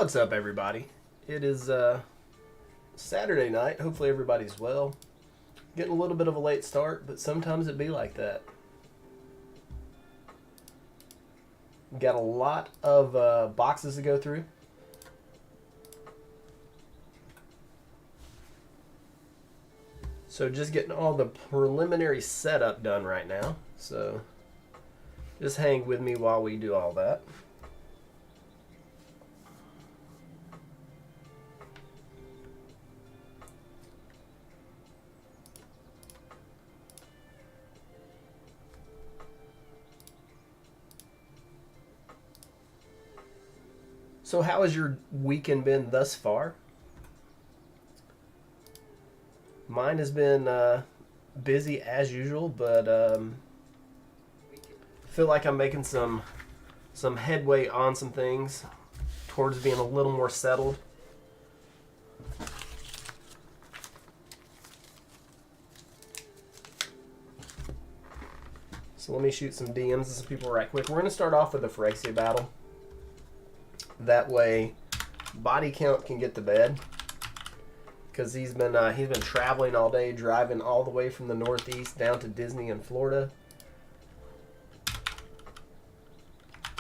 What's up, everybody? It is Saturday night. Hopefully everybody's well. Getting a little bit of a late start, but sometimes it be like that. Got a lot of boxes to go through. So just getting all the preliminary setup done right now. So just hang with me while we do all that. So how has your weekend been thus far? Mine has been busy as usual, but feel like I'm making some headway on some things towards being a little more settled. So let me shoot some DMs to some people right quick. We're going to start off with the Phyrexia battle. That way, body count can get to bed, because he's been traveling all day, driving all the way from the Northeast down to Disney in Florida.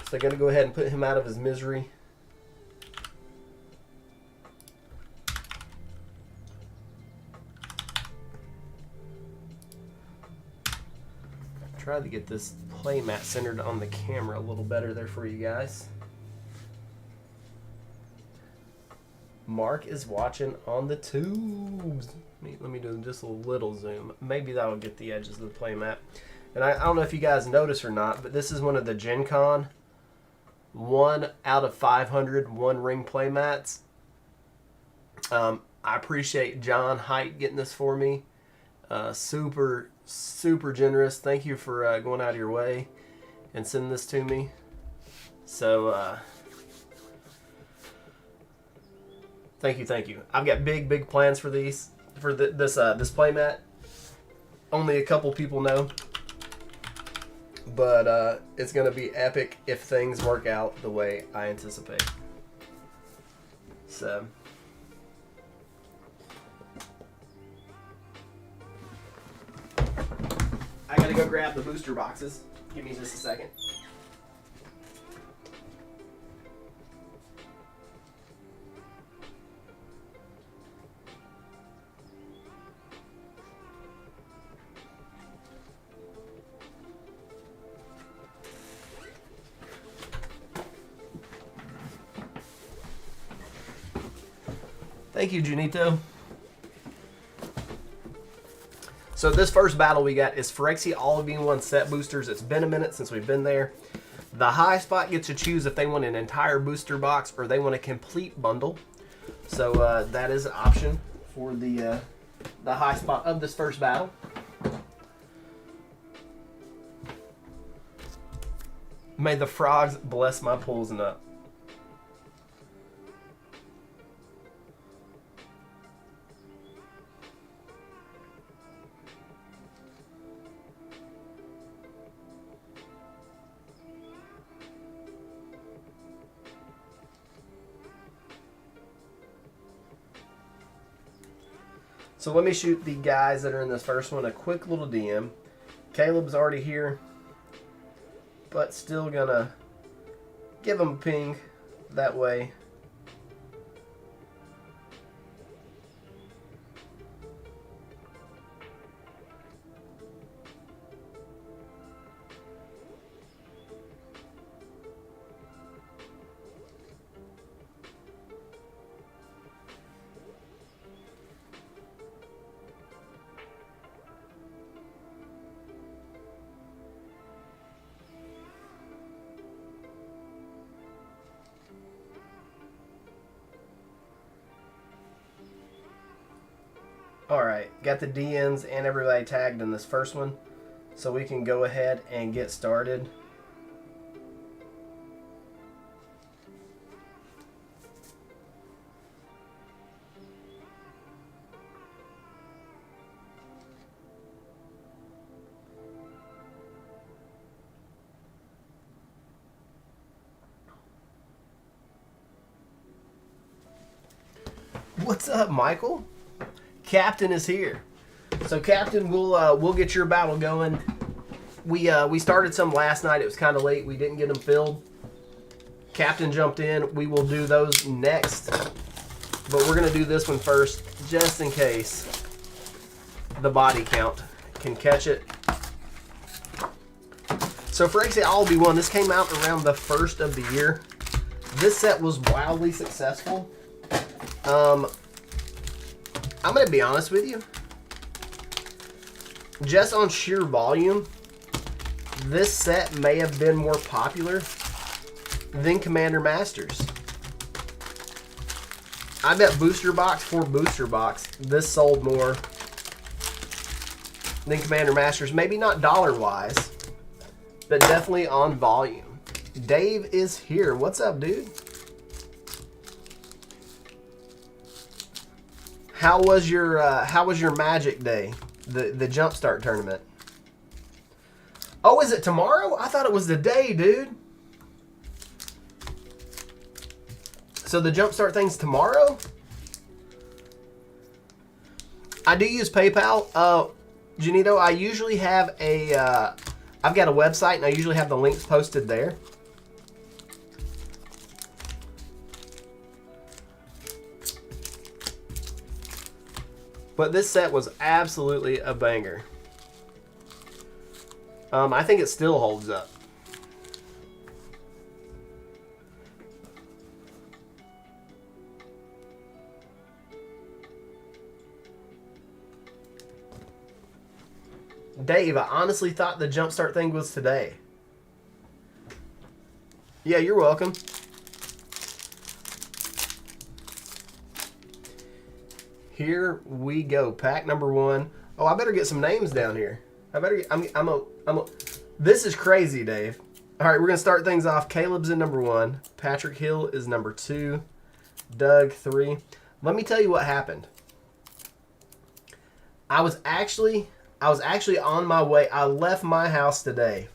So I'm going to go ahead and put him out of his misery. Tried to get this playmat centered on the camera a little better there for you guys. Mark is watching on the tubes. Let me do just a little zoom. Maybe that'll get the edges of the playmat. And I don't know if you guys notice or not, but this is one of the Gen Con 1 out of 500 one ring playmats. I appreciate John Height getting this for me. Super generous. Thank you for going out of your way and sending this to me. So thank you. I've got big plans for this playmat. Only a couple people know, but it's gonna be epic if things work out the way I anticipate. So I gotta go grab the booster boxes. Give me just a second. Thank you, Junito. So this first battle we got is Phyrexia all-in-one set boosters. It's been a minute since we've been there. The high spot gets to choose if they want an entire booster box or they want a complete bundle. So that is an option for the high spot of this first battle. May the frogs bless my pulls and up. So let me shoot the guys that are in this first one a quick little DM. Caleb's already here, but still gonna give him a ping that way. Alright, got the DNs and everybody tagged in this first one, so we can go ahead and get started. What's up, Michael? Captain is here. So Captain, we'll get your battle going. We started some last night. It was kind of late. We didn't get them filled. Captain jumped in. We will do those next. But we're going to do this one first, just in case the body count can catch it. So Phyrexia I'll be one. This came out around the 1st of the year. This set was wildly successful. I'm going to be honest with you. Just on sheer volume, this set may have been more popular than Commander Masters. I bet booster box for booster box, this sold more than Commander Masters. Maybe not dollar-wise, but definitely on volume. Dave is here. What's up, dude? How was your Magic Day? The Jumpstart tournament. Oh, is it tomorrow? I thought it was the day, dude. So the Jumpstart thing's tomorrow? I do use PayPal. Janito, I usually have a... I've got a website, and I usually have the links posted there. But this set was absolutely a banger. I think it still holds up. Dave, I honestly thought the Jumpstart thing was today. Yeah, you're welcome. Here we go. Pack number 1. Oh, I better get some names down here. I better get, this is crazy, Dave. All right, we're going to start things off. Caleb's in number 1. Patrick Hill is number 2. Doug, 3. Let me tell you what happened. I was actually on my way. I left my house today,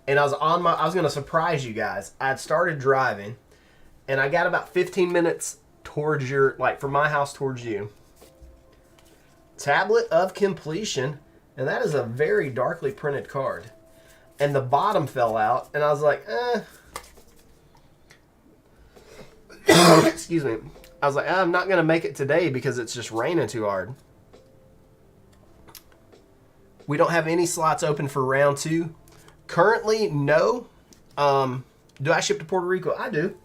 and I was going to surprise you guys. I'd started driving, and I got about 15 minutes towards your, from my house towards you. Tablet of Completion, and that is a very darkly printed card. And the bottom fell out, and I was like, Excuse me. I was like, I'm not going to make it today because it's just raining too hard. We don't have any slots open for round 2. Currently, no. Do I ship to Puerto Rico? I do.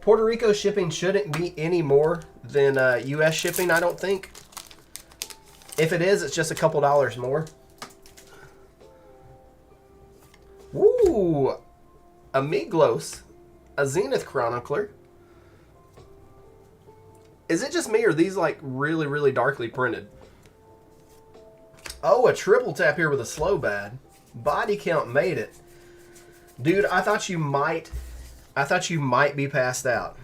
Puerto Rico shipping shouldn't be any more than U.S. shipping, I don't think. If it is, it's just a couple dollars more. Ooh, Amiglos, a Zenith Chronicler. Is it just me, or are these really, really darkly printed? Oh, a triple tap here with a slow bad. Body count made it. Dude, I thought you might be passed out.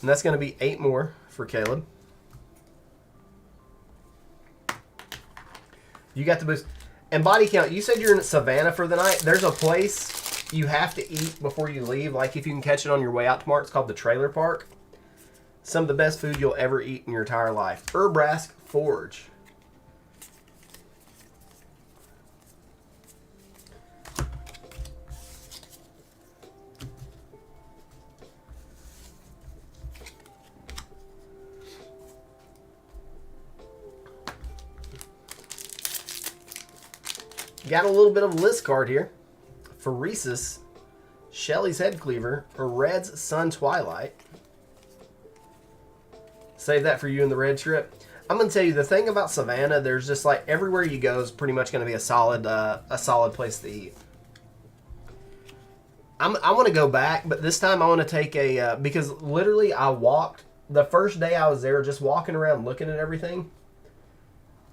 And that's going to be 8 more for Caleb. You got the boost. And body count, you said you're in Savannah for the night. There's a place you have to eat before you leave. Like if you can catch it on your way out tomorrow, it's called the Trailer Park. Some of the best food you'll ever eat in your entire life. Urbrask Forge. Got a little bit of list card here. Phyrexia, Shelly's Head Cleaver, or Red's Sun Twilight. Save that for you in the red strip. I'm going to tell you, the thing about Savannah, there's just everywhere you go is pretty much going to be a solid place to eat. I want to go back, but this time I want to take a, because literally I walked, the first day I was there, just walking around looking at everything,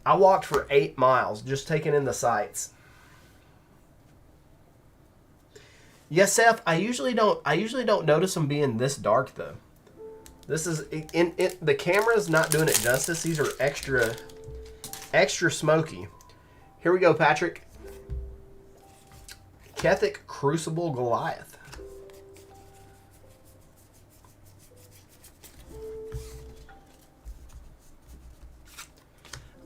I walked for 8 miles, just taking in the sights. Yes, Seth, I usually don't notice them being this dark though. This is the camera's not doing it justice. These are extra smoky. Here we go, Patrick. Kethic Crucible Goliath.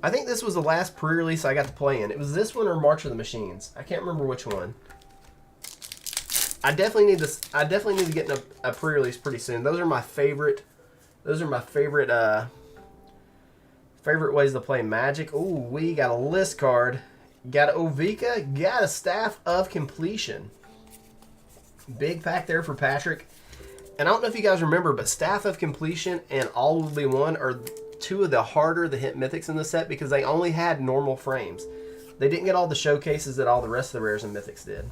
I think this was the last pre-release I got to play in. It was this one or March of the Machines. I can't remember which one. I definitely need this. I definitely need to get a pre-release pretty soon. Those are my favorite. Those are my favorite ways to play Magic. Ooh, we got a list card. Got an Ovika. Got a Staff of Completion. Big pack there for Patrick. And I don't know if you guys remember, but Staff of Completion and All Will Be One are two of the harder to hit mythics in the set because they only had normal frames. They didn't get all the showcases that all the rest of the rares and mythics did.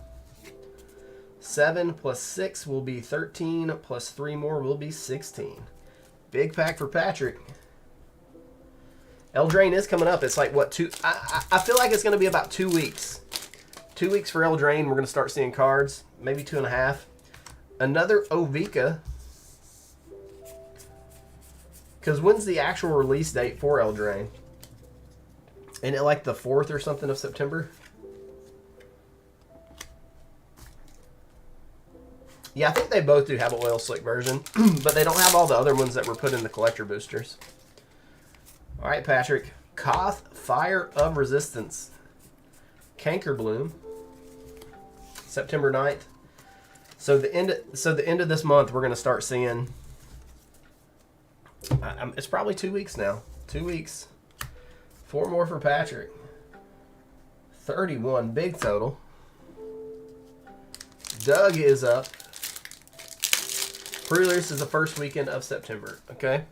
7 plus 6 will be 13, plus 3 more will be 16. Big pack for Patrick. Eldraine is coming up. It's like, what, I feel like it's going to be about 2 weeks. 2 weeks for Eldraine. We're going to start seeing cards. Maybe 2.5. Another Ovika. Because when's the actual release date for Eldraine? Isn't it like the 4th or something of September? Yeah, I think they both do have an oil slick version, but they don't have all the other ones that were put in the collector boosters. All right, Patrick. Koth, Fire of Resistance. Cankerbloom. September 9th. So the end of this month, we're going to start seeing... it's probably 2 weeks now. 2 weeks. 4 more for Patrick. 31, big total. Doug is up. Pre-release is the first weekend of September. Okay.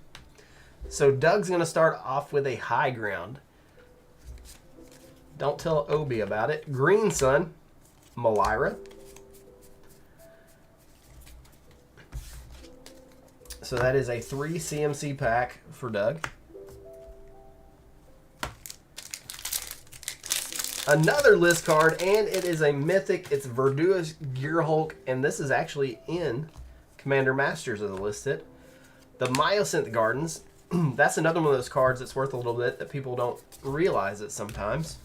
So Doug's going to start off with a high ground. Don't tell Obi about it. Green Sun. Malira. So that is a 3 CMC pack for Doug. Another list card, and it is a mythic. It's Verdua's Gearhulk, and this is actually in Commander Masters of the list set. The Myosynth Gardens. That's another one of those cards that's worth a little bit that people don't realize it sometimes.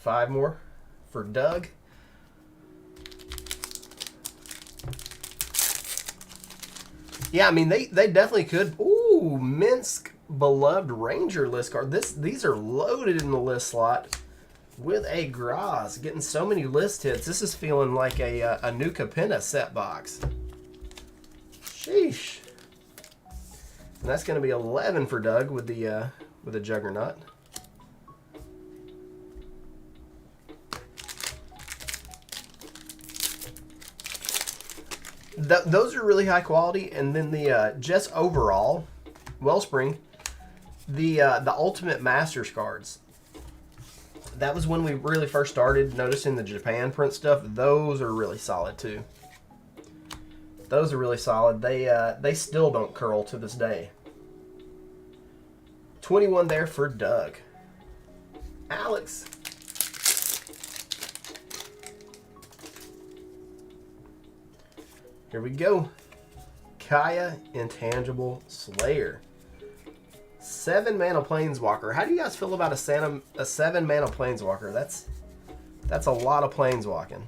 5 more for Doug. Yeah, I mean, they definitely could. Ooh, Minsk Beloved Ranger list card. These are loaded in the list slot with a Graz. Getting so many list hits. This is feeling like a new Capenna set box. Sheesh. And that's going to be 11 for Doug with the Juggernaut. Those are really high quality, and then the just overall Wellspring, the Ultimate Masters cards. That was when we really first started noticing the Japan print stuff. Those are really solid too. Those are really solid. They still don't curl to this day. 21 there for Doug. Alex. Here we go. Kaya, Intangible Slayer. 7 mana Planeswalker. How do you guys feel about a 7 mana Planeswalker? That's a lot of Planeswalking.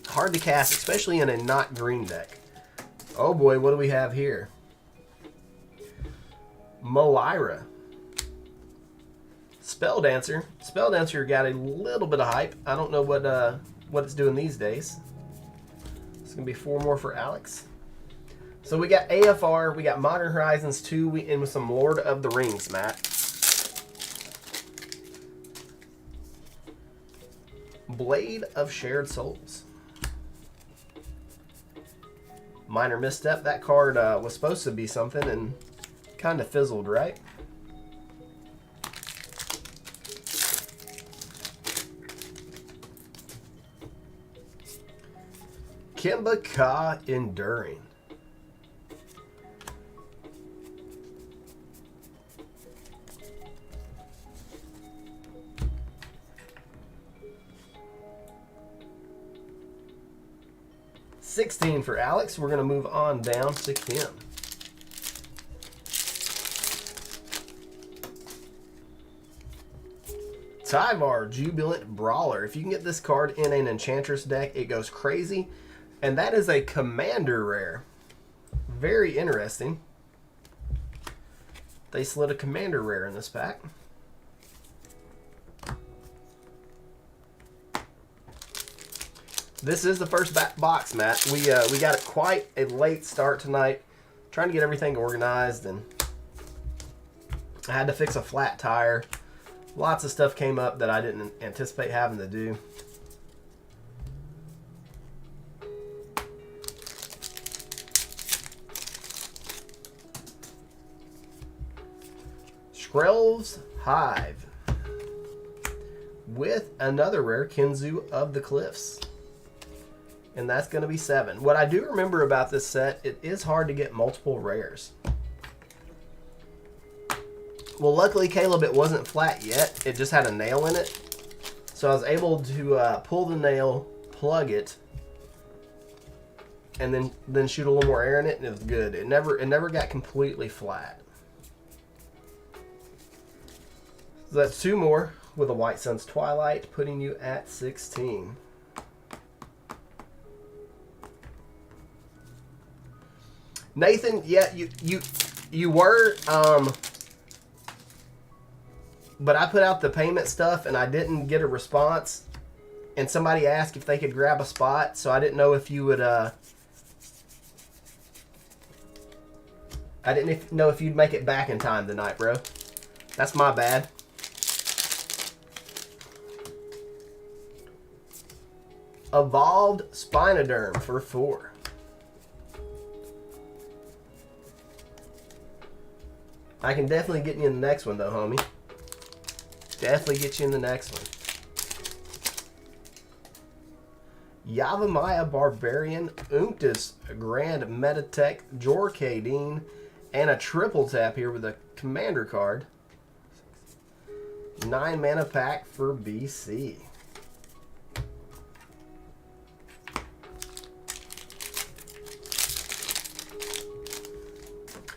Hard to cast, especially in a not green deck. Oh boy, what do we have here? Malira. Spelldancer. Spelldancer got a little bit of hype. I don't know what it's doing these days. It's going to be 4 more for Alex. So we got AFR, we got Modern Horizons 2, we end with some Lord of the Rings, Matt. Blade of Shared Souls. Minor misstep. That card was supposed to be something and kind of fizzled, right? Kimba Ka Enduring. $16 for Alex. We're going to move on down to Kim. Tyvar, Jubilant Brawler. If you can get this card in an Enchantress deck, it goes crazy. And that is a Commander rare. Very interesting. They slid a Commander rare in this pack. This is the first box, Matt. We got quite a late start tonight, trying to get everything organized, and I had to fix a flat tire. Lots of stuff came up that I didn't anticipate having to do. Skrell's Hive with another rare, Kinzu of the Cliffs. And that's going to be 7. What I do remember about this set, it is hard to get multiple rares. Well, luckily, Caleb, it wasn't flat yet. It just had a nail in it. So I was able to pull the nail, plug it, and then shoot a little more air in it, and it was good. It never got completely flat. So that's 2 more with a White Sun's Twilight, putting you at 16. Nathan, yeah, you were, but I put out the payment stuff and I didn't get a response, and somebody asked if they could grab a spot, so I didn't know if you would, I didn't know if you'd make it back in time tonight, bro. That's my bad. Evolved Spinoderm for 4. I can definitely get you in the next one, though, homie. Definitely get you in the next one. Yavimaya Barbarian, Unctus Grand Metatech, Jorkadine, and a triple tap here with a commander card. 9 mana pack for BC.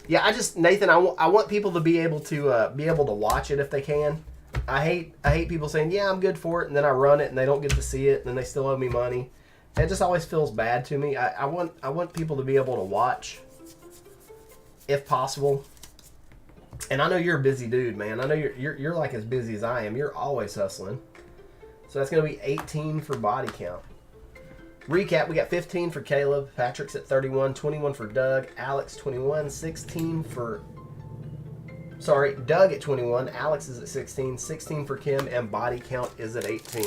Yeah, Nathan, I want people to be able to watch it if they can. I hate people saying, yeah, I'm good for it, and then I run it and they don't get to see it, and then they still owe me money. It just always feels bad to me. I want people to be able to watch, if possible. And I know you're a busy dude, man. I know you're like as busy as I am. You're always hustling. So that's gonna be 18 for body count. Recap, we got 15 for Caleb, Patrick's at 31, 21 for Doug, Alex 21, 16 for... Sorry, Doug at 21, Alex is at 16, 16 for Kim, and body count is at 18.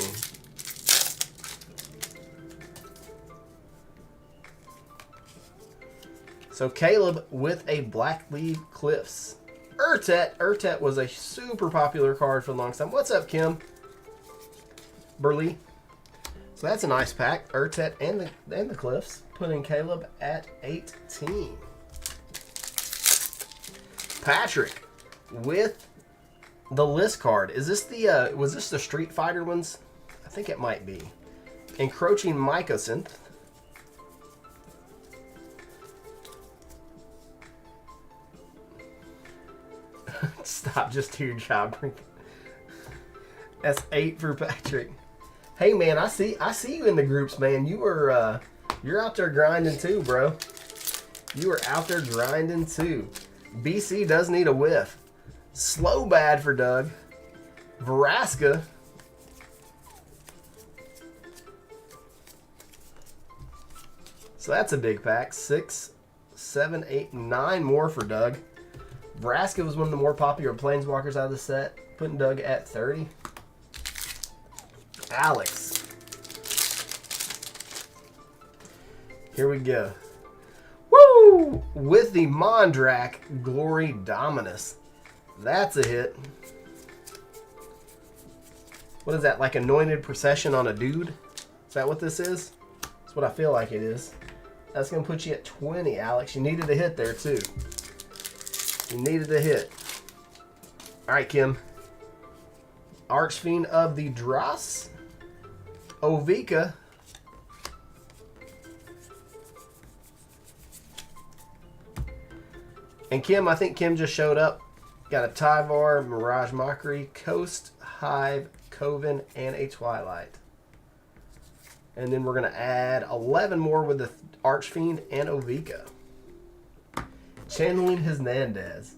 So Caleb with a Blackleaf Cliffs. Urtet was a super popular card for a long time. What's up, Kim? Burley. So that's a nice pack. Urtet and the Cliffs, putting Caleb at 18. Patrick with the list card. Is this the was this the Street Fighter ones? I think it might be. Encroaching Mycosynth. Stop, just do your job. That's 8 for Patrick. Hey man, I see you in the groups, man. You're out there grinding too, bro. You are out there grinding too. BC does need a whiff. Slow bad for Doug. Vraska. So that's a big pack. 6, 7, 8, 9 more for Doug. Vraska was one of the more popular planeswalkers out of the set, putting Doug at 30. Alex. Here we go. Woo! With the Mondrak Glory Dominus. That's a hit. What is that, like Anointed Procession on a dude? Is that what this is? That's what I feel like it is. That's going to put you at 20, Alex. You needed a hit there, too. You needed a hit. All right, Kim. Archfiend of the Dross. Ovika. And Kim, I think Kim just showed up. Got a Tyvar, Mirage Mockery, Coast, Hive, Coven, and a Twilight. And then we're going to add 11 more with the Archfiend and Ovika. Channeling Hernandez.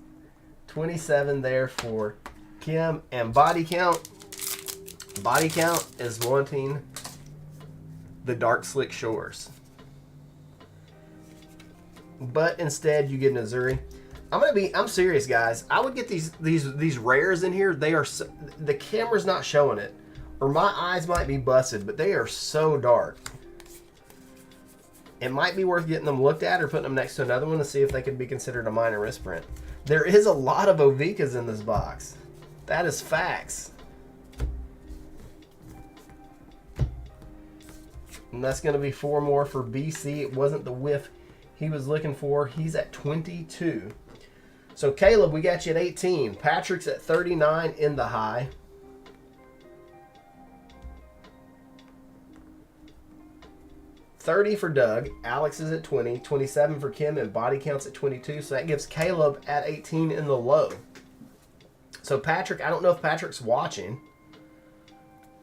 27 there for Kim. And body count. Body count is wanting the Dark Slick Shores. But instead you get an Azuri. I'm serious, guys. I would get these rares in here. They are the camera's not showing it, or my eyes might be busted, but they are so dark. It might be worth getting them looked at or putting them next to another one to see if they could be considered a minor misprint. There is a lot of Ovikas in this box. That is facts. And that's going to be 4 more for BC. It wasn't the whiff he was looking for. He's at 22. So Caleb, we got you at 18. Patrick's at 39 in the high. $30 for Doug. Alex is at 20. 27 for Kim, and body count's at 22. So that gives Caleb at 18 in the low. So Patrick, I don't know if Patrick's watching,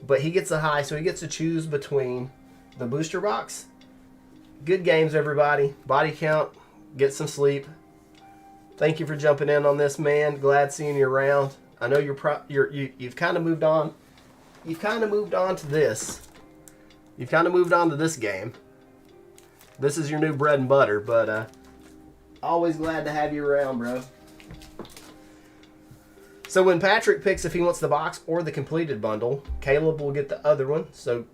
but he gets a high, so he gets to choose between the booster box. Good games, everybody. Body count. Get some sleep. Thank you for jumping in on this, man. Glad seeing you around. I know you've kind of moved on. You've kind of moved on to this. You've kind of moved on to this game. This is your new bread and butter, but always glad to have you around, bro. So when Patrick picks if he wants the box or the completed bundle, Caleb will get the other one. So,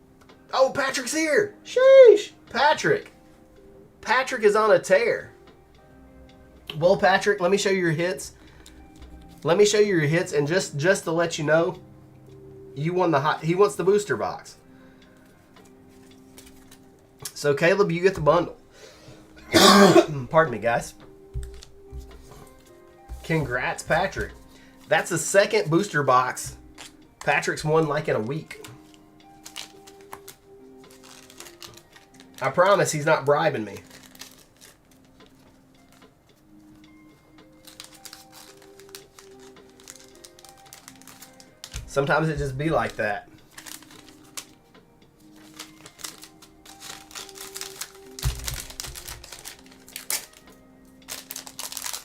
oh, Patrick's here. Sheesh. Patrick is on a tear. Well, Patrick, let me show you your hits. Let me show you your hits, and just to let you know, you won the hot. He wants the booster box. So, Caleb, you get the bundle. Pardon me, guys. Congrats, Patrick. That's the second booster box Patrick's won like in a week. I promise he's not bribing me. Sometimes it just be like that.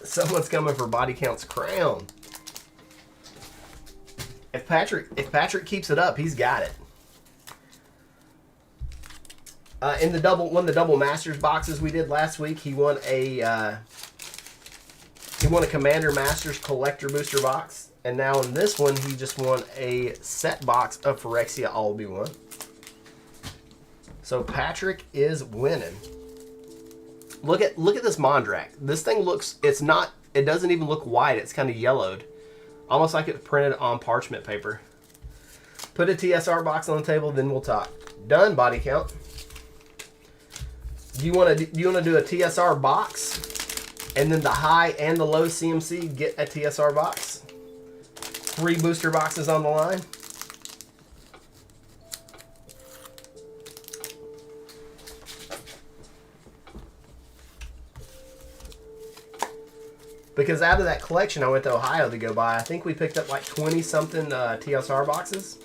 Someone's coming for Body Count's crown. If Patrick keeps it up, he's got it. In the one of the double Masters boxes we did last week, he won a Commander Masters collector booster box, and now in this one he just won a set box of Phyrexia All Be One. So Patrick is winning. Look at this Mondrak. This thing it doesn't even look white. It's kind of yellowed. Almost like it's printed on parchment paper. Put a TSR box on the table, then we'll talk. Done, Body Count. Do you want to do a TSR box, and then the high and the low CMC get a TSR box? 3 booster boxes on the line. Because out of that collection I went to Ohio to go buy, I think we picked up like 20-something TSR boxes.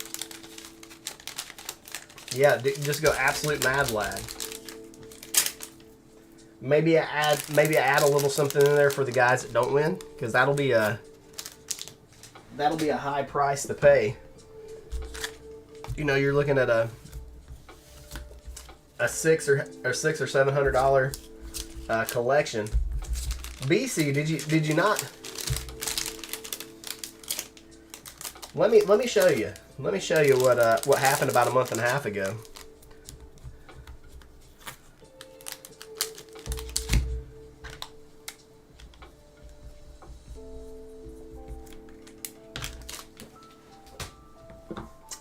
Yeah, just go absolute mad lad. Maybe I add a little something in there for the guys that don't win, because that'll be a high price to pay. You know, you're looking at a $600 or $700 collection. BC, did you not? Let me show you. Let me show you what happened about a month and a half ago.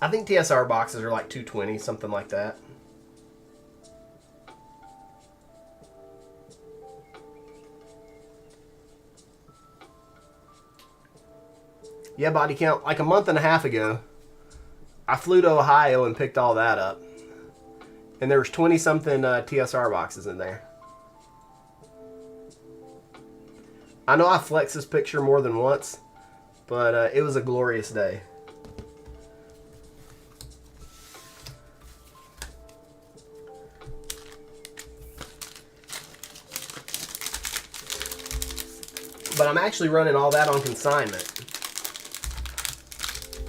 I think TSR boxes are like $220, something like that. Yeah, Body Count, like a month and a half ago, I flew to Ohio and picked all that up. And there was 20-something TSR boxes in there. I know I flexed this picture more than once, but it was a glorious day. But I'm actually running all that on consignment.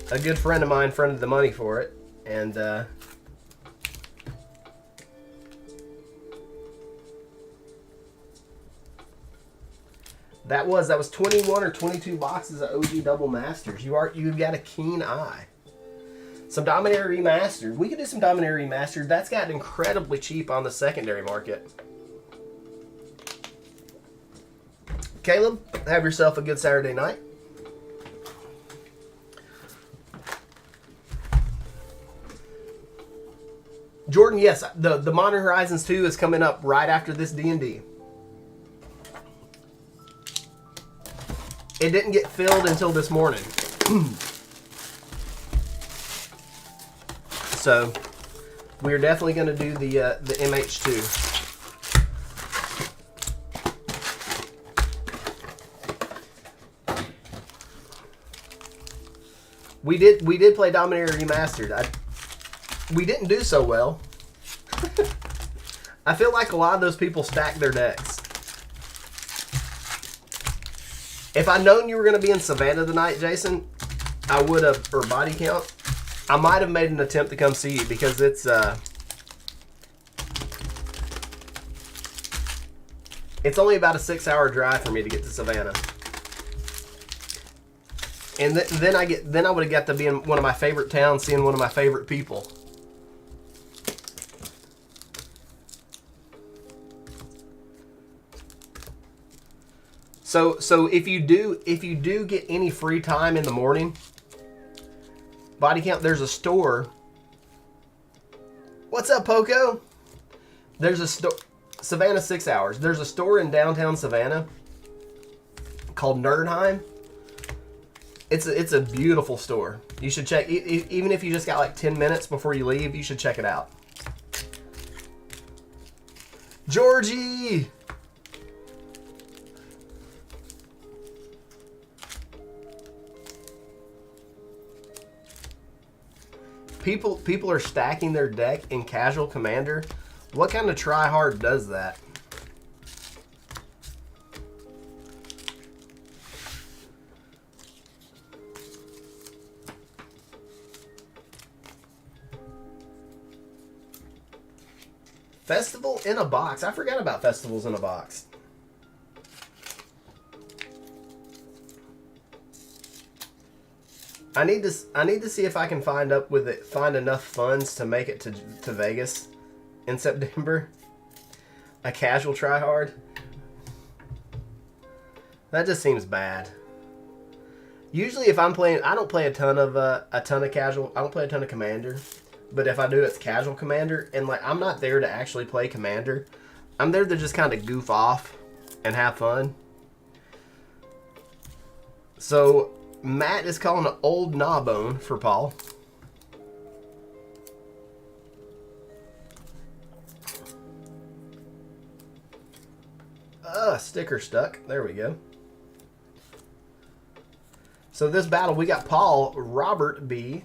A good friend of mine fronted the money for it, and that was 21 or 22 boxes of OG Double Masters. You've got a keen eye. Some Dominator Remastered. We could do some Dominator Remastered. That's gotten incredibly cheap on the secondary market. Caleb, have yourself a good Saturday night. Jordan, yes, the Modern Horizons 2 is coming up right after this D&D. It didn't get filled until this morning. So, we're definitely going to do the MH2. We did play Dominator Remastered. We didn't do so well. I feel like a lot of those people stacked their decks. If I'd known you were going to be in Savannah tonight, Jason, I would have, or Body Count, I might have made an attempt to come see you because it's only about a 6-hour drive for me to get to Savannah. And then I would have got to be in one of my favorite towns, seeing one of my favorite people. So if you do get any free time in the morning, Body Count, there's a store. What's up, Poco? There's a store, Savannah 6 hours. There's a store in downtown Savannah called Nerdheim. It's a beautiful store. You should check, even if you just got like 10 minutes before you leave, you should check it out. Georgie! People are stacking their deck in Casual Commander. What kind of try-hard does that? Festival in a box. I forgot about festivals in a box. I need to see if I can find enough funds to make it to Vegas in September. A casual try hard. That just seems bad. Usually, if I'm playing, I don't play a ton of casual. I don't play a ton of Commander. But if I do, it's Casual Commander, and like I'm not there to actually play Commander. I'm there to just kind of goof off and have fun. So Matt is calling an old gnawbone for Paul. Sticker stuck. There we go. So this battle, we got Paul, Robert B,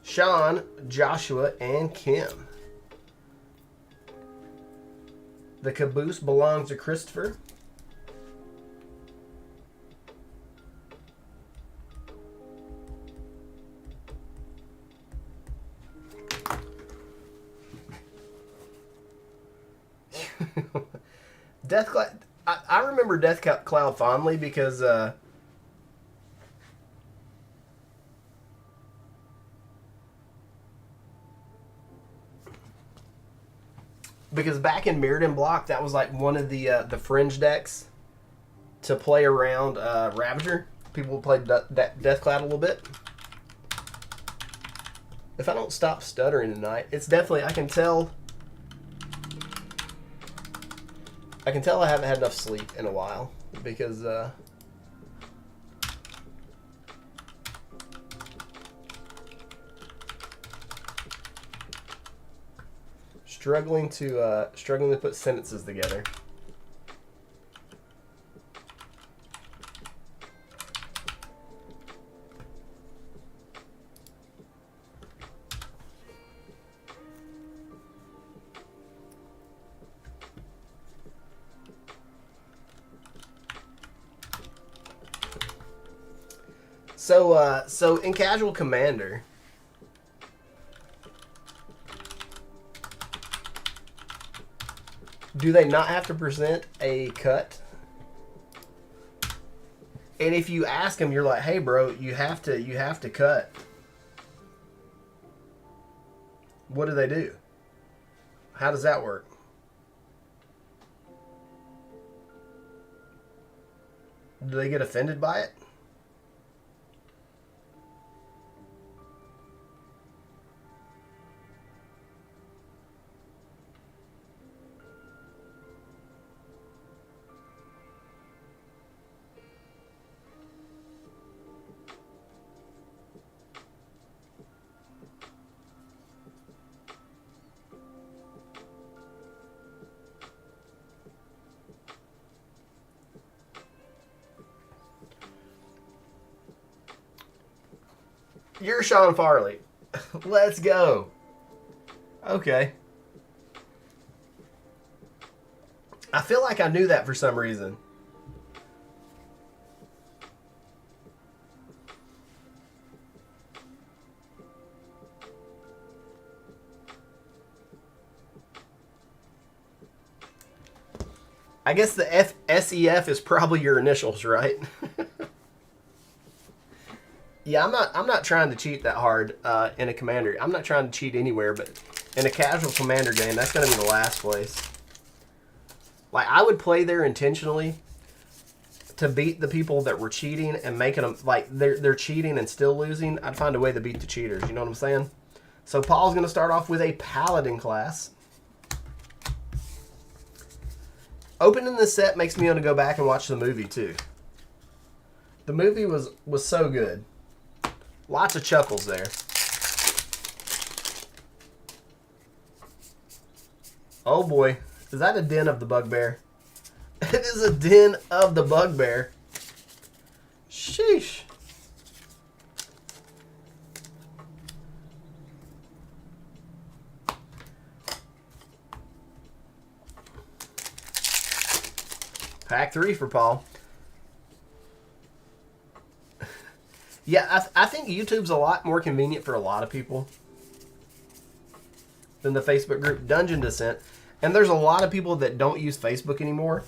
Sean, Joshua, and Kim. The caboose belongs to Christopher. Death Cloud. I remember Death Cloud fondly because back in Mirrodin Block, that was like one of the fringe decks to play around Ravager. People played Death Cloud a little bit. If I don't stop stuttering tonight, it's definitely, I can tell I haven't had enough sleep in a while because struggling to put sentences together. So in Casual Commander, do they not have to present a cut? And if you ask them, you're like, "Hey, bro, you have to cut." What do they do? How does that work? Do they get offended by it? You're Sean Farley. Let's go. Okay. I feel like I knew that for some reason. I guess the SEF is probably your initials, right? Yeah, I'm not trying to cheat that hard in a commander. I'm not trying to cheat anywhere, but in a casual commander game, that's going to be the last place. Like, I would play there intentionally to beat the people that were cheating and making them, like, they're cheating and still losing. I'd find a way to beat the cheaters, you know what I'm saying? So Paul's going to start off with a Paladin class. Opening this set makes me want to go back and watch the movie, too. The movie was so good. Lots of chuckles there. Oh boy. Is that a den of the bugbear? It is a den of the bugbear. Sheesh. Pack 3 for Paul. Yeah, I think YouTube's a lot more convenient for a lot of people than the Facebook group Dungeon Descent. And there's a lot of people that don't use Facebook anymore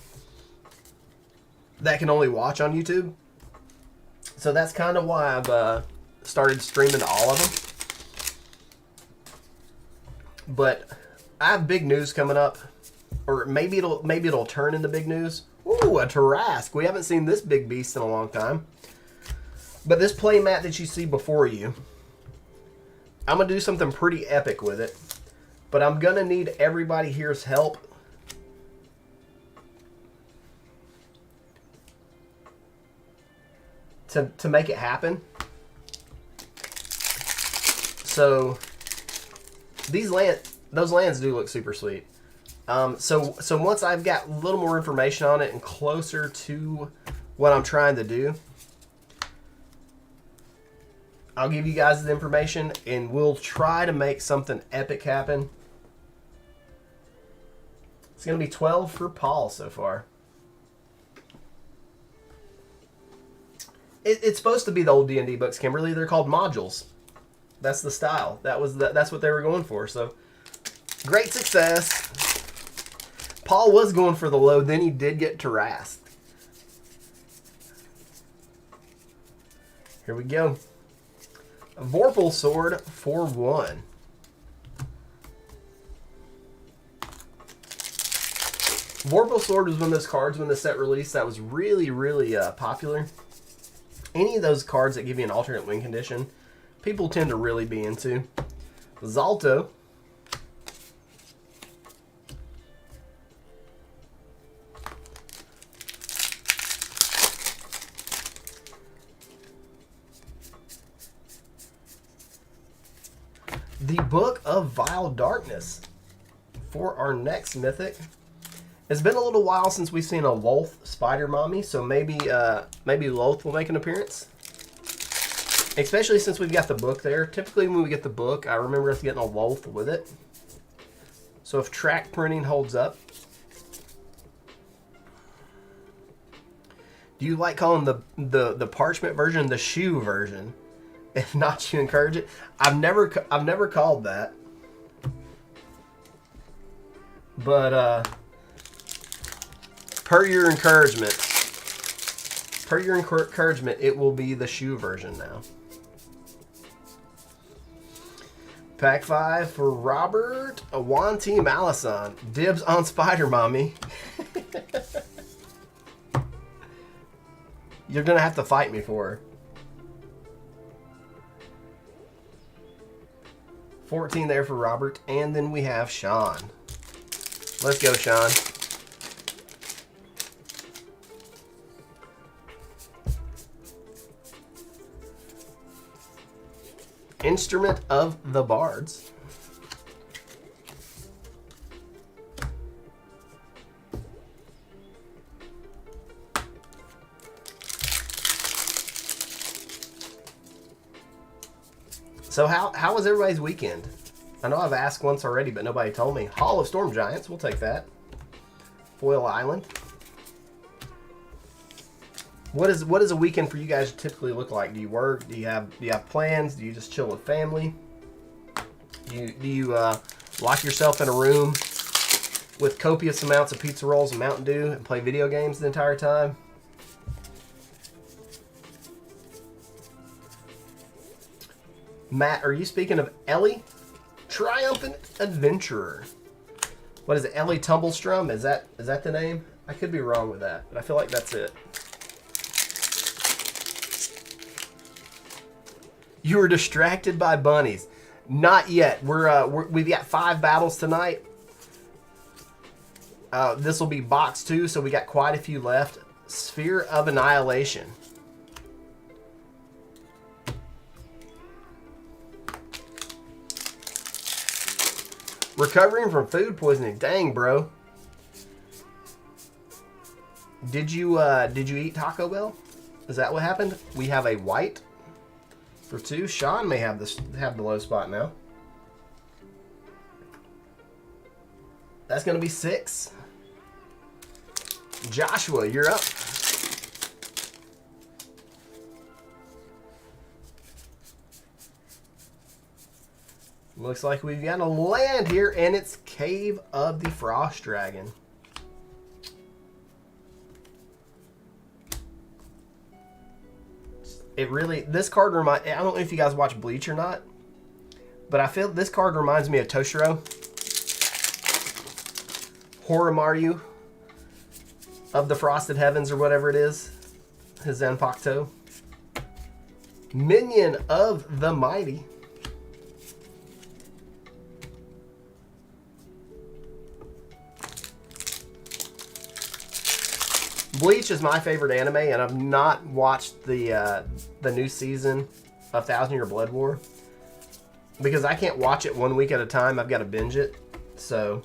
that can only watch on YouTube. So that's kind of why I've started streaming to all of them. But I have big news coming up. Or maybe it'll turn into big news. Ooh, a Tarask. We haven't seen this big beast in a long time. But this play mat that you see before you, I'm going to do something pretty epic with it. But I'm going to need everybody here's help. To make it happen. So, those lands do look super sweet. So once I've got a little more information on it and closer to what I'm trying to do, I'll give you guys the information, and we'll try to make something epic happen. It's going to be 12 for Paul so far. It's supposed to be the old D&D books, Kimberly. They're called modules. That's the style. That's what they were going for. So, great success. Paul was going for the low, then he did get Tarask. Here we go. A Vorpal Sword for 1. Vorpal Sword was one of those cards when the set released that was really, really popular. Any of those cards that give you an alternate win condition, people tend to really be into. Zalto. The Book of Vile Darkness for our next mythic. It's been a little while since we've seen a Loth Spider Mommy, so maybe Loth will make an appearance. Especially since we've got the book there. Typically when we get the book, I remember us getting a Loth with it. So if track printing holds up. Do you like calling the parchment version the shoe version? If not, you encourage it. I've never called that. But per your encouragement, it will be the shoe version now. Pack 5 for Robert Awanti Malison. Dibs on Spider Mommy. You're gonna have to fight me for her. 14 there for Robert, and then we have Sean. Let's go, Sean. Instrument of the Bards. So how was everybody's weekend? I know I've asked once already, but nobody told me. Hall of Storm Giants, we'll take that. Foil Island. What does a weekend for you guys typically look like? Do you work? Do you have plans? Do you just chill with family? Do you lock yourself in a room with copious amounts of pizza rolls and Mountain Dew and play video games the entire time? Matt, are you speaking of Ellie? Triumphant Adventurer. What is it? Ellie Tumblestrum? Is that the name? I could be wrong with that, but I feel like that's it. You were distracted by bunnies. Not yet. We've got 5 battles tonight. This will be box 2, so we got quite a few left. Sphere of Annihilation. Recovering from food poisoning. Dang, bro. Did you eat Taco Bell? Is that what happened? We have a white for 2. Sean may have the low spot now. That's gonna be 6. Joshua, you're up. Looks like we've got a land here, and it's Cave of the Frost Dragon. This card I don't know if you guys watch Bleach or not, but I feel this card reminds me of Toshiro. Horomaru of the Frosted Heavens or whatever it is. His Zanpakuto. Minion of the Mighty. Bleach is my favorite anime, and I've not watched the new season of 1,000 Year Blood War because I can't watch it 1 week at a time. I've got to binge it. So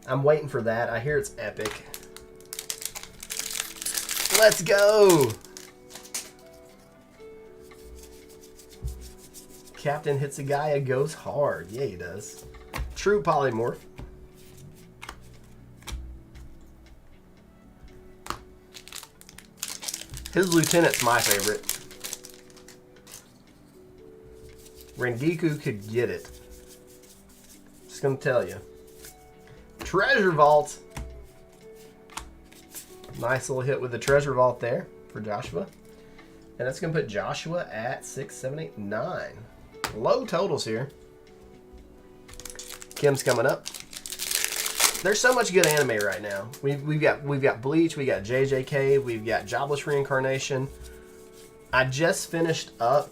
I'm waiting for that. I hear it's epic. Let's go! Captain Hitsugaya goes hard. Yeah, he does. True polymorph. His lieutenant's my favorite. Rengiku could get it. Just gonna tell you. Treasure Vault. Nice little hit with the Treasure Vault there for Joshua. And that's gonna put Joshua at 6, 7, 8, 9. Low totals here. Kim's coming up. There's so much good anime right now. We've got Bleach, we got JJK, we've got Jobless Reincarnation. I just finished up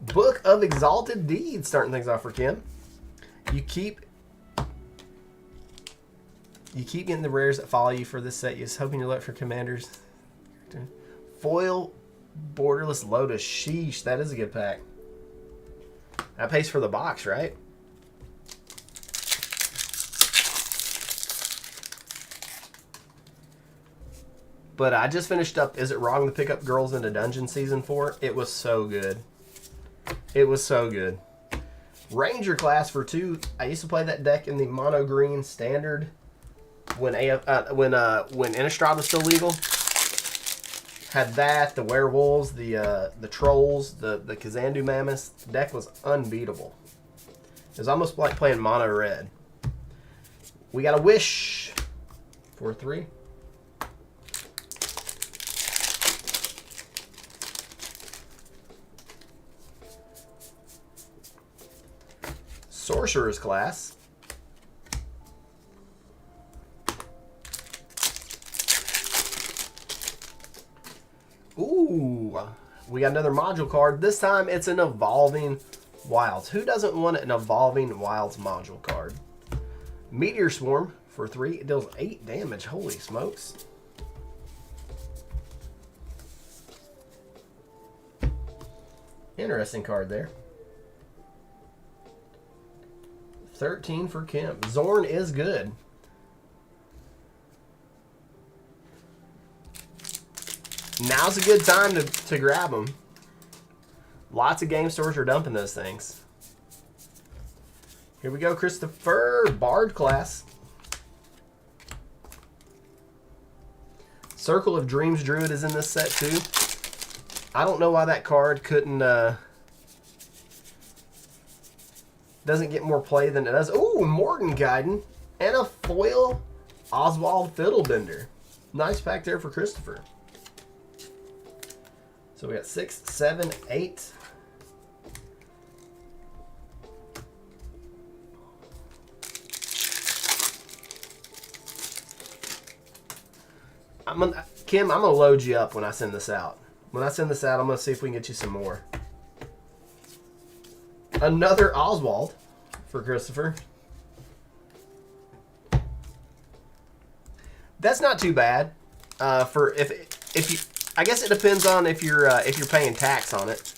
Book of Exalted Deeds, starting things off for Kim. You keep getting the rares that follow you for this set. You're just hoping you're luck for commanders. Foil Borderless Lotus. Sheesh, that is a good pack. That pays for the box, right? But I just finished up Is It Wrong to Pick Up Girls in a Dungeon Season 4? It was so good. It was so good. Ranger class for 2. I used to play that deck in the mono green standard when Innistrad was still legal. Had that, the werewolves, the trolls, the Kazandu mammoths. The deck was unbeatable. It was almost like playing mono red. We got a wish for 3. Sorcerer's class. Ooh, we got another module card. This time it's an Evolving Wilds. Who doesn't want an Evolving Wilds module card? Meteor Swarm for 3. It deals 8 damage. Holy smokes. Interesting card there. 13 for Kim. Zorn is good. Now's a good time to grab them. Lots of game stores are dumping those things. Here we go, Christopher. Bard class. Circle of Dreams Druid is in this set too. I don't know why that card couldn't... doesn't get more play than it does. Ooh, Mordenkainen and a foil Oswald Fiddlebender. Nice pack there for Christopher. So we got 6, 7, 8. Kim, I'm gonna load you up when I send this out. When I send this out, I'm gonna see if we can get you some more. Another Oswald for Christopher. That's not too bad. For if you, I guess it depends on if you're paying tax on it.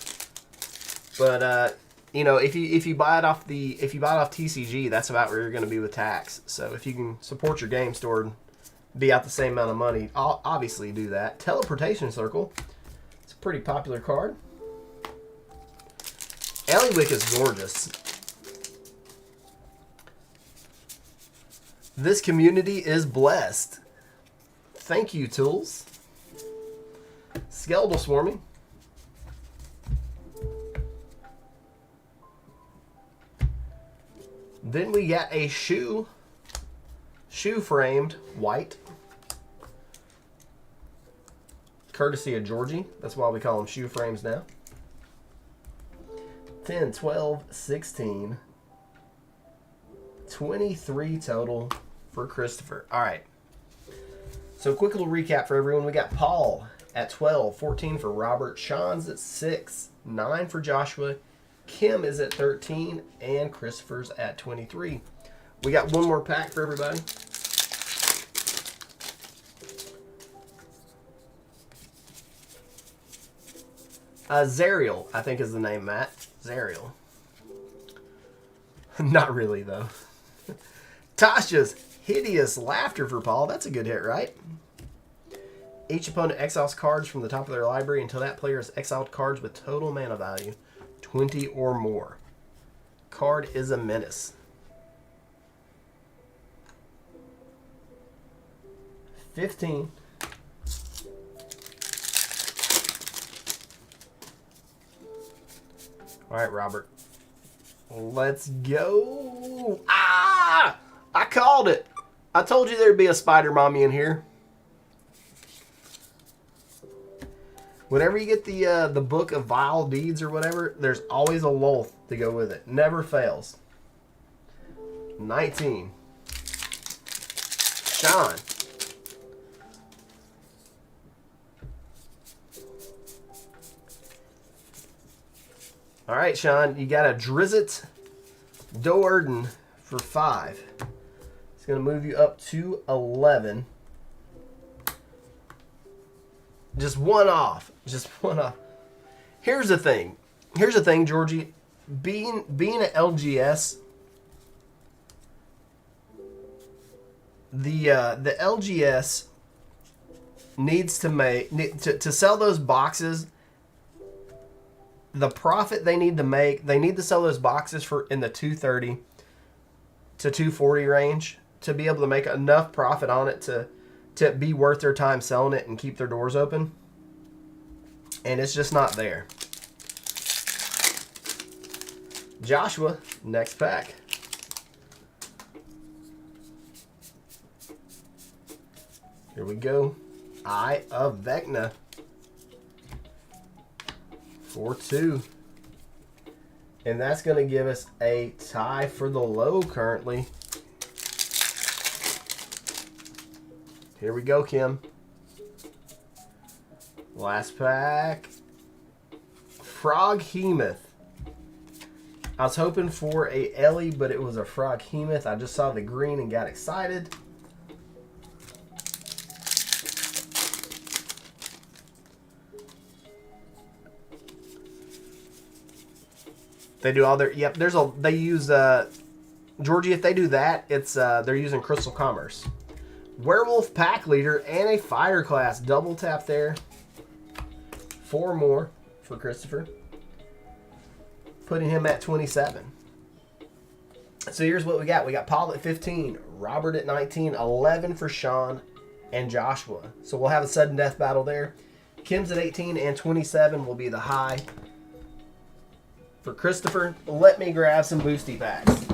But you know, if you buy it off TCG, that's about where you're going to be with tax. So if you can support your game store and be out the same amount of money, I'll obviously do that. Teleportation Circle. It's a pretty popular card. Eliwick is gorgeous. This community is blessed. Thank you, Tools. Skeletal Swarming. Then we got a shoe framed white. Courtesy of Georgie. That's why we call them shoe frames now. 10, 12, 16, 23 total for Christopher. All right. So quick little recap for everyone. We got Paul at 12, 14 for Robert, Sean's at 6, 9 for Joshua, Kim is at 13, and Christopher's at 23. We got one more pack for everybody. Zariel, I think is the name, Matt. Zariel. Not really, though. Tasha's Hideous Laughter for Paul. That's a good hit, right? Each opponent exiles cards from the top of their library until that player has exiled cards with total mana value 20 or more. Card is a menace. 15. All right, Robert. Let's go. Ah! I called it. I told you there'd be a spider mommy in here. Whenever you get the book of vile deeds or whatever, there's always a Lolth to go with it. Never fails. 19. Sean. All right, Sean, you got a Drizzt Do'Urden for 5. It's going to move you up to 11. Just one off. Just one off. Here's the thing. Here's the thing, Georgie. Being an LGS, the LGS needs to make to sell those boxes. The profit they need to make, they need to sell those boxes for in the 230 to 240 range to be able to make enough profit on it to be worth their time selling it and keep their doors open. And it's just not there. Joshua, next pack. Here we go. Eye of Vecna. 4-2. And that's going to give us a tie for the low currently. Here we go, Kim. Last pack. Froghemoth. I was hoping for a Ellie, but it was a Froghemoth. I just saw the green and got excited. They do all their, yep, they use, Georgie, if they do that, it's, they're using Crystal Commerce. Werewolf Pack Leader and a Fighter Class. Double tap there. 4 more for Christopher. Putting him at 27. So here's what we got. We got Paul at 15, Robert at 19, 11 for Sean and Joshua. So we'll have a sudden death battle there. Kim's at 18 and 27 will be the high. For Christopher, let me grab some boosty packs.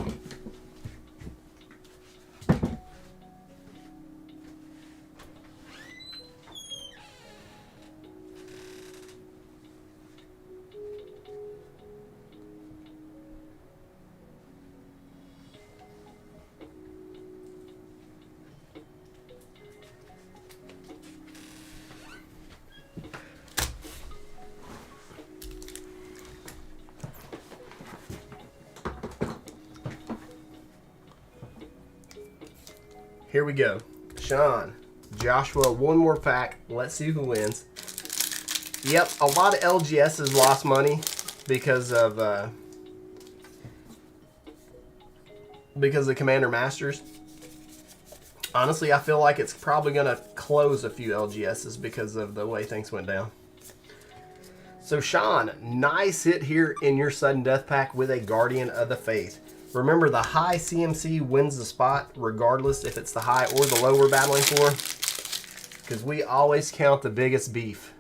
Here we go. Sean, Joshua, one more pack. Let's see who wins. Yep, a lot of LGSs lost money because of the Commander Masters. Honestly, I feel like it's probably going to close a few LGSs because of the way things went down. So Sean, nice hit here in your sudden death pack with a Guardian of the Faith. Remember, the high CMC wins the spot, regardless if it's the high or the low we're battling for, because we always count the biggest beef.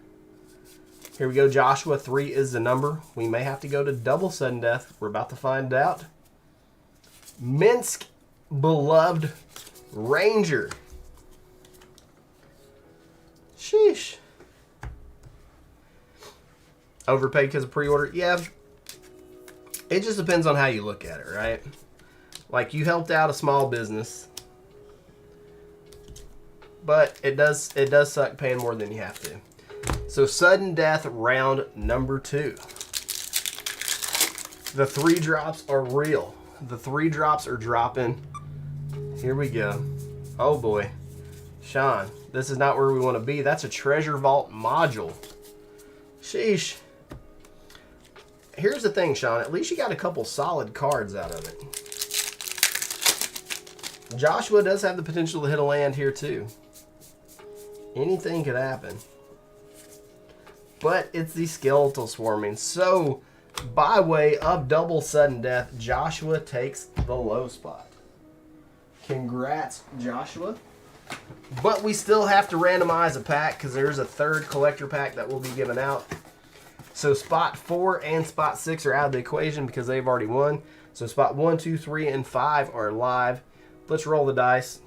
Here we go, Joshua. 3 is the number. We may have to go to double sudden death. We're about to find out. Minsk, beloved Ranger. Sheesh. Overpaid because of pre-order? Yeah. It just depends on how you look at it, right? Like, you helped out a small business, but it does suck paying more than you have to. So sudden death round number 2. The 3 drops are real. The 3 drops are dropping. Here we go. Oh boy. Sean, this is not where we want to be. That's a treasure vault module. Sheesh. Here's the thing, Sean. At least you got a couple solid cards out of it. Joshua does have the potential to hit a land here too. Anything could happen. But it's the skeletal swarming. So, by way of double sudden death, Joshua takes the low spot. Congrats, Joshua. But we still have to randomize a pack because there's a third collector pack that will be given out. So spot 4 and spot 6 are out of the equation because they've already won. So spot 1, 2, 3, and 5 are live. Let's roll the dice.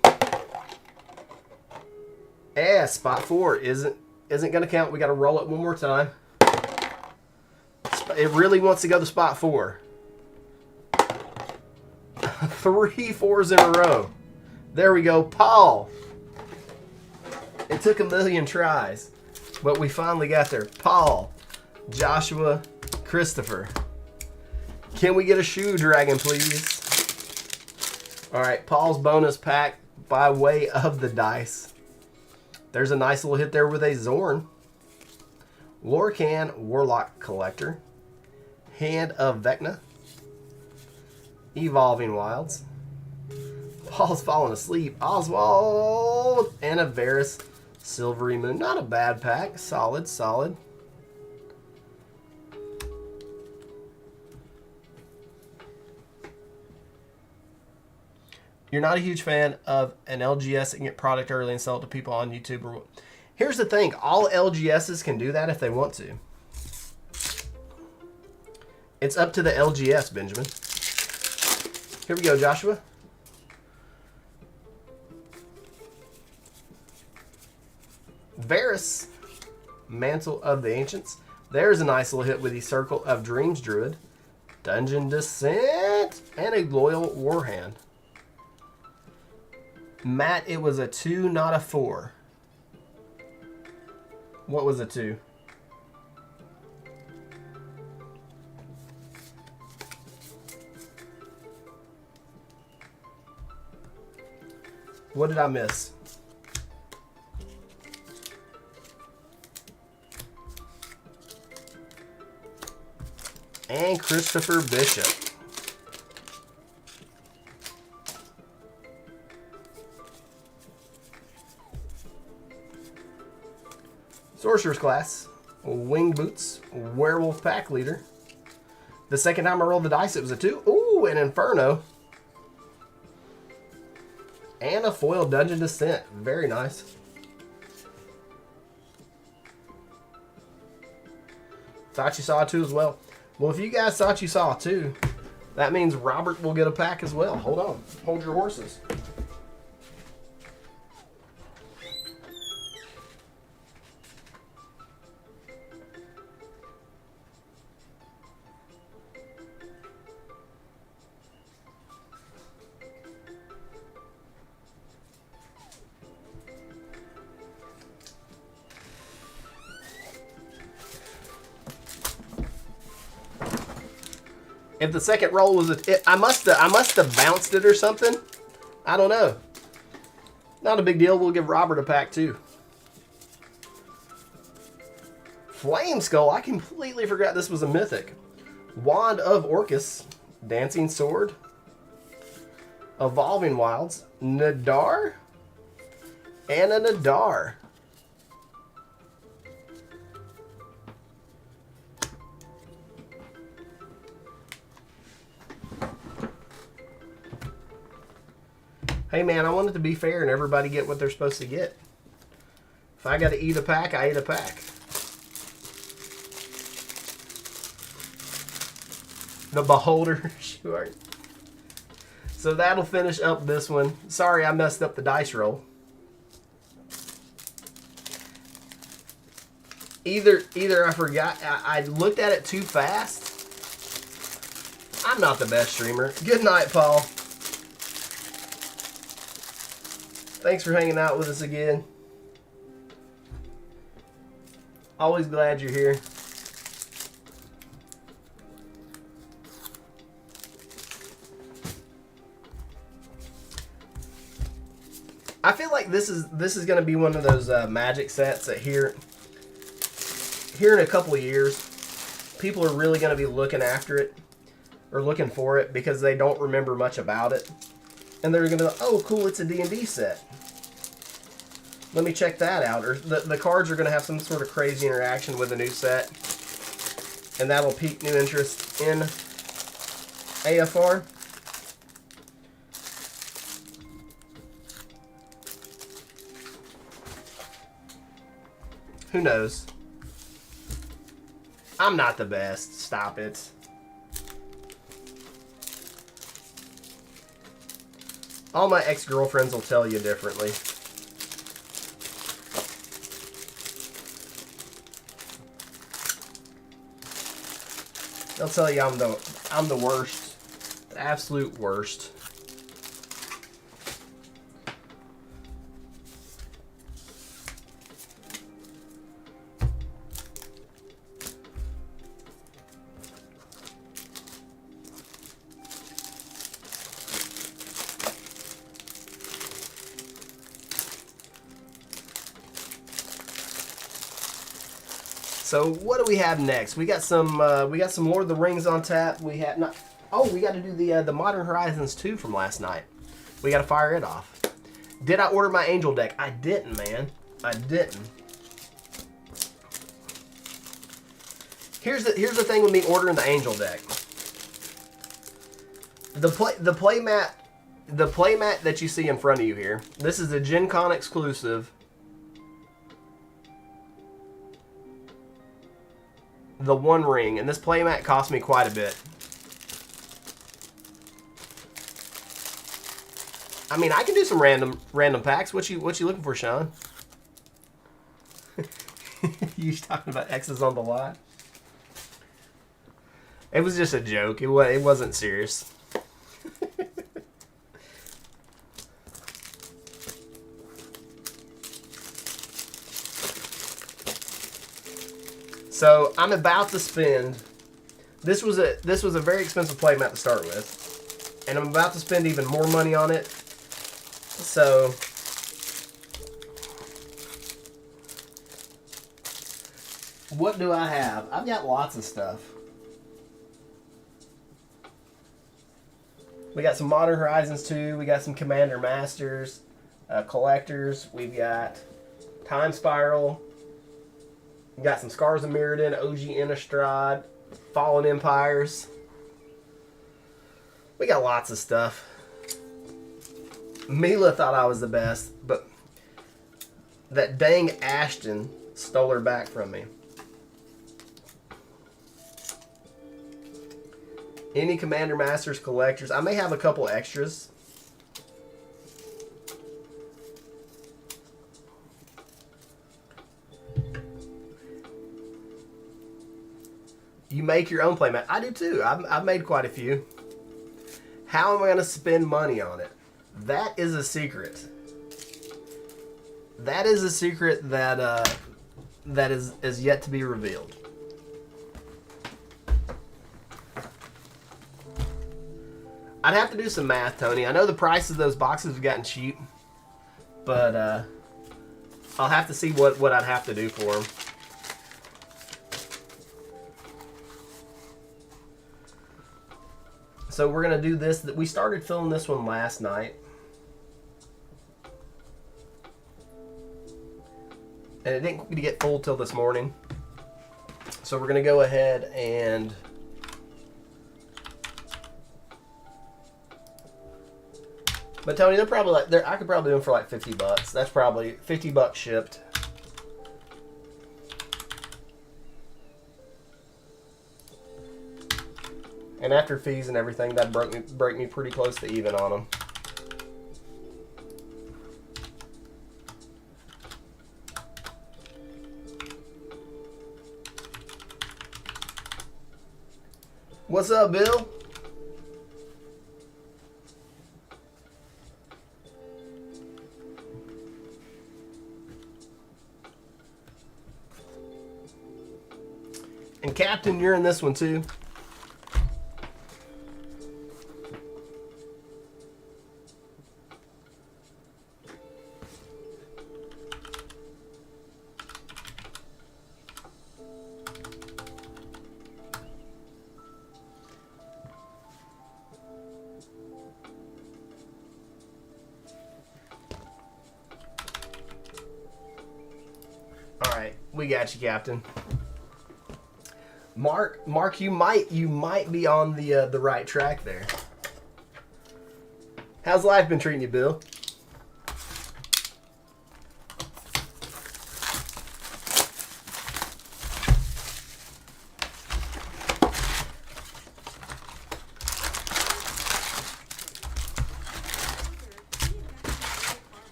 Yeah, spot 4 isn't going to count. We got to roll it one more time. It really wants to go to spot 4. 3 4s in a row. There we go, Paul. It took a million tries, but we finally got there. Paul, Joshua, Christopher. Can we get a shoe dragon, please? All right, Paul's bonus pack by way of the dice. There's a nice little hit there with a Zorn. Lorcan, Warlock Collector. Hand of Vecna. Evolving Wilds. Paul's falling asleep. Oswald and a Varus Silvery Moon, not a bad pack. Solid, solid. You're not a huge fan of an LGS and get product early and sell it to people on YouTube or what? Here's the thing. All LGSs can do that if they want to. It's up to the LGS, Benjamin. Here we go, Joshua. Varus, Mantle of the Ancients. There's a nice little hit with the Circle of Dreams Druid. Dungeon Descent. And a Loyal Warhand. Matt, it was a 2, not a 4. What was a 2? What did I miss? And Christopher Bishop. Sorcerer's Class, Wing Boots, Werewolf Pack Leader. The second time I rolled the dice, it was a 2. Ooh, an Inferno. And a foil Dungeon Descent. Very nice. Thought you saw a 2 as well. Well, if you guys thought you saw a 2, that means Robert will get a pack as well. Hold on. Hold your horses. If the second roll was I must have bounced it or something. I don't know. Not a big deal. We'll give Robert a pack too. Flame Skull. I completely forgot this was a mythic. Wand of Orcus. Dancing Sword. Evolving Wilds. Nadar. And a Nadar. Hey man, I want it to be fair and everybody get what they're supposed to get. If I got to eat a pack, I eat a pack. The Beholder, sure. So that'll finish up this one. Sorry I messed up the dice roll. Either I forgot, I looked at it too fast. I'm not the best streamer. Good night, Paul. Thanks for hanging out with us again. Always glad you're here. I feel like this is going to be one of those Magic sets that here in a couple of years, people are really going to be looking after it or looking for it because they don't remember much about it. And they're going to be like, oh, cool, it's a D&D set. Let me check that out. Or the cards are going to have some sort of crazy interaction with the new set. And that'll pique new interest in AFR. Who knows? I'm not the best. Stop it. All my ex-girlfriends will tell you differently. They'll tell you I'm the worst. The absolute worst. So what do we have next? We got some Lord of the Rings on tap. We have not. Oh, we got to do the Modern Horizons 2 from last night. We got to fire it off. Did I order my Angel deck? I didn't, man. I didn't. Here's the thing with me ordering the Angel deck. The playmat that you see in front of you here. This is a Gen Con exclusive. The One Ring, and this playmat cost me quite a bit. I mean, I can do some random packs. What you looking for, Sean? You talking about X's on the line? It was just a joke. It wasn't serious. So I'm about to spend. This was a very expensive playmat to start with, and I'm about to spend even more money on it. So what do I have? I've got lots of stuff. We got some Modern Horizons 2. We got some Commander Masters, collectors. We've got Time Spiral. We got some Scars of Mirrodin, OG Innistrad, Fallen Empires. We got lots of stuff. Mila thought I was the best, but that dang Ashton stole her back from me. Any Commander Masters collectors. I may have a couple extras. You make your own playmat. I do too. I've made quite a few. How am I going to spend money on it? That is a secret. That is a secret that is yet to be revealed. I'd have to do some math, Tony. I know the prices of those boxes have gotten cheap, but I'll have to see what I'd have to do for them. So we're going to do this. We started filling this one last night. And it didn't get full till this morning. So we're going to go ahead and but Tony, they're probably like I could probably do them for like $50. That's probably $50 shipped. And after fees and everything, that break me pretty close to even on them. What's up, Bill? And Captain, you're in this one too. We got you, Captain. Mark, you might be on the right track there. How's life been treating you, Bill?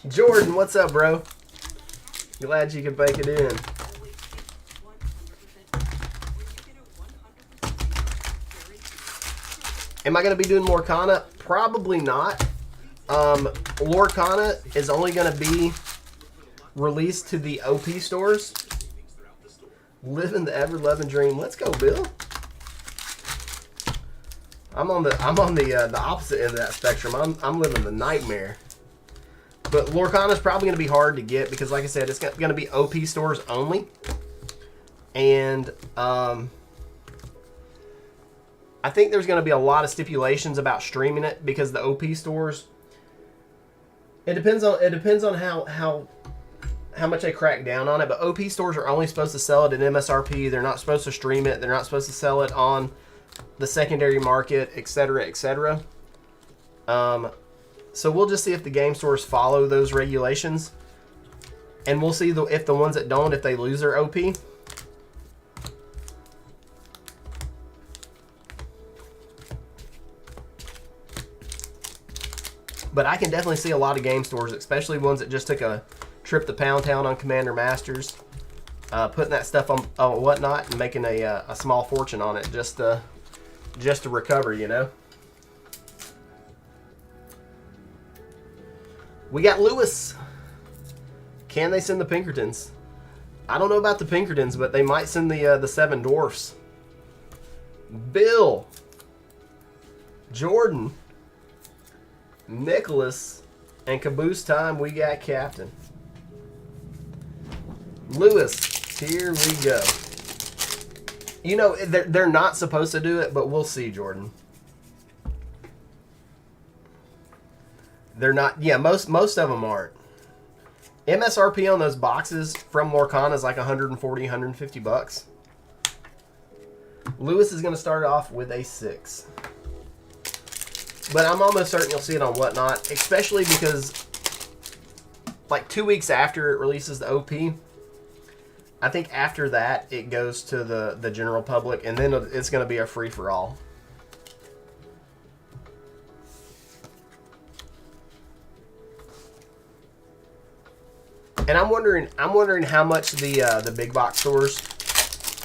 Jordan, what's up, bro? Glad you can bake it in. Am I going to be doing Lorcana? Probably not. Lorcana is only going to be released to the OP stores. Living the ever-loving dream. Let's go, Bill. I'm on the opposite end of that spectrum. I'm living the nightmare. But Lorcana is probably going to be hard to get because, like I said, it's going to be OP stores only. And I think there's going to be a lot of stipulations about streaming it because the OP stores. It depends on how much they crack down on it, but OP stores are only supposed to sell it at MSRP. They're not supposed to stream it. They're not supposed to sell it on the secondary market, etc., etc. So we'll just see if the game stores follow those regulations, and we'll see if the ones that don't, if they lose their OP. But I can definitely see a lot of game stores, especially ones that just took a trip to Pound Town on Commander Masters, putting that stuff on Whatnot and making a small fortune on it just to recover, you know. We got Lewis. Can they send the Pinkertons? I don't know about the Pinkertons, but they might send the Seven Dwarfs. Bill, Jordan, Nicholas, and Caboose time. We got Captain Lewis. Here we go. You know, they're not supposed to do it, but we'll see, Jordan. They're not. Yeah, most of them aren't. MSRP on those boxes from Lorcana is like 140, 150 bucks. Lewis is going to start off with a 6. But I'm almost certain you'll see it on Whatnot, especially because like 2 weeks after it releases the OP, I think after that it goes to the general public, and then it's going to be a free-for-all. And I'm wondering how much the big box stores,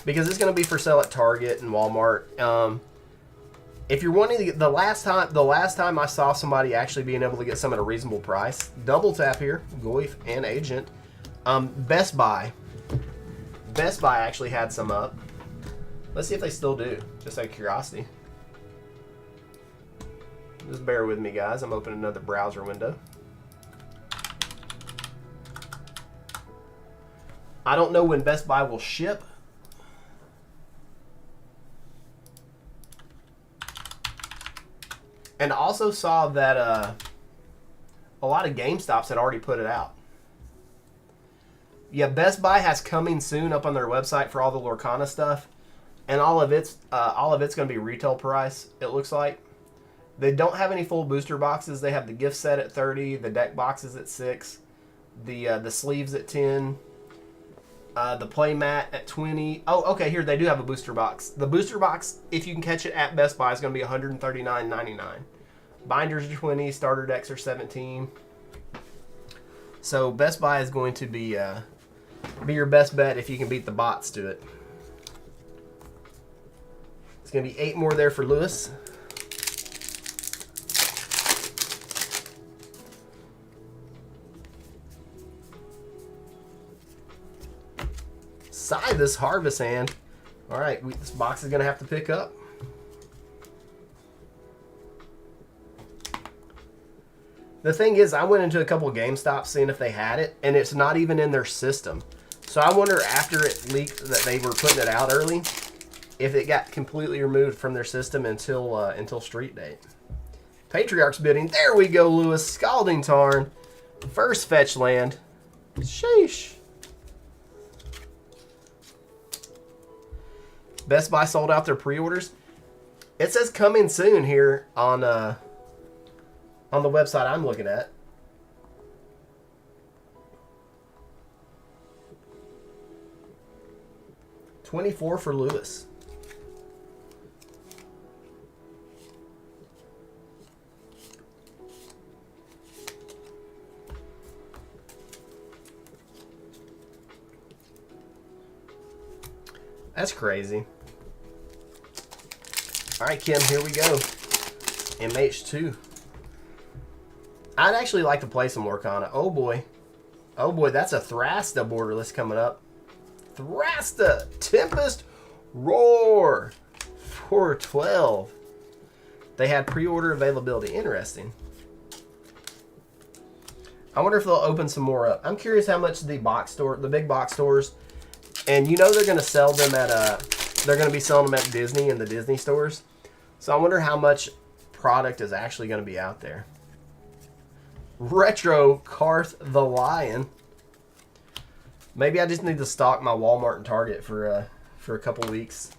because it's going to be for sale at Target and Walmart. If you're wanting to get the last time I saw somebody actually being able to get some at a reasonable price, double tap here, Goif and Agent. Best Buy actually had some up. Let's see if they still do, just out of curiosity. Just bear with me, guys. I'm opening another browser window. I don't know when Best Buy will ship. And I also saw that a lot of GameStops had already put it out. Yeah, Best Buy has coming soon up on their website for all the Lorcana stuff, and all of it's going to be retail price. It looks like they don't have any full booster boxes. They have the gift set at 30, the deck boxes at 6, the sleeves at 10. The playmat at 20. Oh, okay, here they do have a booster box. The booster box, if you can catch it at Best Buy, is going to be $139.99. Binders are 20, starter decks are 17. So Best Buy is going to be your best bet if you can beat the bots to it. It's going to be 8 more there for Lewis. This Harvest Hand. All right, this box is going to have to pick up. The thing is, I went into a couple of GameStops seeing if they had it, and it's not even in their system. So I wonder after it leaked that they were putting it out early, if it got completely removed from their system until street date. Patriarch's Bidding. There we go, Lewis. Scalding Tarn. First fetch land. Sheesh. Best Buy sold out their pre-orders. It says coming soon here on the website I'm looking at. $24 for Lewis. That's crazy. All right, Kim, here we go. MH2. I'd actually like to play some Lorcana. Oh boy. Oh boy, that's a Thrasta borderless coming up. Thrasta Tempest Roar for 12. They had pre-order availability. Interesting. I wonder if they'll open some more up. I'm curious how much the big box stores, and you know they're going to sell them at they're going to be selling them at Disney and the Disney stores. So I wonder how much product is actually going to be out there. Retro Karth the Lion. Maybe I just need to stock my Walmart and Target for a couple weeks.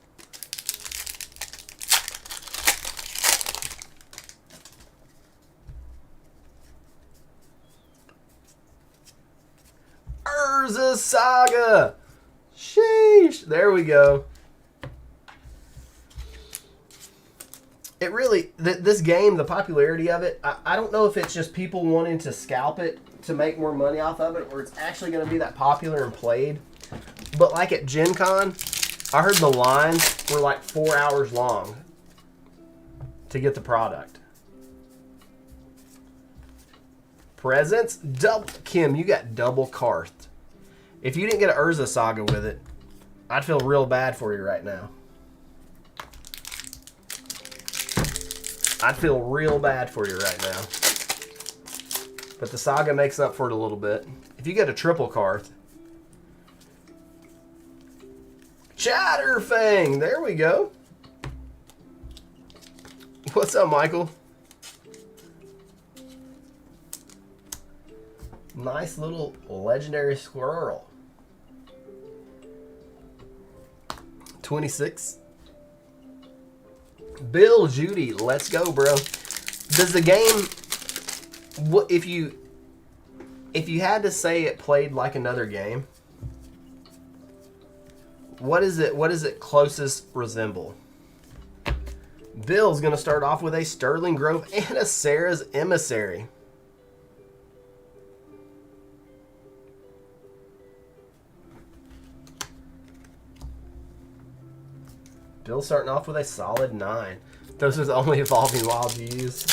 Urza Saga! Sheesh! There we go. It really, this game, the popularity of it, I don't know if it's just people wanting to scalp it to make more money off of it, or it's actually going to be that popular and played. But like at Gen Con, I heard the lines were like 4 hours long to get the product. Presents? Double. Kim, you got double Karth. If you didn't get an Urza Saga with it, I'd feel real bad for you right now. I'd feel real bad for you right now. But the Saga makes up for it a little bit. If you get a triple Karth. Chatterfang! There we go. What's up, Michael? Nice little legendary squirrel. 26. Bill Judy, let's go, bro. Does the game, what if you had to say it played like another game, what does it closest resemble? Bill's gonna start off with a Sterling Grove and a Sarah's Emissary. Bill's starting off with a solid 9. Those are the only evolving wild you use.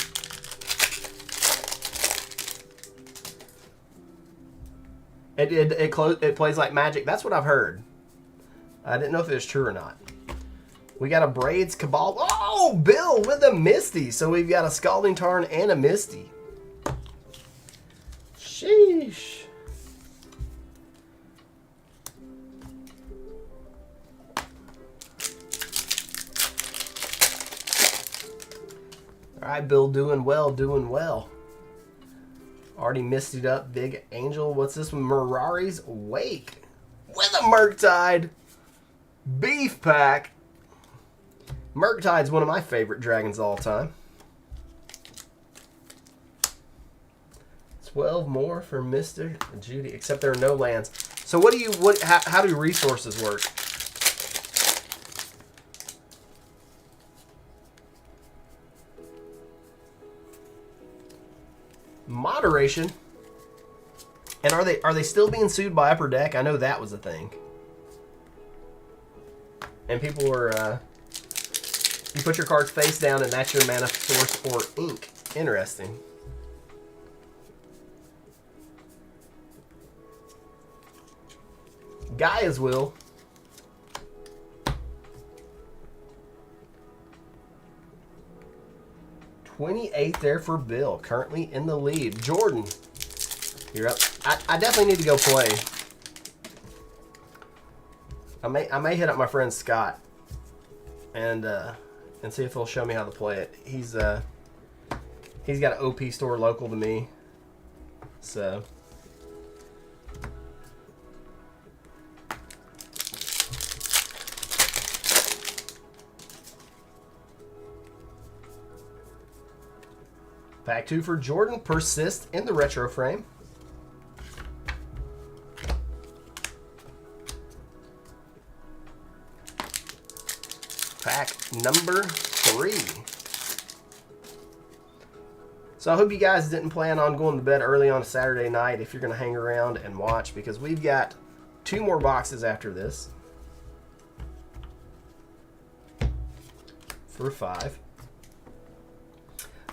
It plays like Magic. That's what I've heard. I didn't know if it was true or not. We got a Braids Cabal. Oh, Bill with a Misty. So we've got a Scalding Tarn and a Misty. Sheesh. All right, Bill, doing well, doing well. Already mistied up. Big Angel. What's this one? Mirari's Wake with a Murktide. Beef Pack. Murktide's one of my favorite dragons of all time. 12 more for Mr. Judy, except there are no lands. So how do resources work? Moderation. And are they still being sued by Upper Deck? I know that was a thing. And people were you put your cards face down and that's your mana source or ink. Interesting. Gaia's Will. $28 there for Bill, currently in the lead. Jordan, you're up. I definitely need to go play. I may hit up my friend Scott and see if he'll show me how to play it. He's got an OP store local to me, so. Pack 2 for Jordan. Persist in the retro frame. Pack number 3. So I hope you guys didn't plan on going to bed early on a Saturday night if you're going to hang around and watch, because we've got 2 more boxes after this for 5.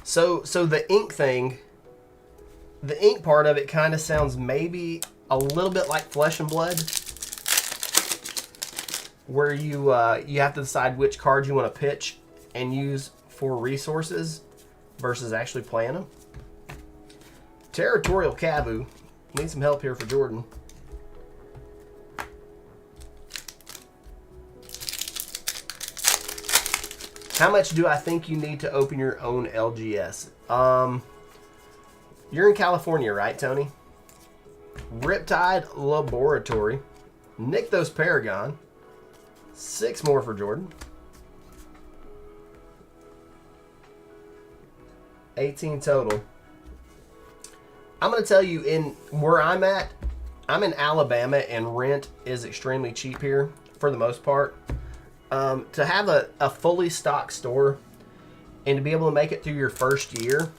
So the ink thing, the ink part of it kind of sounds maybe a little bit like Flesh and Blood, where you have to decide which cards you want to pitch and use for resources versus actually playing them. Territorial Kavu. Need some help here for Jordan. How much do I think you need to open your own LGS? You're in California, right, Tony? Riptide Laboratory. Nykthos Paragon. 6 more for Jordan. 18 total. I'm going to tell you, in where I'm at, I'm in Alabama, and rent is extremely cheap here for the most part. To have a fully stocked store and to be able to make it through your first year,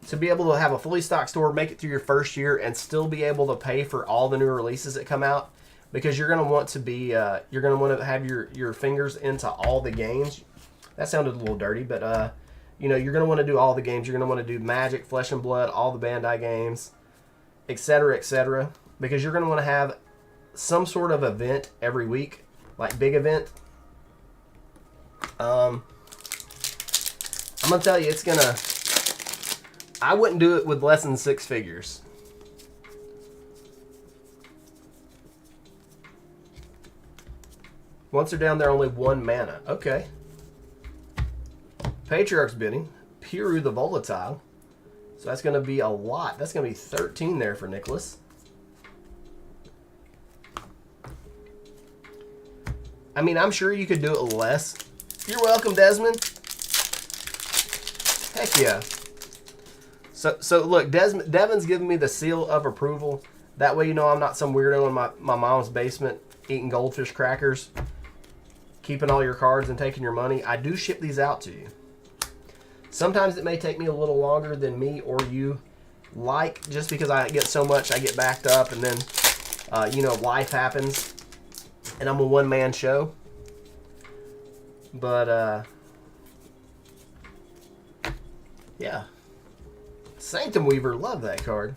to be able to have a fully stocked store, make it through your first year, and still be able to pay for all the new releases that come out, because you're going to want to be, you're going to want to have your fingers into all the games. That sounded a little dirty, but you know, you're going to want to do all the games. You're going to want to do Magic, Flesh and Blood, all the Bandai games, etc., because you're going to want to have some sort of event every week, like big event. I'm going to tell you, it's going to, I wouldn't do it with less than 6 figures. Once they're down, they're only 1 mana. Okay. Patriarch's Bidding. Piru the Volatile. So that's going to be a lot. That's going to be 13 there for Nicholas. I mean, I'm sure you could do it less. You're welcome, Desmond. Heck yeah. So look, Devin's giving me the seal of approval. That way you know I'm not some weirdo in my mom's basement eating goldfish crackers, keeping all your cards and taking your money. I do ship these out to you. Sometimes it may take me a little longer than me or you like, just because I get so much, I get backed up, and then, you know, life happens, and I'm a one-man show. But, yeah. Sanctum Weaver, love that card.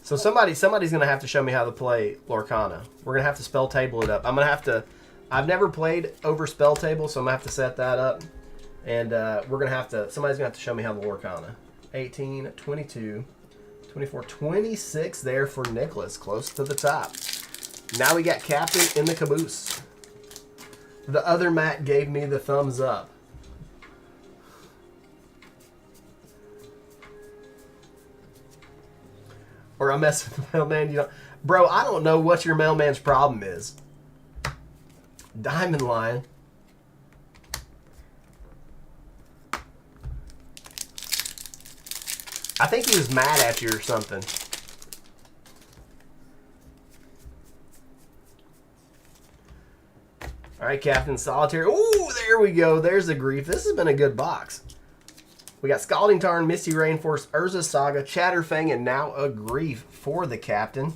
So somebody's going to have to show me how to play Lorcana. We're going to have to spell table it up. I'm going to have to, I've never played over spell table, so I'm going to have to set that up. And we're going to have to, somebody's going to have to show me how the Lorcana. 18, 22, 24, 26 there for Nicholas, close to the top. Now we got Captain in the caboose. The other Matt gave me the thumbs up. Or I mess with the mailman. You know, bro, I don't know what your mailman's problem is. Diamond Lion. I think he was mad at you or something. All right, Captain Solitaire. Ooh, there we go. There's the grief. This has been a good box. We got Scalding Tarn, Misty Rainforest, Urza Saga, Chatterfang, and now a grief for the Captain.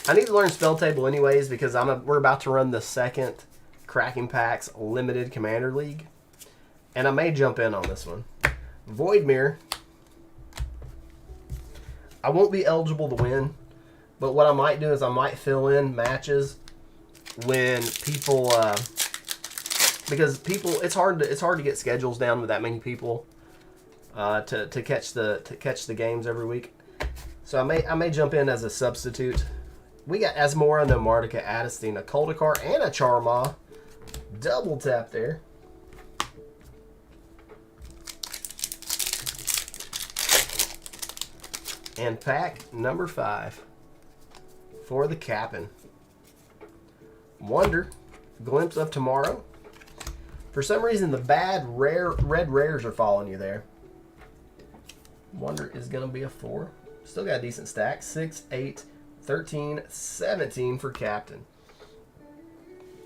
I need to learn spell table anyways, because we're about to run the second Cracking Packs Limited Commander League. And I may jump in on this one. Voidmere. I won't be eligible to win, but what I might do is I might fill in matches when people, because people, it's hard to get schedules down with that many people to catch the games every week. So I may jump in as a substitute. We got Asmora, Nomartica, Adestina, a Koldakar, and a Charmaw. Double tap there. And pack number 5 for the Captain. Wonder, Glimpse of Tomorrow. For some reason, the bad red rares are following you there. Wonder is going to be a 4. Still got a decent stack. 6, 8, 13, 17 for Captain.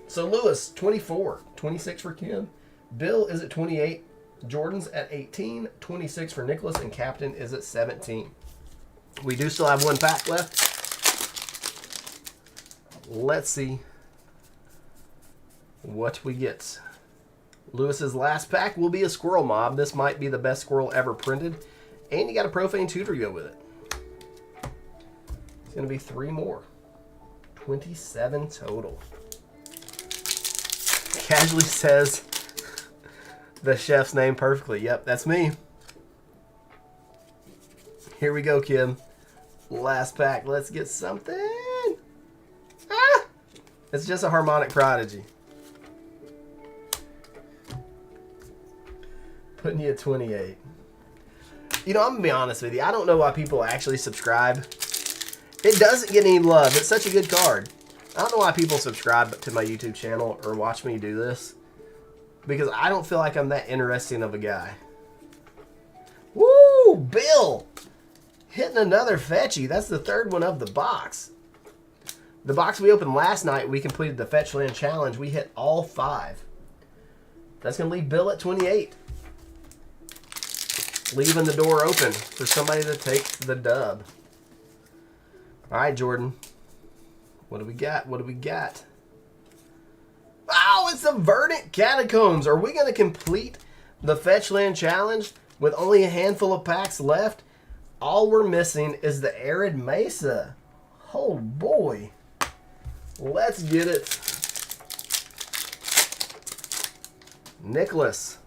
So Lewis, 24. 26 for Kim. Bill is at 28. Jordan's at 18. 26 for Nicholas. And Captain is at 17. We do still have one pack left. Let's see what we get. Lewis's last pack will be a Squirrel Mob. This might be the best squirrel ever printed. And you got a Profane Tutor to go with it. It's going to be 3 more. 27 total. Casually says the chef's name perfectly. Yep, that's me. Here we go, Kim. Last pack. Let's get something. Ah! It's just a harmonic prodigy. Putting you at 28. You know, I'm going to be honest with you. I don't know why people actually subscribe. It doesn't get any love. It's such a good card. I don't know why people subscribe to my YouTube channel or watch me do this. Because I don't feel like I'm that interesting of a guy. Woo! Bill! Hitting another fetchy. That's the third one of the box. The box we opened last night, we completed the Fetch Land Challenge. We hit all 5. That's going to leave Bill at 28. Leaving the door open for somebody to take the dub. All right, Jordan. What do we got? What do we got? Oh, it's the Verdant Catacombs. Are we going to complete the Fetch Land Challenge with only a handful of packs left? All we're missing is the Arid Mesa. Oh, boy. Let's get it. Nicholas.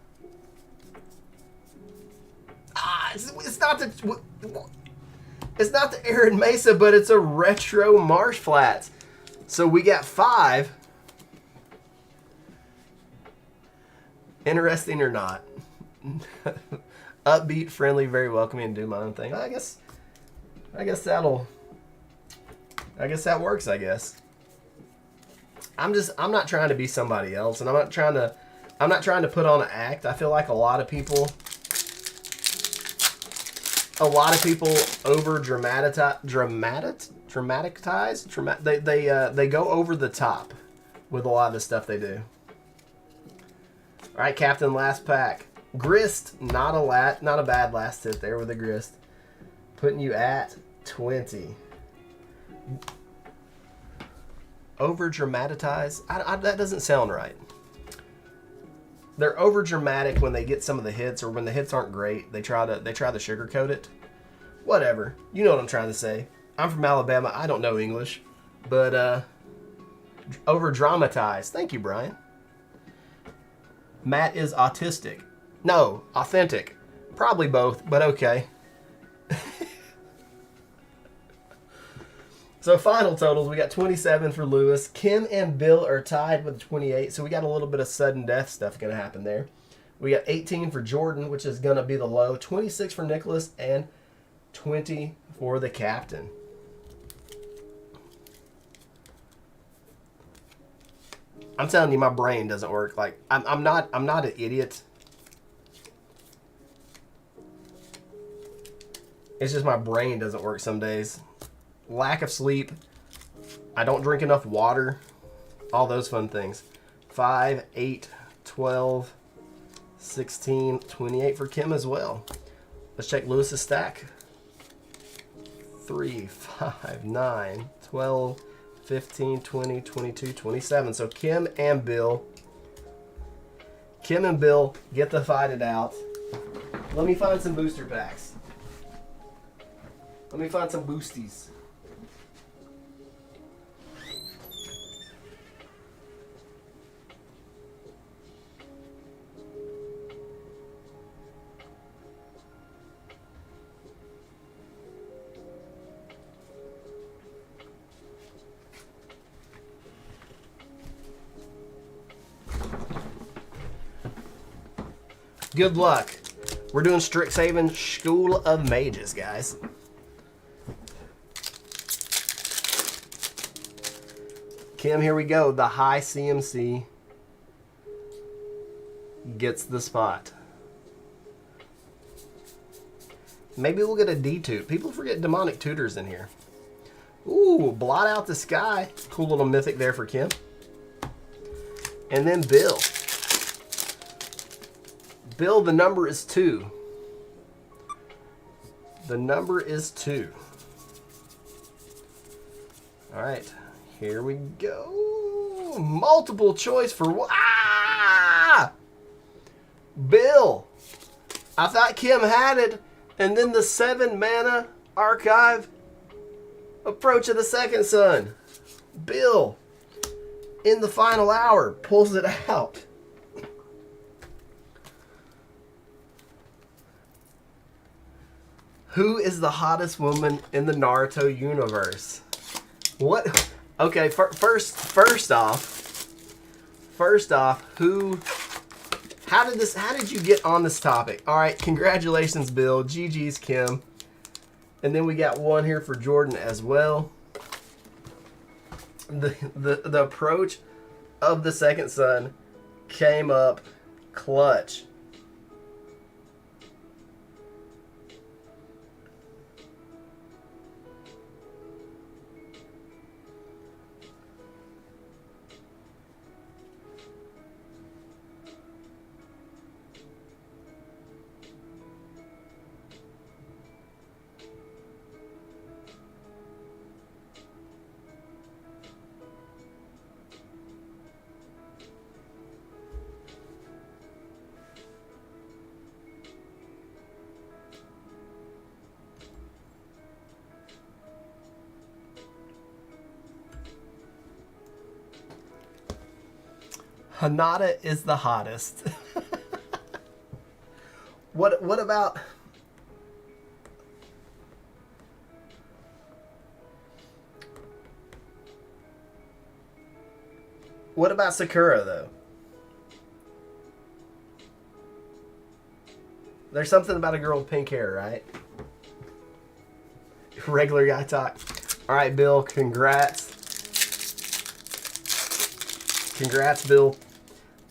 It's not the Arid Mesa, but it's a retro Marsh Flats. So we got 5. Interesting or not. Upbeat, friendly, very welcoming, and do my own thing. I guess that works, I guess. I'm not trying to be somebody else, and I'm not trying to put on an act. I feel like a lot of people over dramatize. They go over the top with a lot of the stuff they do. All right, Captain, last pack. Grist, not a bad last hit there with a Grist. Putting you at 20. Over dramatize? That doesn't sound right. They're over dramatic when they get some of the hits, or when the hits aren't great. They try to sugarcoat it. Whatever. You know what I'm trying to say. I'm from Alabama. I don't know English, but over dramatize. Thank you, Brian. Matt is autistic. No, authentic. Probably both, but okay. So final totals, we got 27 for Lewis. Kim and Bill are tied with 28, so we got a little bit of sudden death stuff going to happen there. We got 18 for Jordan, which is going to be the low. 26 for Nicholas, and 20 for the captain. I'm telling you, my brain doesn't work. Like I'm not an idiot. It's just my brain doesn't work some days. Lack of sleep. I don't drink enough water. All those fun things. 5, 8, 12, 16, 28 for Kim as well. Let's check Lewis's stack. 3, 5, 9, 12, 15, 20, 22, 27. So Kim and Bill get to fight it out. Let me find some booster packs. Let me find some boosties. Good luck. We're doing Strixhaven School of Mages, guys. Kim, here we go. The high CMC gets the spot. Maybe we'll get a D-Toot. People forget Demonic Tutors in here. Ooh, Blot Out the Sky. Cool little mythic there for Kim. And then Bill. Bill, the number is 2. The number is 2. All right, here we go. Multiple choice for Bill. I thought Kim had it, and then the 7 mana archive. Approach of the Second Sun. Bill, in the final hour, pulls it out. Who is the hottest woman in the Naruto universe? What? Okay, first off, who? How did you get on this topic? All right, congratulations, Bill. GG's, Kim. And then we got one here for Jordan as well. The approach of the second son came up clutch. Hanada is the hottest. What about Sakura though? There's something about a girl with pink hair, right? Regular guy talk. All right, Bill, congrats. Congrats, Bill.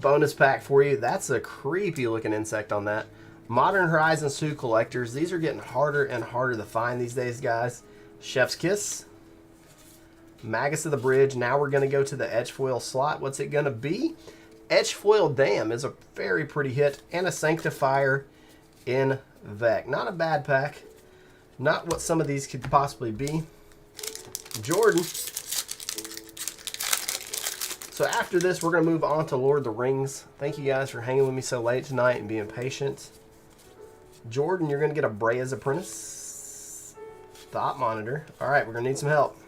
Bonus pack for you. That's a creepy looking insect on that. Modern Horizons 2 collectors. These are getting harder and harder to find these days, guys. Chef's Kiss. Magus of the Bridge. Now we're going to go to the Etch Foil slot. What's it going to be? Etch Foil Dam is a very pretty hit. And a Sanctifier in Vec. Not a bad pack. Not what some of these could possibly be. Jordan. So after this, we're going to move on to Lord of the Rings. Thank you guys for hanging with me so late tonight and being patient. Jordan, you're going to get a Brea's Apprentice. Thought Monitor. All right, we're going to need some help.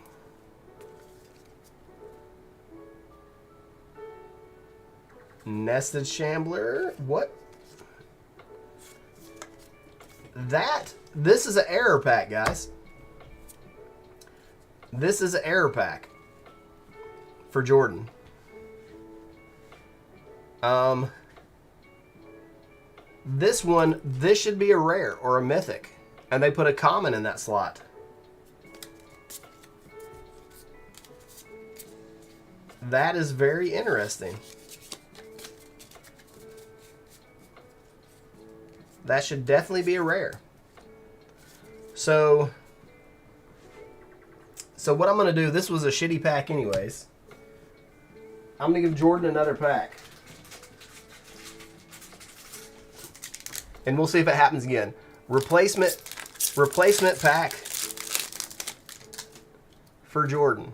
Nested Shambler. What? This is an error pack, guys. This is an error pack for Jordan. This should be a rare or a mythic. And they put a common in that slot. That is very interesting. That should definitely be a rare. So what I'm going to do, this was a shitty pack anyways. I'm going to give Jordan another pack. And we'll see if it happens again. Replacement pack for Jordan.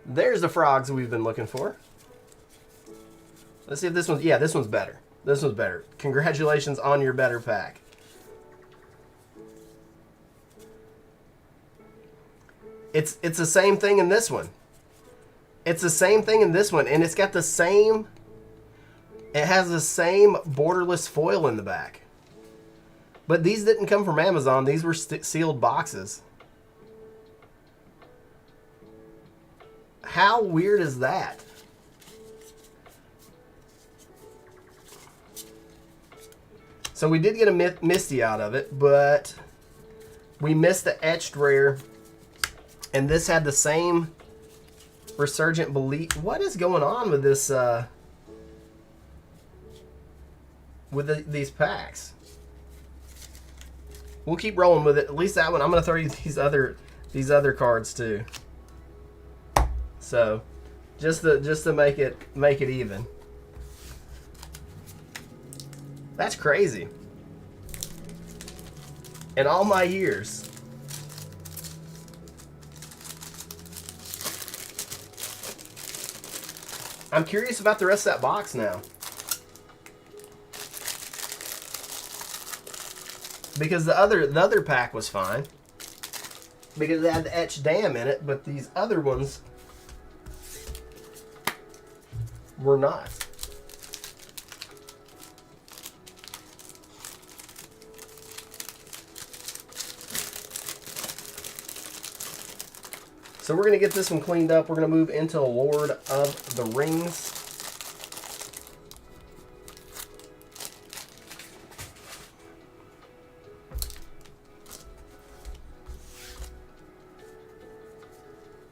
There's the frogs we've been looking for. Let's see if this one's... Yeah, this one's better. This one's better. Congratulations on your better pack. It's the same thing in this one. It's the same thing in this one. And it's got the same... It has the same borderless foil in the back. But these didn't come from Amazon. These were sealed boxes. How weird is that? So we did get a Misty out of it, but we missed the etched rare. And this had the same Resurgent Belief. What is going on with this? These packs? We'll keep rolling with it. At least that one. I'm gonna throw you these other cards too. So, just to make it even. That's crazy. In all my years. I'm curious about the rest of that box now. Because the other pack was fine. Because it had the Etched Dam in it, but these other ones were not. So we're going to get this one cleaned up. We're going to move into Lord of the Rings.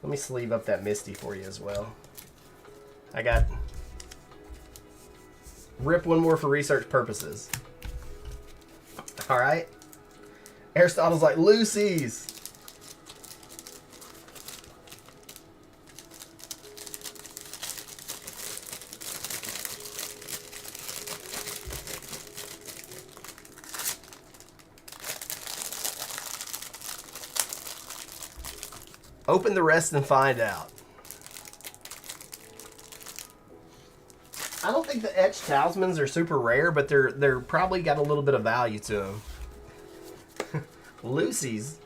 Let me sleeve up that Misty for you as well. I got... Rip one more for research purposes. Alright. Aristotle's like, Lucy's. Open the rest and find out. I don't think the etched talismans are super rare, but they're probably got a little bit of value to them. Lucy's.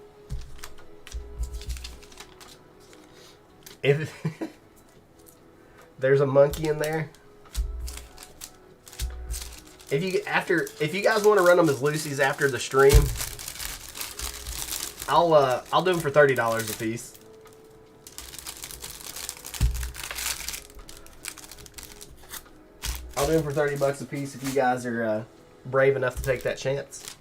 If there's a monkey in there. If you guys want to run them as Lucy's after the stream, I'll do them for $30 a piece. I'll do them for $30 a piece if you guys are brave enough to take that chance.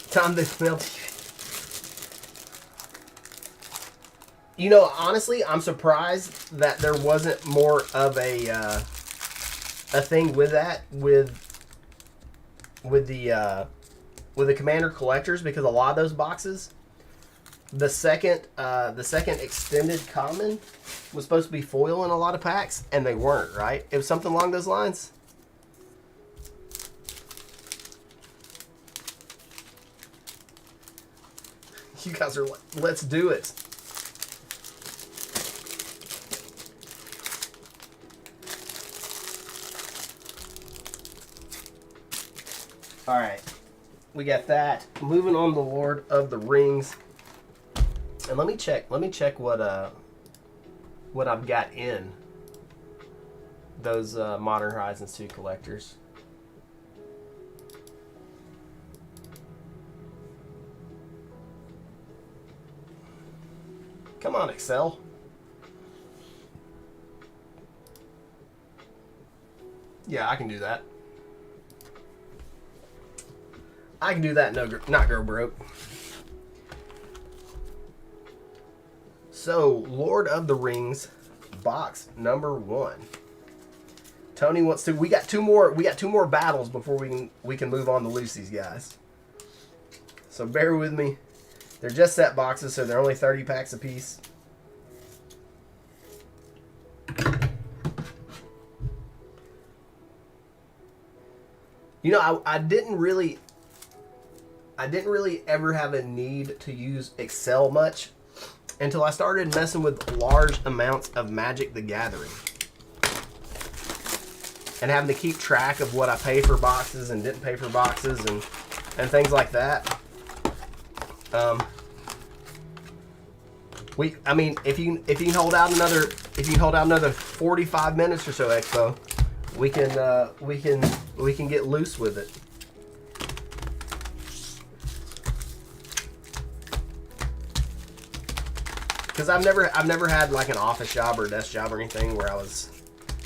Time to smell. You know, honestly, I'm surprised that there wasn't more of a thing with that with the Commander collectors, because a lot of those boxes, the second extended common was supposed to be foil in a lot of packs, and they weren't. Right? It was something along those lines. You guys are like, let's do it. All right, we got that. Moving on to Lord of the Rings, and let me check what I've got in those Modern Horizons 2 collectors. Come on, Excel. Yeah, I can do that. I can do that, not go broke. So, Lord of the Rings, box number 1. Tony wants to. We got two more battles before we can move on to Lucy's, guys. So bear with me. They're just set boxes, so they're only 30 packs a piece. You know, I didn't really ever have a need to use Excel much until I started messing with large amounts of Magic the Gathering. And having to keep track of what I pay for boxes and didn't pay for boxes and things like that. I mean, if you can hold out another 45 minutes or so, Expo, we can get loose with it. Because I've never had like an office job or a desk job or anything where I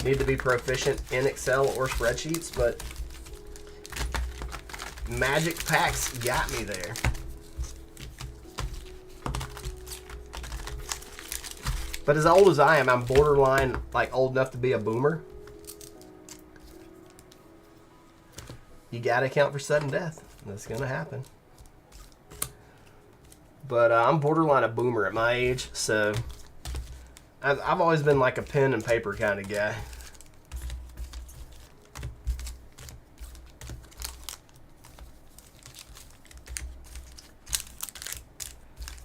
needed to be proficient in Excel or spreadsheets, but Magic packs got me there. But as old as I am, I'm borderline like old enough to be a boomer. You gotta account for sudden death. That's gonna happen. But I'm borderline a boomer at my age, so I've always been like a pen and paper kind of guy.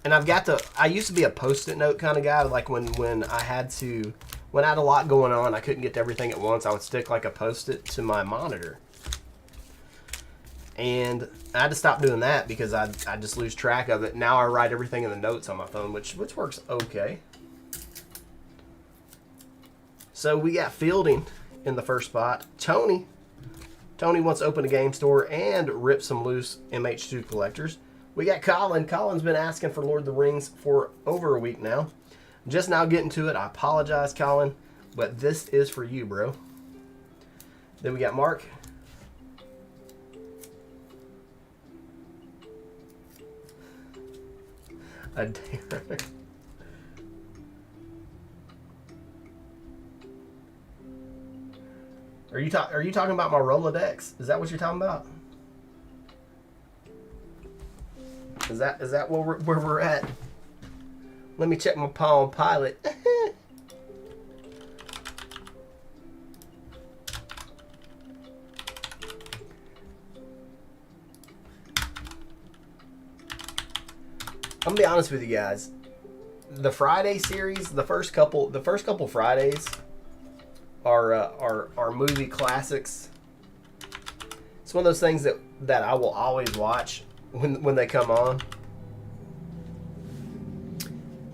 And I used to be a post-it note kind of guy, like when I had a lot going on, I couldn't get to everything at once, I would stick like a post-it to my monitor. And I had to stop doing that because I just lose track of it. Now I write everything in the notes on my phone, which works okay. So we got Fielding in the first spot. Tony wants to open a game store and rip some loose MH2 collectors. We got Colin. Colin's been asking for Lord of the Rings for over a week now. Just now getting to it. I apologize, Colin, but this is for you, bro. Then we got Mark. A dare. Are you talking about my Rolodex? Is that what you're talking about? Is that where we're at? Let me check my Palm Pilot. I'm gonna be honest with you guys. The Friday series, the first couple Fridays are movie classics. It's one of those things that I will always watch when they come on.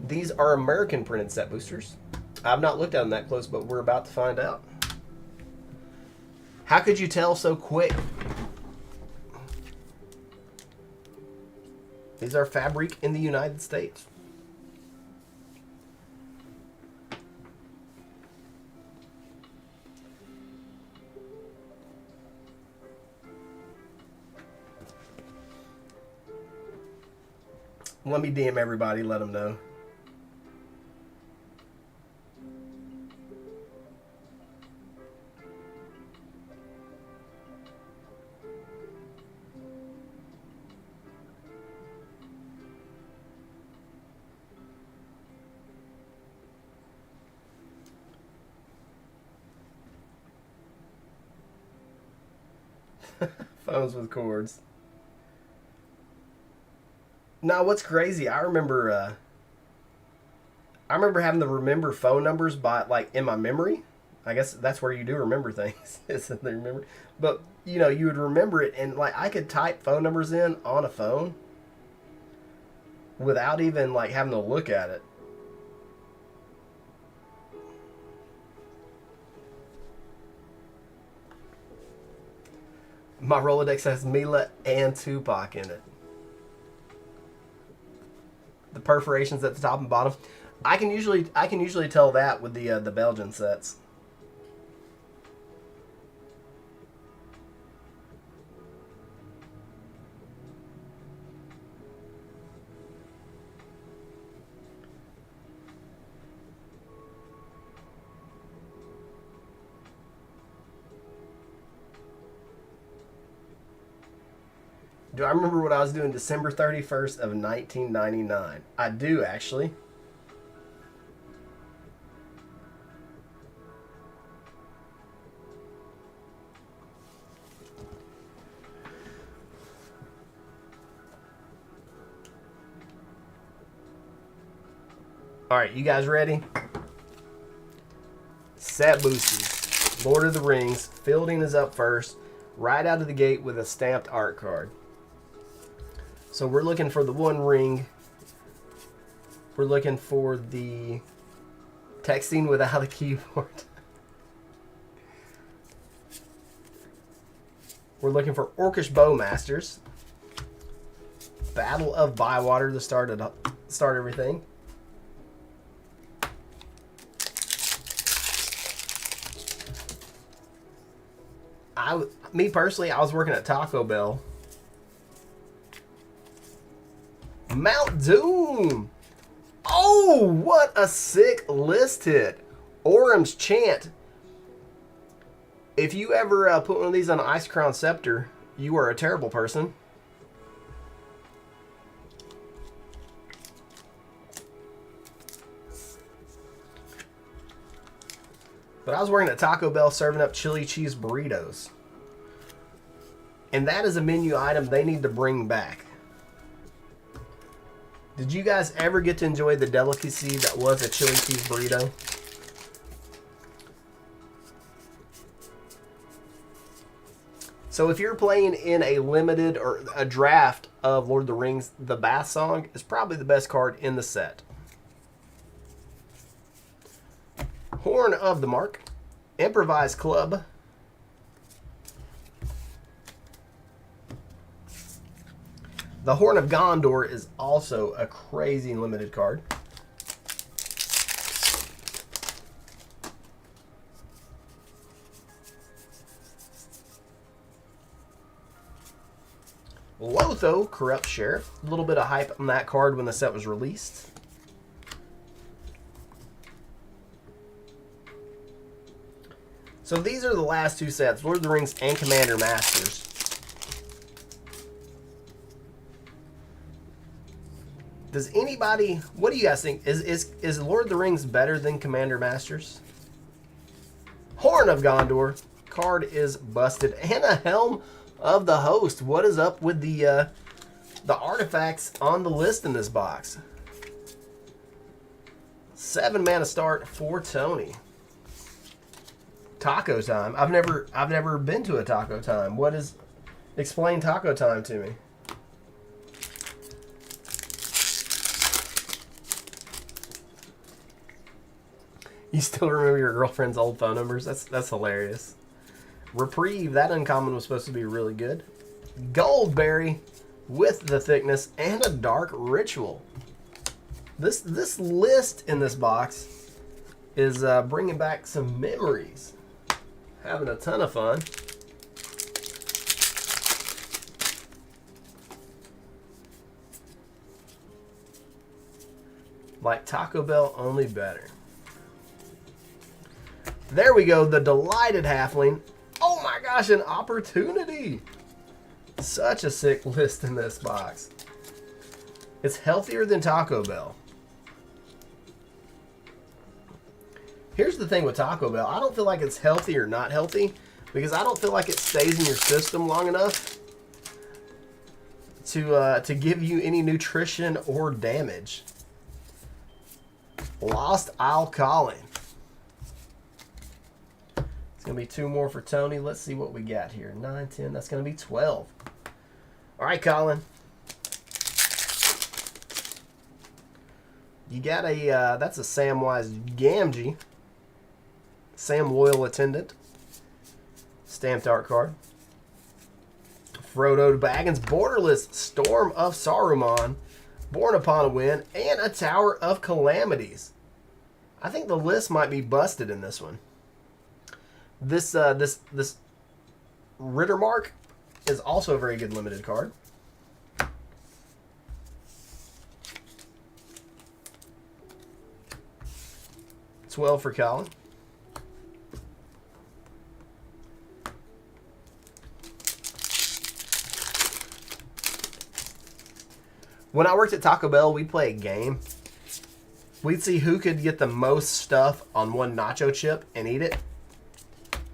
These are American printed set boosters. I've not looked at them that close, but we're about to find out. How could you tell so quick? These are fabric in the United States. Let me DM everybody, let them know. Phones with cords. Now, what's crazy? I remember having to remember phone numbers by in my memory. I guess that's where you do remember things. Remember, but you would remember it, and I could type phone numbers in on a phone without even having to look at it. My Rolodex has Mila and Tupac in it. The perforations at the top and bottom. I can usually tell that with the Belgian sets. Do I remember what I was doing December 31st of 1999? I do, actually. All right, you guys ready? Set boosters. Lord of the Rings. Fielding is up first. Right out of the gate with a stamped art card. So we're looking for the One Ring. We're looking for the texting without a keyboard. We're looking for Orcish Bowmasters. Battle of Bywater to start everything. Me personally, I was working at Taco Bell. Mount Doom. Oh, what a sick list hit. Orem's Chant. If you ever put one of these on an Ice Crown Scepter, you are a terrible person. But I was working at Taco Bell serving up chili cheese burritos. And that is a menu item they need to bring back. Did you guys ever get to enjoy the delicacy that was a chili cheese burrito? So if you're playing in a limited or a draft of Lord of the Rings, the Bath Song is probably the best card in the set. Horn of the Mark, Improvised Club, the Horn of Gondor is also a crazy limited card. Lotho, Corrupt Sheriff. A little bit of hype on that card when the set was released. So these are the last two sets, Lord of the Rings and Commander Masters. Does anybody, what do you guys think? Is Lord of the Rings better than Commander Masters? Horn of Gondor. Card is busted. And a Helm of the Host. What is up with the artifacts on the list in this box? 7 mana start for Tony. Taco Time. I've never been to a Taco Time. What is? Explain Taco Time to me. You still remember your girlfriend's old phone numbers? That's hilarious. Reprieve, that uncommon was supposed to be really good. Goldberry with the thickness and a Dark Ritual. This list in this box is bringing back some memories. Having a ton of fun. Like Taco Bell, only better. There we go, the Delighted Halfling. Oh my gosh, an opportunity. Such a sick list in this box. It's healthier than Taco Bell. Here's the thing with Taco Bell. I don't feel like it's healthy or not healthy because I don't feel like it stays in your system long enough to give you any nutrition or damage. Lost Isle Calling. It's going to be 2 more for Tony. Let's see what we got here. 9, 10. That's going to be 12. All right, Colin. You got a, that's a Samwise Gamgee. Sam Loyal Attendant. Stamped art card. Frodo Baggins. Borderless Storm of Saruman. Born Upon a Wind. And a Tower of Calamities. I think the list might be busted in this one. This Rittermark is also a very good limited card. $12 for Colin. When I worked at Taco Bell, we'd play a game. We'd see who could get the most stuff on one nacho chip and eat it.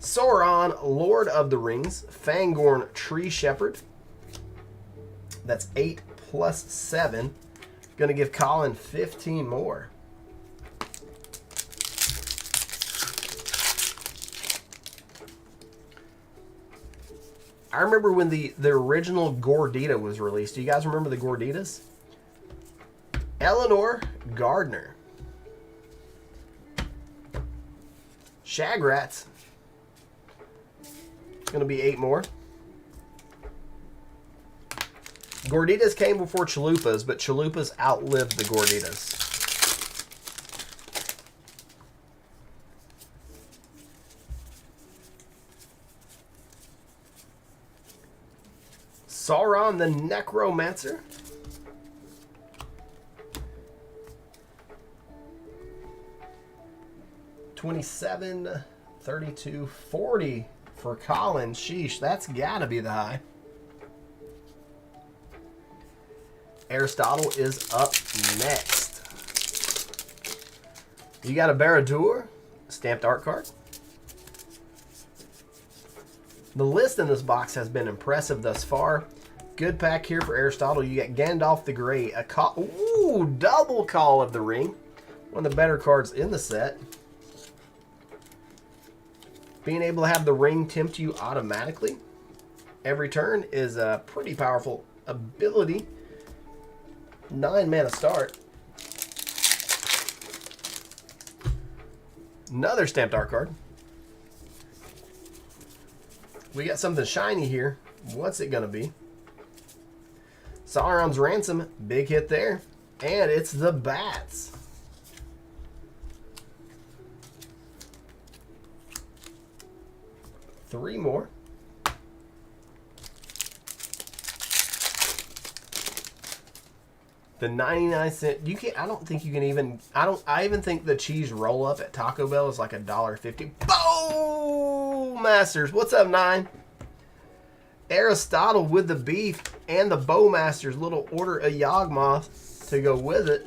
Sauron, Lord of the Rings, Fangorn, Tree Shepherd. That's 8 plus 7. Gonna give Colin 15 more. I remember when the original Gordita was released. Do you guys remember the Gorditas? Eleanor Gardner. Shagrats. Going to be 8 more. Gorditas came before Chalupas, but Chalupas outlived the Gorditas. Sauron the Necromancer. $27, $32, $40 for Colin. Sheesh, that's got to be the high. Aristotle is up next. You got a Barad-dûr stamped art card. The list in this box has been impressive thus far. Good pack here for Aristotle. You got Gandalf the Grey, a double Call of the Ring. One of the better cards in the set. Being able to have the ring tempt you automatically. every turn is a pretty powerful ability. 9 mana start. Another stamped art card. We got something shiny here. What's it going to be? Sauron's Ransom. Big hit there. And it's the Bats. Three more. The 99-cent. You can't. I don't think you can even. I even think the cheese roll up at Taco Bell is like $1.50. Bowmasters. What's up, 9? Aristotle with the beef and the Bowmasters. Little Order of Yawgmoth to go with it.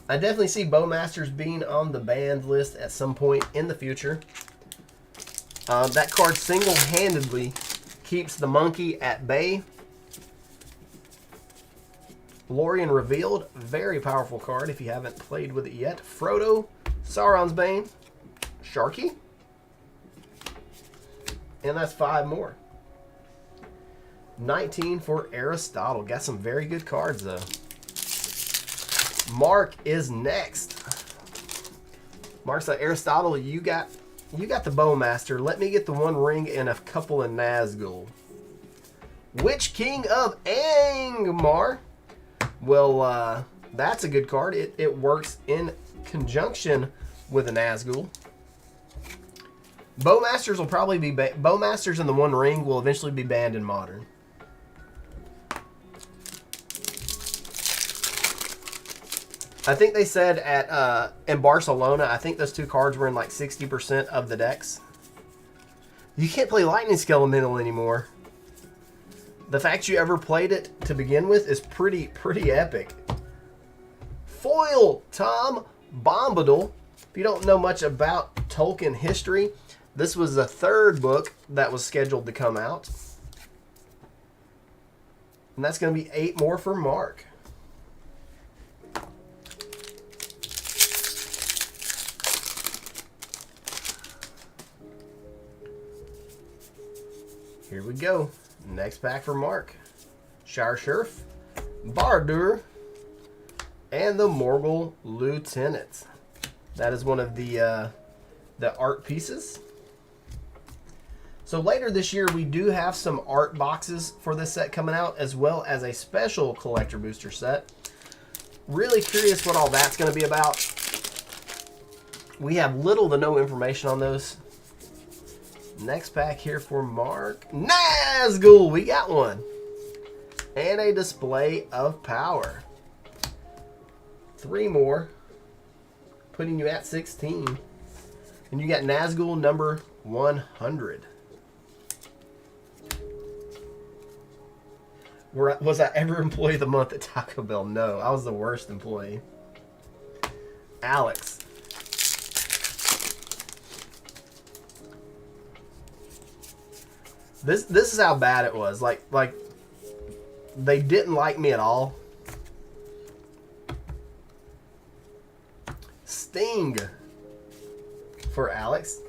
I definitely see Bowmasters being on the banned list at some point in the future. That card single-handedly keeps the monkey at bay. Lorien Revealed, very powerful card if you haven't played with it yet. Frodo, Sauron's Bane, Sharky, and that's 5 more. 19 for Aristotle. Got some very good cards though. Mark is next. Mark's like, Aristotle, you got the Bowmaster. Let me get the One Ring and a couple of Nazgul. Witch King of Angmar. Well, that's a good card. It works in conjunction with a Nazgul. Bowmasters will probably be... Bowmasters and the One Ring will eventually be banned in Modern. I think they said at in Barcelona, I think those two cards were in like 60% of the decks. You can't play Lightning Skelemental anymore. The fact you ever played it to begin with is pretty epic. Foil Tom Bombadil. If you don't know much about Tolkien history, this was the 3rd book that was scheduled to come out. And that's going to be 8 more for Mark. Here we go. Next pack for Mark. Shire Sheriff, Bardur, and the Morgul Lieutenant. That is one of the art pieces. So later this year, we do have some art boxes for this set coming out, as well as a special collector booster set. Really curious what all that's going to be about. We have little to no information on those. Next pack here for Mark. Nazgul! We got one. And a Display of Power. 3 more. Putting you at 16. And you got Nazgul number 100. Was I ever employee of the month at Taco Bell? No, I was the worst employee. Alex. This is how bad it was. Like they didn't like me at all. Sting for Alex.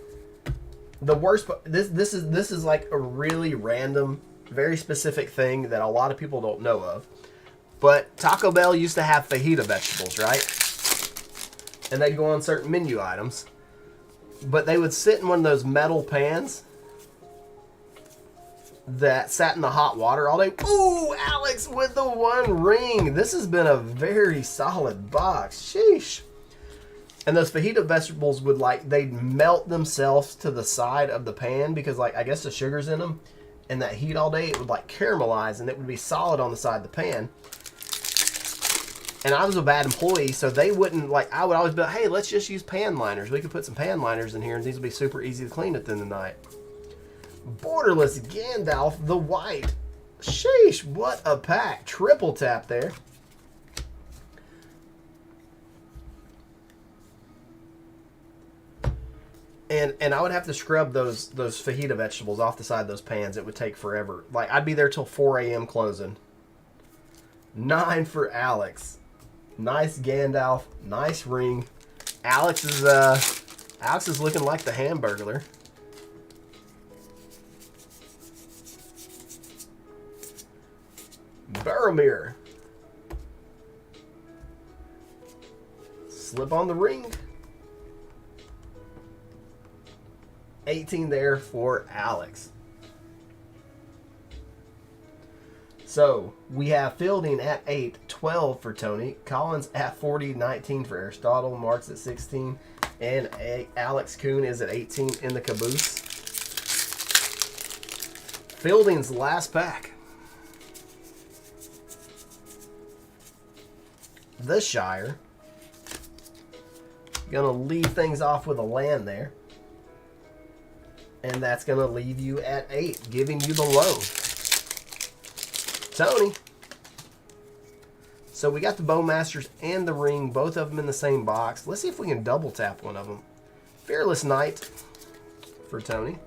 The worst. This is like a really random, very specific thing that a lot of people don't know of. But Taco Bell used to have fajita vegetables, right? And they'd go on certain menu items. But they would sit in one of those metal pans that sat in the hot water all day. Ooh, Alex with the One Ring. This has been a very solid box. Sheesh. And those fajita vegetables would they'd melt themselves to the side of the pan because I guess the sugar's in them. And that heat all day, it would caramelize and it would be solid on the side of the pan. And I was a bad employee, so they wouldn't I would always be like, hey, let's just use pan liners. We could put some pan liners in here and these would be super easy to clean at the end of the night. Borderless Gandalf the White. Sheesh, what a pack. Triple tap there. And I would have to scrub those fajita vegetables off the side of those pans. It would take forever. I'd be there till 4 a.m. closing. 9 for Alex. Nice Gandalf. Nice ring. Alex is looking like the Hamburglar. Faramir. Slip on the ring. 18 there for Alex. So we have Fielding at 8, 12 for Tony. Collins at 40, 19 for Aristotle. Mark's at 16. And Alex Kuhn is at 18 in the caboose. Fielding's last pack. The Shire. Gonna leave things off with a land there. And that's gonna leave you at 8, giving you the low. Tony. So we got the Bowmasters and the ring, both of them in the same box. Let's see if we can double tap one of them. Fearless Knight for Tony.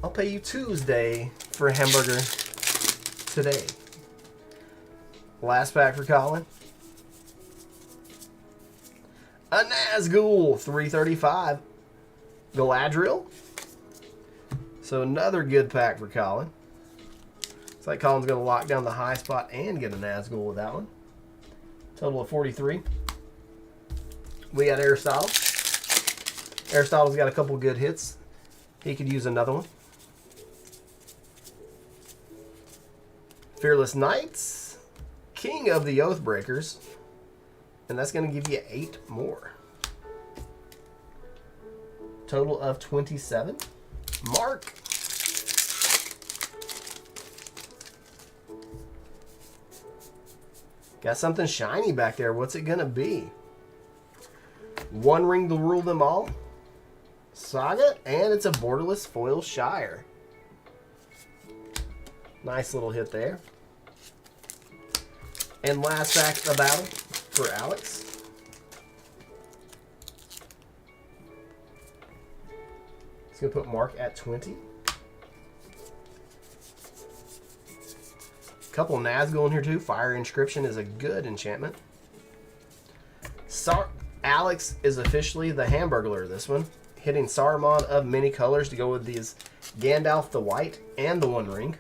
I'll pay you Tuesday for a hamburger today. Last pack for Colin. A Nazgul, 335. Galadriel. So another good pack for Colin. Looks like Colin's going to lock down the high spot and get a Nazgul with that one. Total of 43. We got Aristotle. Aristotle's got a couple good hits. He could use another one. Fearless Knights. King of the Oathbreakers. And that's going to give you 8 more. Total of 27. Mark. Got something shiny back there. What's it going to be? One ring to rule them all. Saga. And it's a borderless foil Shire. Nice little hit there. And last pack of the battle for Alex. It's going to put Mark at 20. Couple Nazgul in here too. Fire Inscription is a good enchantment. Alex is officially the Hamburglar this one. Hitting Saruman of many colors to go with these Gandalf the White and the One Ring.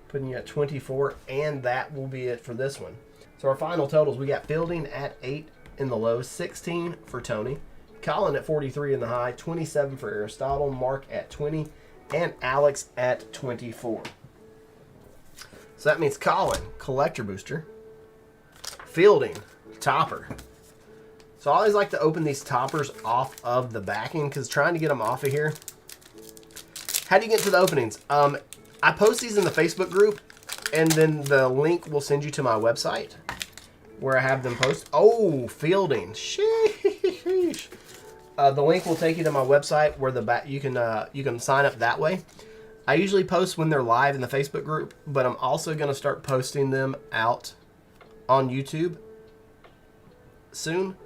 Putting you at 24, and that will be it for this one. So our final totals, we got Fielding at 8 in the low, 16 for Tony, Colin at 43 in the high, 27 for Aristotle, Mark at 20, and Alex at 24. So that means Colin, Collector Booster, Fielding, Topper. So I always like to open these toppers off of the backing because trying to get them off of here. How do you get to the openings? I post these in the Facebook group, and then the link will send you to my website where I have them post. Oh, Fielding. Sheesh. The link will take you to my website where you can sign up that way. I usually post when they're live in the Facebook group, but I'm also going to start posting them out on YouTube soon.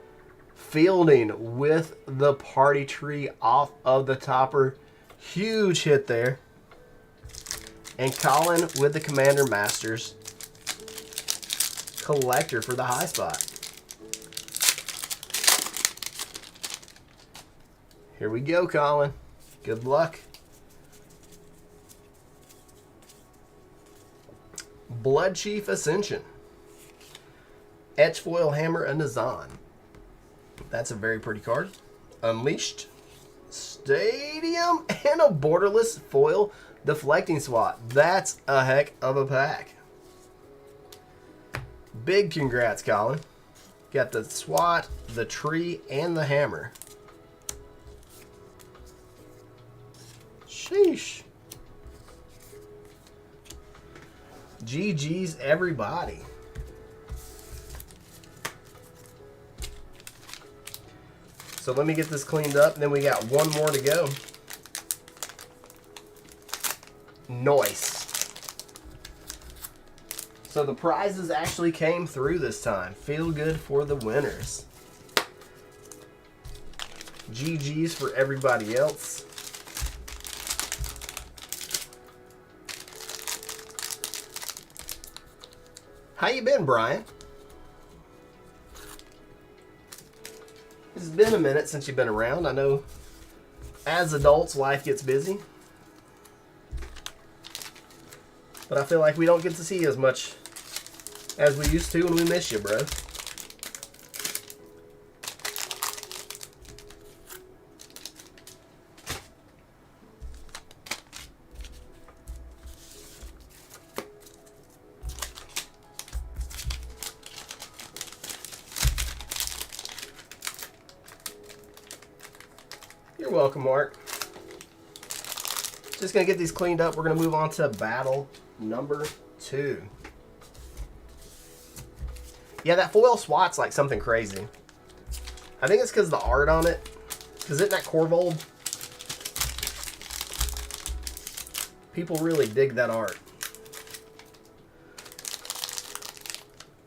Fielding with the party tree off of the topper. Huge hit there. And Colin with the Commander Masters Collector for the high spot. Here we go, Colin. Good luck. Bloodchief Ascension. Etchfoil Hammer and Nazan. That's a very pretty card. Unleashed. Stadium and a borderless foil deflecting swat. That's a heck of a pack. Big congrats, Colin. Got the swat, the tree, and the hammer. Sheesh. GG's, everybody. So let me get this cleaned up, and then we got one more to go. Nice. So the prizes actually came through this time. Feel good for the winners. GG's for everybody else. How you been, Brian? It's been a minute since you've been around. I know as adults, life gets busy. But I feel like we don't get to see you as much as we used to, and we miss you, bro. You're welcome, Mark. Just going to get these cleaned up. We're going to move on to battle number 2. Yeah, that foil SWAT's like something crazy. I think it's because of the art on it. Because isn't that Corvold? People really dig that art.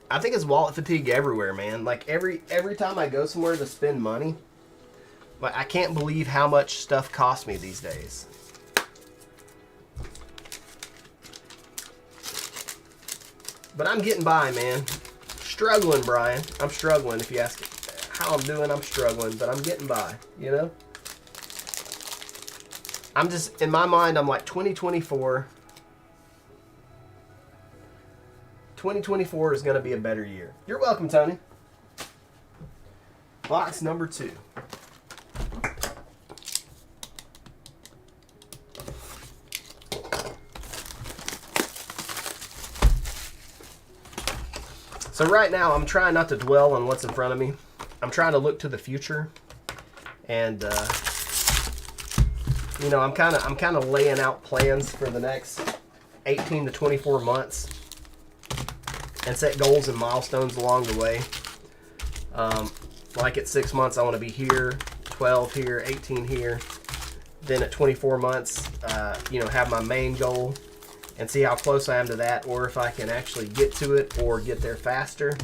I think it's wallet fatigue everywhere, man. Like every time I go somewhere to spend money, like I can't believe how much stuff costs me these days. But I'm getting by, man. Struggling, Brian. I'm struggling. If you ask how I'm doing, I'm struggling, but I'm getting by, you know? I'm just, in my mind, I'm like 2024. 2024 is going to be a better year. You're welcome, Tony. Box number 2. So right now, I'm trying not to dwell on what's in front of me. I'm trying to look to the future, and you know, I'm kind of laying out plans for the next 18 to 24 months, and set goals and milestones along the way. Like at 6 months, I want to be here, 12 here, 18 here. Then at 24 months, you know, have my main goal. And see how close I am to that, or if I can actually get to it or get there faster.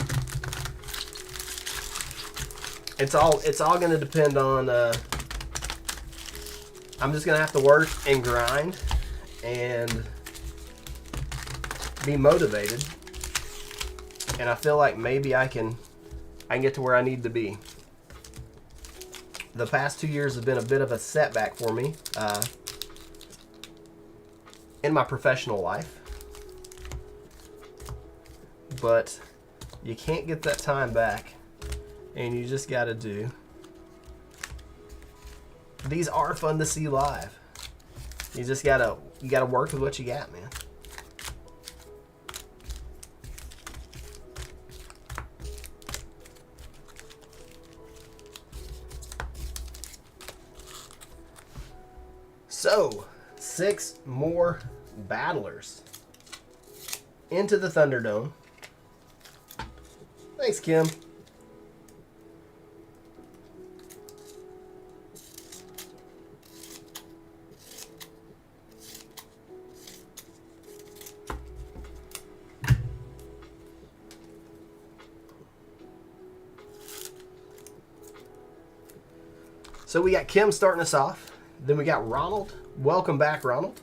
It's all going to depend on. I'm just going to have to work and grind and be motivated. And I feel like maybe I can get to where I need to be. The past 2 years have been a bit of a setback for me. In my professional life, but you can't get that time back, and you just got to do. These are fun to see live. You just gotta work with what you got, man. So 6 more battlers into the Thunderdome. Thanks, Kim. So we got Kim starting us off. Then we got Ronald. Welcome back, Ronald.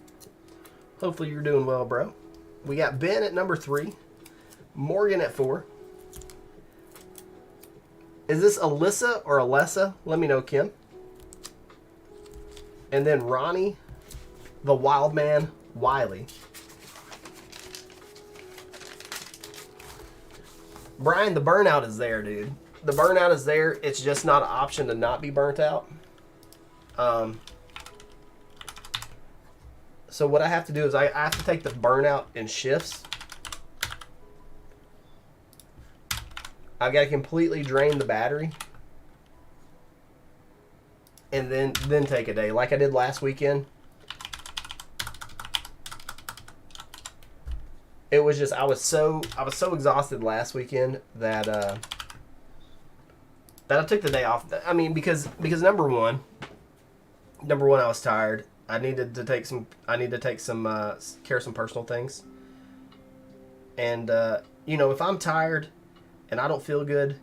Hopefully you're doing well, bro. We got Ben at number 3. Morgan at 4. Is this Alyssa or Alessa? Let me know, Kim. And then Ronnie, the Wild Man, Wiley. Brian, the burnout is there, dude. The burnout is there. It's just not an option to not be burnt out. So what I have to do is I have to take the burnout in shifts. I've got to completely drain the battery. And then take a day, like I did last weekend. It was just I was so exhausted last weekend that I took the day off. I mean, because number one, I was tired. I needed to take some care of some personal things. And you know, if I'm tired and I don't feel good,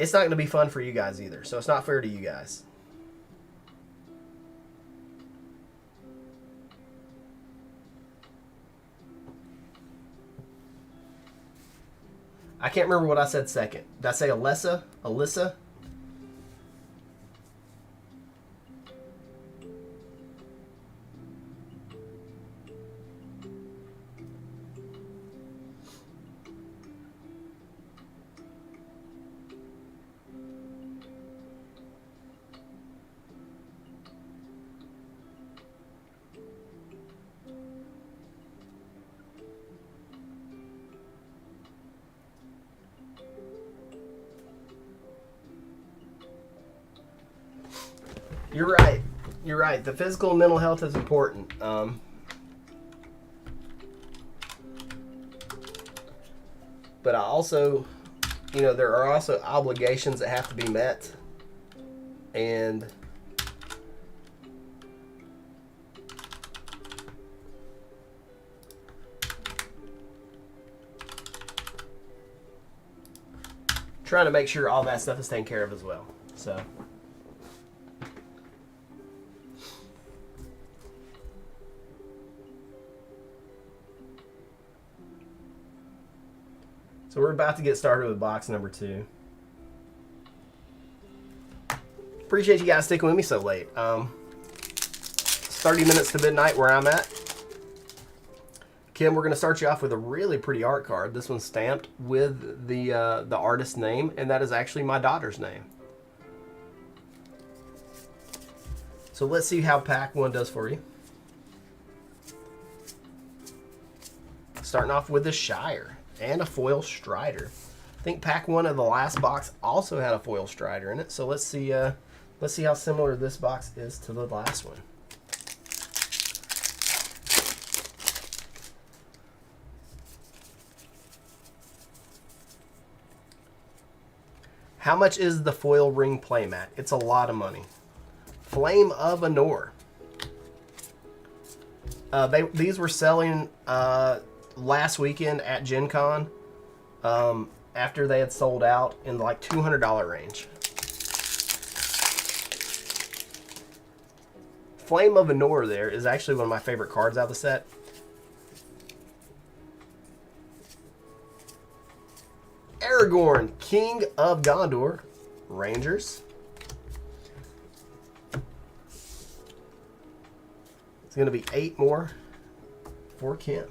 it's not going to be fun for you guys either. So it's not fair to you guys. I can't remember what I said second. Did I say Alessa? Alyssa? You're right. You're right. The physical and mental health is important. But I also, you know, there are also obligations that have to be met. And trying to make sure all that stuff is taken care of as well. So we're about to get started with box number 2. Appreciate you guys sticking with me so late. It's 30 minutes to midnight where I'm at. Kim, we're going to start you off with a really pretty art card. This one's stamped with the artist's name, and that is actually my daughter's name. So let's see how pack 1 does for you. Starting off with the Shire and a foil Strider. I think pack 1 of the last box also had a foil Strider in it. So let's see how similar this box is to the last one. How much is the foil ring playmat? It's a lot of money. Flame of Anor. These were selling last weekend at Gen Con after they had sold out in like $200 range. Flame of Anor there is actually one of my favorite cards out of the set. Aragorn, King of Gondor, Rangers. It's going to be 8 more for Kim.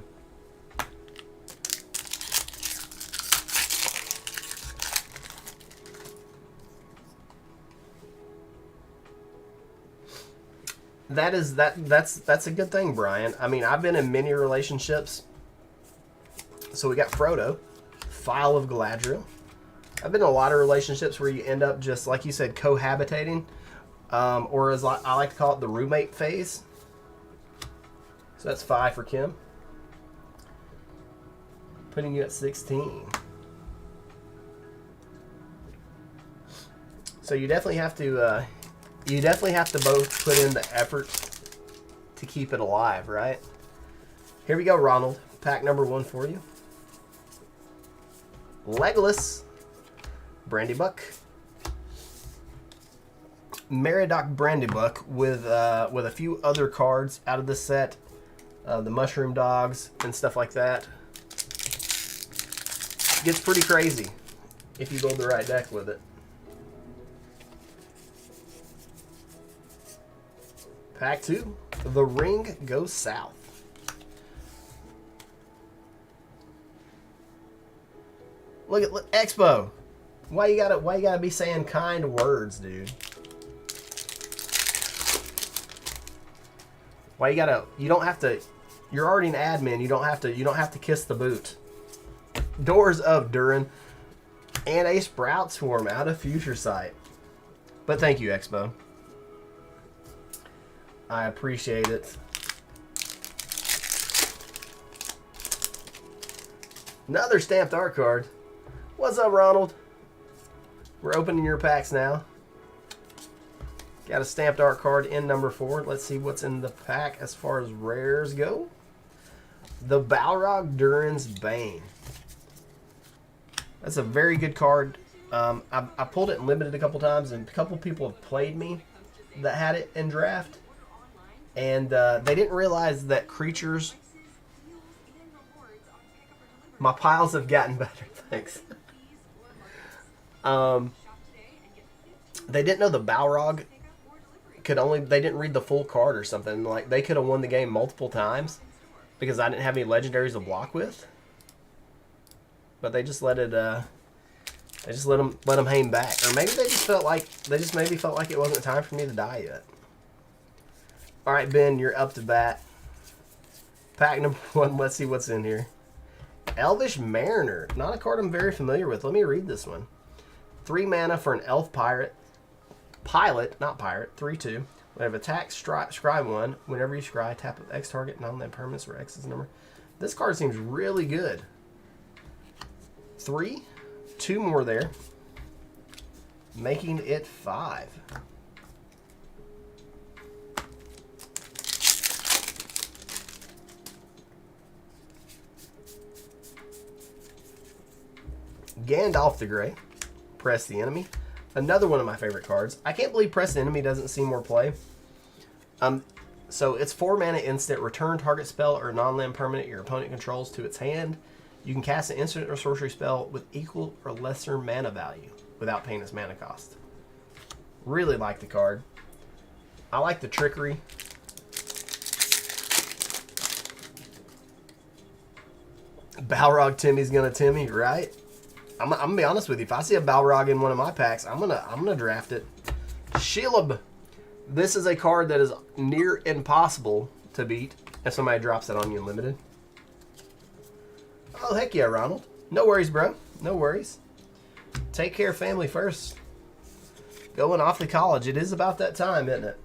That's a good thing, Brian. I mean, I've been in many relationships. So we got Frodo, File of Galadriel. I've been in a lot of relationships where you end up just, like you said, cohabitating, or as I like to call it, the roommate phase. So that's 5 for Kim, putting you at 16. So you definitely have to. You definitely have to both put in the effort to keep it alive, right? Here we go, Ronald. Pack number 1 for you. Legolas, Brandybuck, Meriadoc Brandybuck with a few other cards out of the set, the Mushroom Dogs and stuff like that. Gets pretty crazy if you build the right deck with it. Pack 2, The Ring Goes South. Look, Expo. Why you gotta be saying kind words, dude? You don't have to. You're already an admin. You don't have to kiss the boot. Doors of Durin and a Sprout Swarm out of Future Sight. But thank you, Expo. I appreciate it. Another stamped art card. What's up, Ronald? We're opening your packs now. Got a stamped art card in number 4. Let's see what's in the pack as far as rares go. The Balrog Durin's Bane. That's a very good card. I pulled it in limited a couple times, and a couple people have played me that had it in draft. And they didn't realize that creatures... My piles have gotten better, thanks. They didn't know the Balrog they didn't read the full card or something. Like, they could have won the game multiple times because I didn't have any legendaries to block with. But they just let it, they just let them hang back. Or maybe they just felt like it wasn't time for me to die yet. All right, Ben, you're up to bat. Pack number 1. Let's see what's in here. Elvish Mariner. Not a card I'm very familiar with. Let me read this one. 3 mana for an elf pirate. Pilot, not pirate, 3/2. We have attack, scry 1. Whenever you scry, tap X target, non-land permanents where X is the number. This card seems really good. 3, 2 more there, making it 5. Gandalf the Grey, Press the Enemy. Another one of my favorite cards. I can't believe Press the Enemy doesn't see more play. So it's 4 mana instant. Return target spell or non-land permanent your opponent controls to its hand. You can cast an instant or sorcery spell with equal or lesser mana value without paying its mana cost. Really like the card. I like the trickery. Balrog Timmy's gonna Timmy, right? I'm gonna be honest with you. If I see a Balrog in one of my packs, I'm gonna draft it. Shelob. This is a card that is near impossible to beat if somebody drops it on you in limited. Oh, heck yeah, Ronald. No worries, bro. No worries. Take care of family first. Going off to college. It is about that time, isn't it?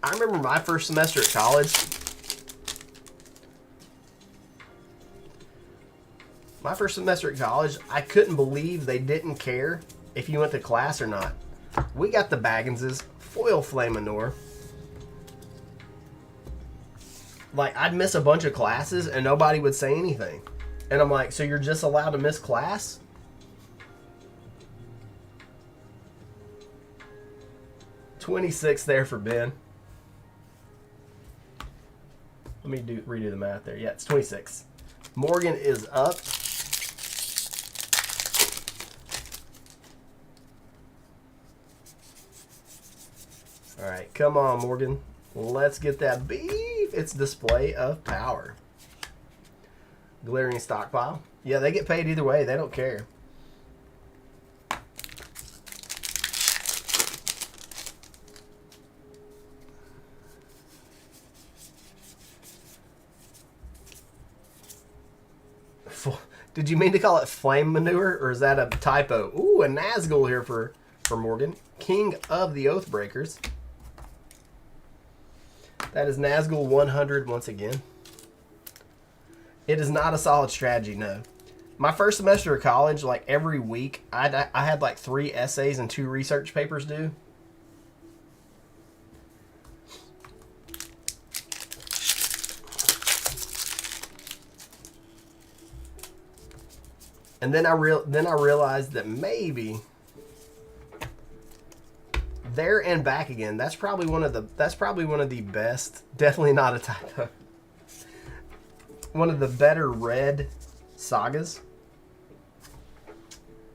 I remember my first semester at college. My first semester at college, I couldn't believe they didn't care if you went to class or not. We got the Bagginses, foil Flaminor. Like, I'd miss a bunch of classes and nobody would say anything. And I'm like, so you're just allowed to miss class? $26 there for Ben. Let me redo the math there. Yeah, it's 26. Morgan is up. All right, come on, Morgan. Let's get that beef. It's Display of Power. Glaring Stockpile. Yeah, they get paid either way. They don't care. Did you mean to call it Flame Manure, or is that a typo? Ooh, a Nazgul here for Morgan. King of the Oathbreakers. That is Nazgul 100 once again. It is not a solid strategy, no. My first semester of college, like every week, I had like 3 essays and 2 research papers due. And then I realized that maybe there and back again. That's probably one of the best. Definitely not a typo. One of the better red sagas.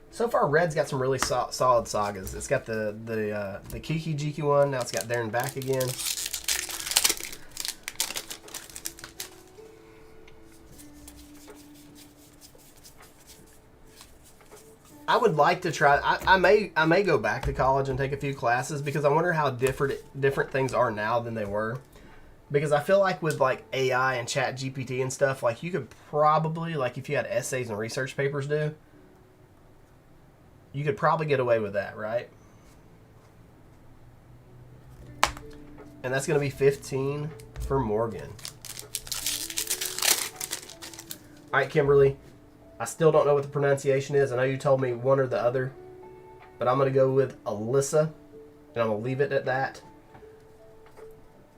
So far, red's got some really solid sagas. It's got the Kiki Jiki one. Now it's got there and back again. I would like to try. I may go back to college and take a few classes because I wonder how different things are now than they were. Because I feel like with like AI and Chat GPT and stuff, like you could probably, like if you had essays and research papers due, you could probably get away with that, right? And that's going to be 15 for Morgan. All right, Kimberly. I still don't know what the pronunciation is. I know you told me one or the other, but I'm going to go with Alyssa, and I'm going to leave it at that.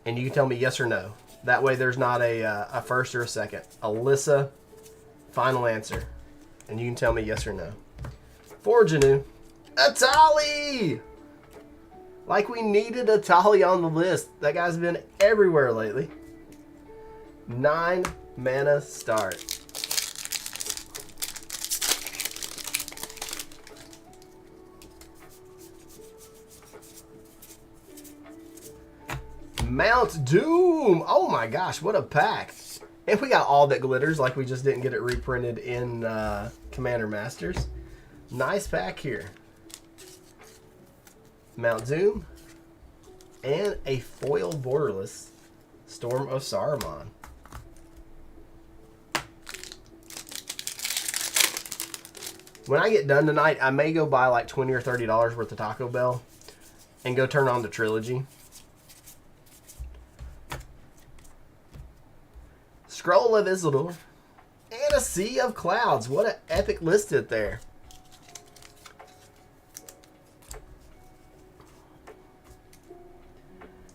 And you can tell me yes or no. That way there's not a first or a second. Alyssa, final answer. And you can tell me yes or no. For Janu, Atali! Like we needed Atali on the list. That guy's been everywhere lately. 9 mana start. Mount Doom. Oh my gosh, what a pack. And we got all that glitters, like we just didn't get it reprinted in Commander Masters. Nice pack here. Mount Doom. And a foil borderless Storm of Saruman. When I get done tonight, I may go buy like $20 or $30 worth of Taco Bell and go turn on the trilogy. Scroll of Isildur. And a Sea of Clouds. What an epic listed there.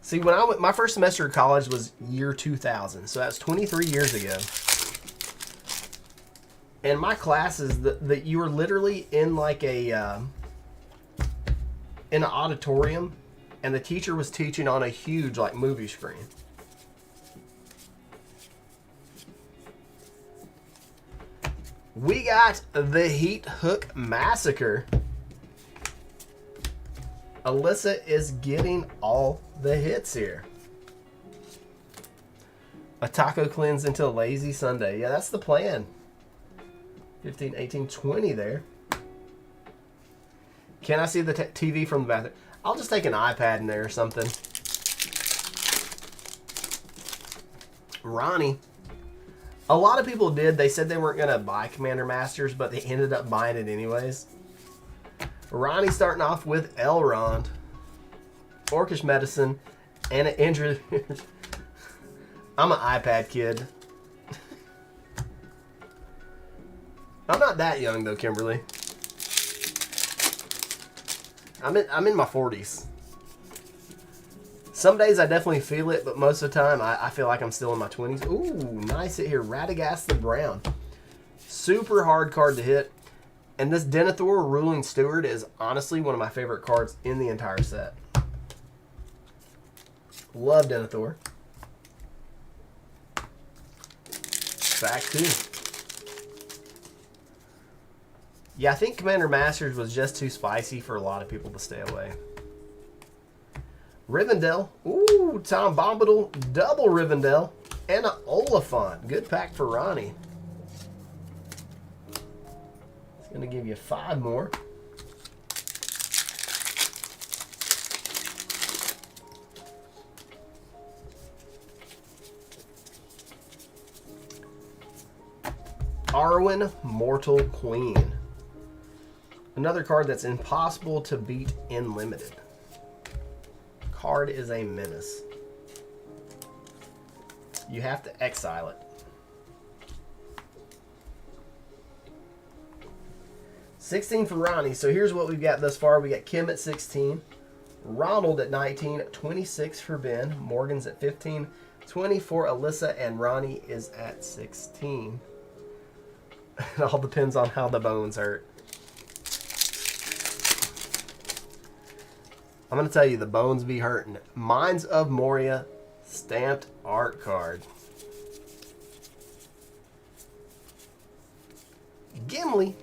See, when I went, my first semester of college was year 2000, so that's 23 years ago. And my classes, that you were literally in like a in an auditorium, and the teacher was teaching on a huge like movie screen. We got the Heat Hook Massacre. Alyssa is getting all the hits here. A taco cleanse into a lazy Sunday. Yeah, that's the plan. 15, 18, 20 there. Can I see the TV from the bathroom? I'll just take an iPad in there or something. Ronnie. A lot of people did. They said they weren't going to buy Commander Masters, but they ended up buying it anyways. Ronnie starting off with Elrond, Orcish Medicine, and an injured. I'm an iPad kid. I'm not that young though, Kimberly. I'm in my 40s. Some days I definitely feel it, but most of the time I feel like I'm still in my 20s. Ooh, nice hit here. Radagast the Brown. Super hard card to hit. And this Denethor Ruling Steward is honestly one of my favorite cards in the entire set. Love Denethor. Back 2. Yeah, I think Commander Masters was just too spicy for a lot of people to stay away. Rivendell. Ooh, Tom Bombadil. Double Rivendell. And an Oliphant. Good pack for Ronnie. It's going to give you 5 more. Arwen, Mortal Queen. Another card that's impossible to beat in Limited. Card is a menace. You have to exile it. $16 for Ronnie. So here's what we've got thus far. We got Kim at 16, Ronald at 19, 26 for Ben, Morgan's at 15, 20 for Alyssa, and Ronnie is at 16. It all depends on how the bones hurt. I'm going to tell you, the bones be hurting. Mines of Moria, stamped art card. Gimli,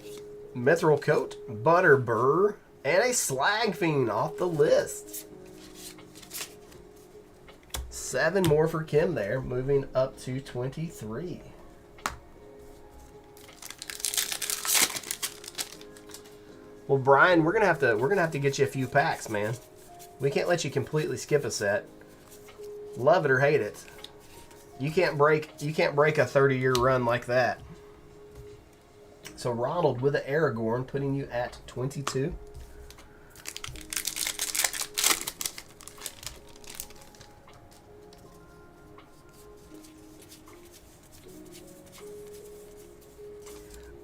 Mithril Coat, Butterbur, and a Slag Fiend off the list. 7 more for Kim there, moving up to 23. Well, Brian, we're gonna have to get you a few packs, man. We can't let you completely skip a set. Love it or hate it. You can't break a 30-year run like that. So Ronald with an Aragorn, putting you at 22.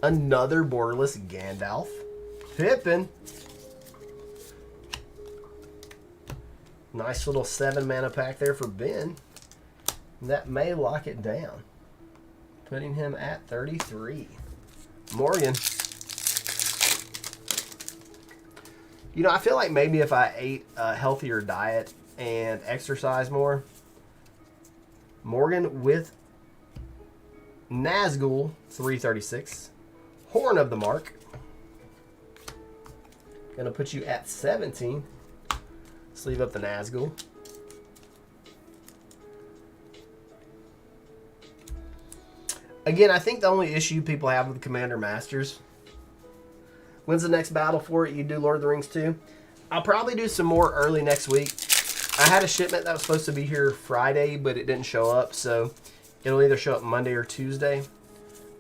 Another borderless Gandalf. Pippin. Nice little 7-mana pack there for Ben. That may lock it down, putting him at 33. Morgan. You know, I feel like maybe if I ate a healthier diet and exercise more. Morgan with Nazgul, 336. Horn of the Mark. Gonna put you at 17. Sleeve up the Nazgul. Again, I think the only issue people have with Commander Masters. When's the next battle for it? You do Lord of the Rings too? I'll probably do some more early next week. I had a shipment that was supposed to be here Friday, but it didn't show up, so it'll either show up Monday or Tuesday.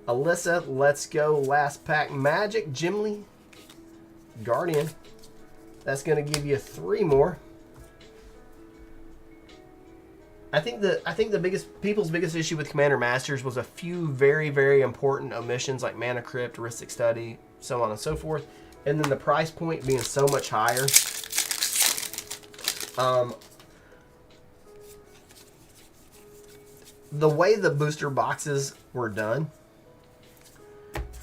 Alyssa, let's go. Last pack. Magic, Gimli, Guardian. That's going to give you 3 more. I think the people's biggest issue with Commander Masters was a few very, very important omissions like Mana Crypt, Heuristic Study, so on and so forth. And then the price point being so much higher. The way the booster boxes were done.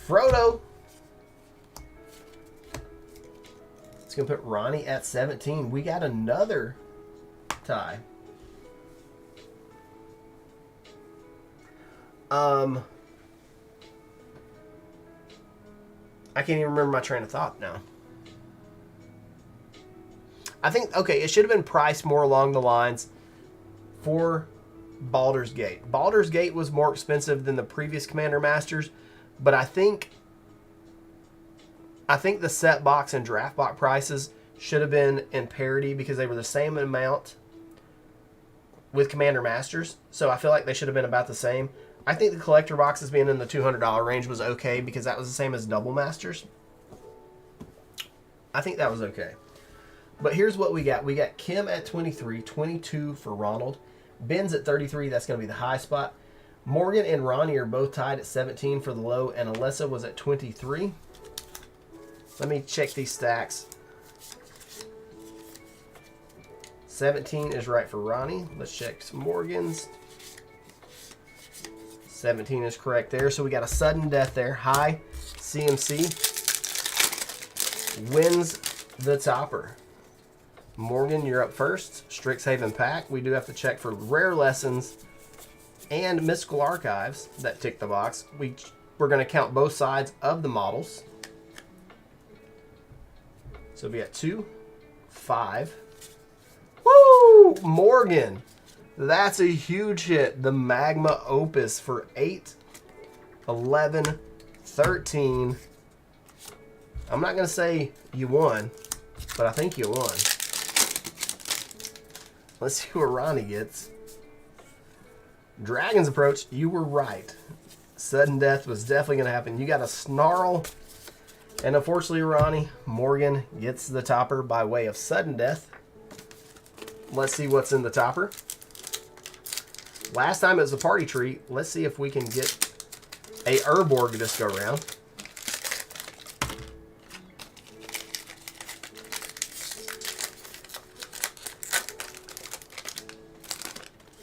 Frodo. It's going to put Ronnie at 17. We got another tie. I can't even remember my train of thought now. I think, okay, it should have been priced more along the lines for Baldur's Gate. Baldur's Gate was more expensive than the previous Commander Masters, but I think the set box and draft box prices should have been in parity because they were the same amount with Commander Masters. So I feel like they should have been about the same. I think the collector boxes being in the $200 range was okay because that was the same as Double Masters. I think that was okay. But here's what we got. We got Kim at 23, 22 for Ronald. Ben's at 33. That's going to be the high spot. Morgan and Ronnie are both tied at 17 for the low, and Alyssa was at 23. Let me check these stacks. 17 is right for Ronnie. Let's check some Morgan's. 17 is correct there. So we got a sudden death there. High CMC wins the topper. Morgan, you're up first. Strixhaven pack. We do have to check for rare lessons and mystical archives that tick the box. We're going to count both sides of the models. So we got 2, 5. Woo! Morgan. That's a huge hit. The Magma Opus for 8, 11, 13. I'm not going to say you won, but I think you won. Let's see what Ronnie gets. Dragon's Approach, you were right. Sudden death was definitely going to happen. You got a Snarl. And unfortunately, Ronnie, Morgan gets the topper by way of sudden death. Let's see what's in the topper. Last time it was a party treat. Let's see if we can get a Urborg this go around.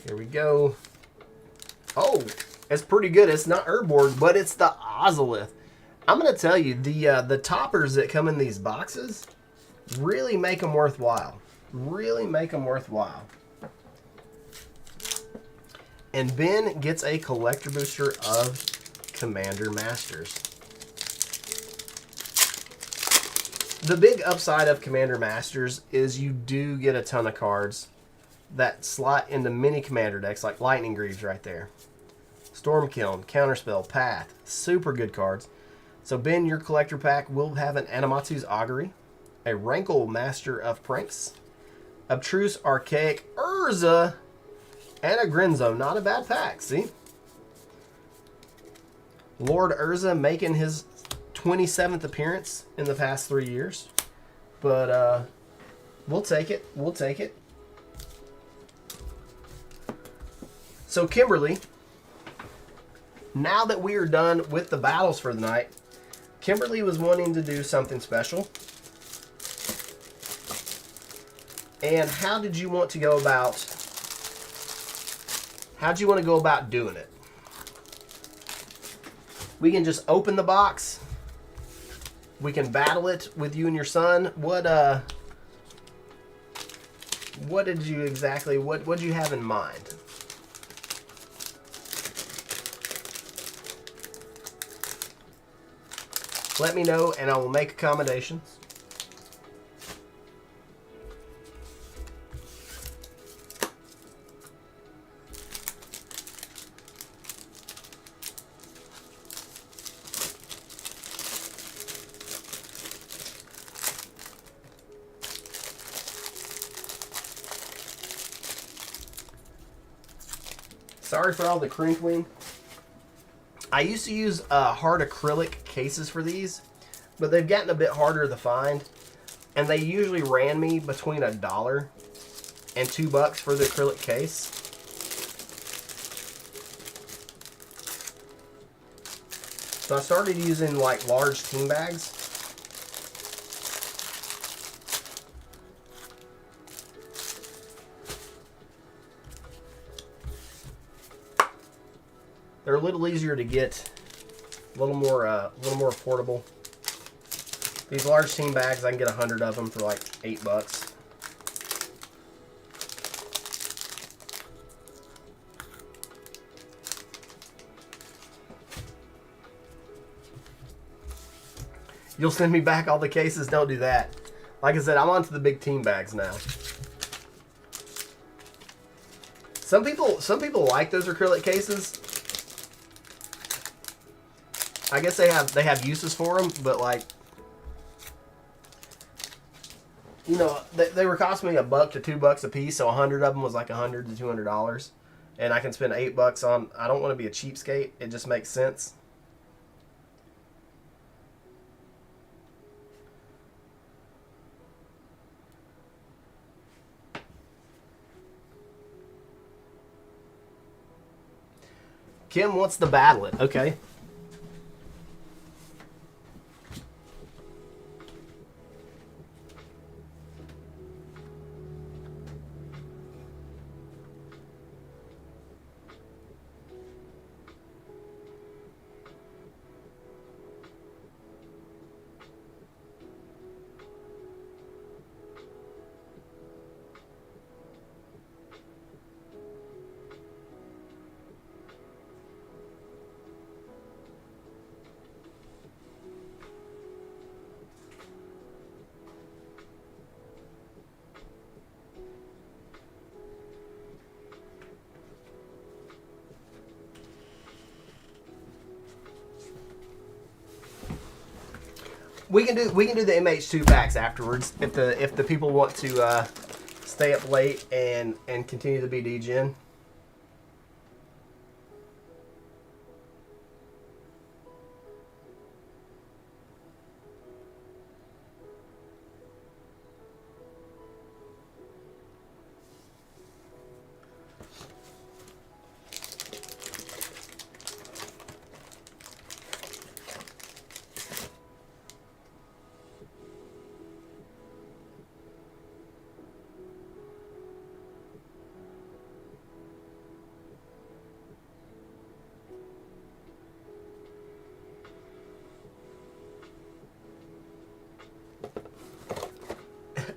Here we go. Oh, it's pretty good. It's not Urborg, but it's the Ozolith. I'm going to tell you, the toppers that come in these boxes really make them worthwhile. Really make them worthwhile. And Ben gets a collector booster of Commander Masters. The big upside of Commander Masters is you do get a ton of cards that slot into many Commander decks, like Lightning Greaves right there. Stormkiln, Counterspell, Path. Super good cards. So Ben, your collector pack will have an Animatsu's Augury, a Rankle Master of Pranks, Abstruse Archaic Urza, and a Grenzo. Not a bad pack, see? Lord Urza making his 27th appearance in the past 3 years. But we'll take it. We'll take it. So Kimberly, now that we are done with the battles for the night, Kimberly was wanting to do something special. And how did you want to go about doing it? We can just open the box. We can battle it with you and your son. What did you exactly, what did you have in mind? Let me know and I will make accommodations. Sorry for all the crinkling. I used to use hard acrylic cases for these, but they've gotten a bit harder to find, and they usually ran me between $1 and $2 for the acrylic case. So I started using like large team bags. They're a little easier to get, a little more affordable. These large team bags, I can get 100 of them for like $8. You'll send me back all the cases? Don't do that. Like I said, I'm onto the big team bags now. Some people like those acrylic cases. I guess they have uses for them, but like, you know, they were costing me $1 to $2 a piece, so 100 of them was like $100 to $200, and I can spend $8 on. I don't want to be a cheapskate. It just makes sense. Kim wants to battle it. Okay. We can do the MH2 packs afterwards if the people want to stay up late and continue to be DGen.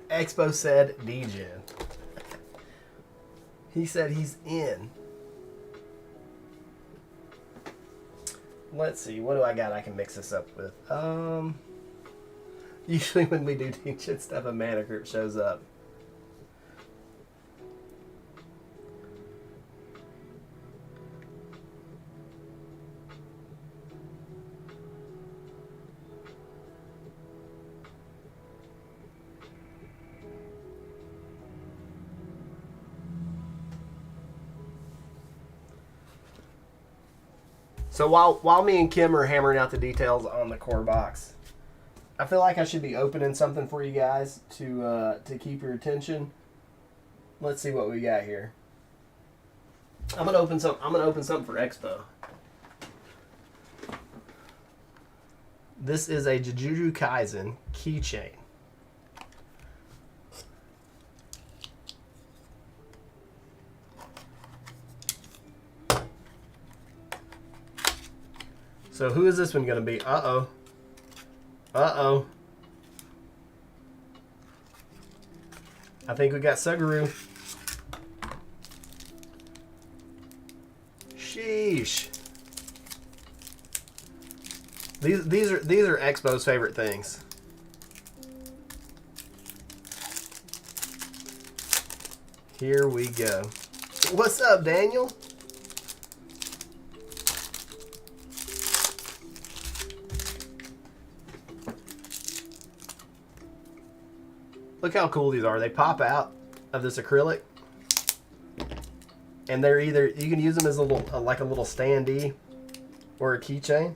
Expo said DGen. He said he's in. Let's see, what do I got I can mix this up with? Usually when we do DGen stuff, a mana group shows up. So while me and Kim are hammering out the details on the core box, I feel like I should be opening something for you guys to keep your attention. Let's see what we got here. I'm gonna open something for Expo. This is a Jujutsu Kaisen keychain. So who is this one going to be? Uh-oh. Uh-oh. I think we got Suguru. Sheesh. These are Expo's favorite things. Here we go. What's up, Daniel? Look how cool these are. They pop out of this acrylic, and they're either, you can use them as a little like a little standee, Or a keychain.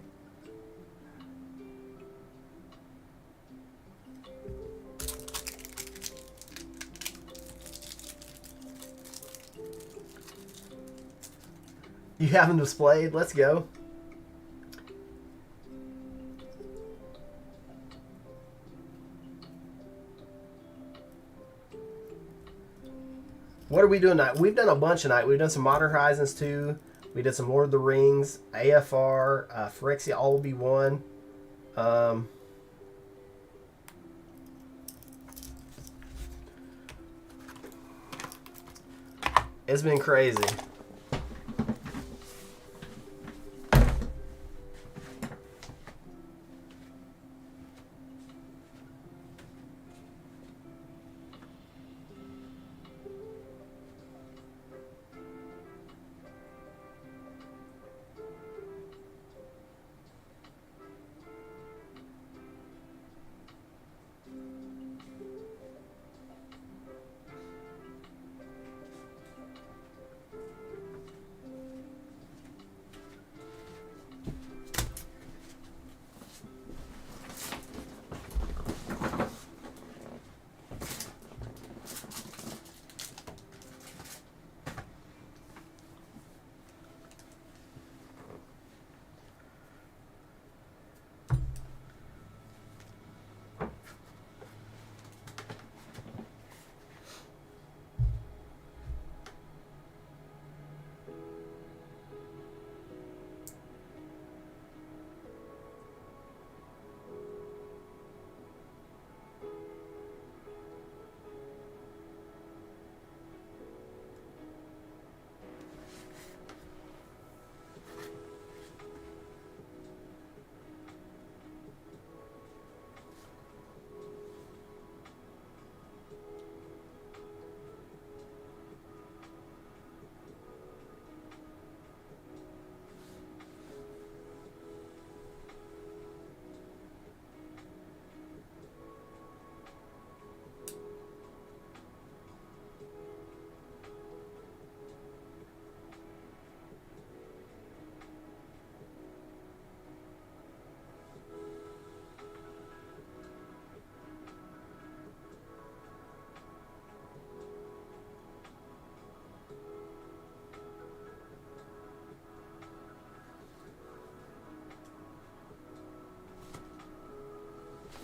You have them displayed. Let's go. What are we doing tonight? We've done a bunch tonight. We've done some Modern Horizons 2. We did some Lord of the Rings, AFR, Phyrexia, all will be one. It's been crazy.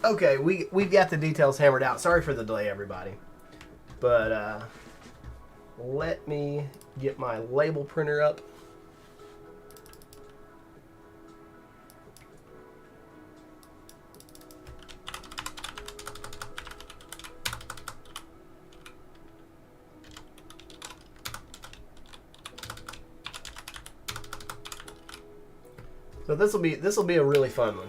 Okay, we've got the details hammered out. Sorry for the delay, everybody. But let me get my label printer up. So this will be a really fun one.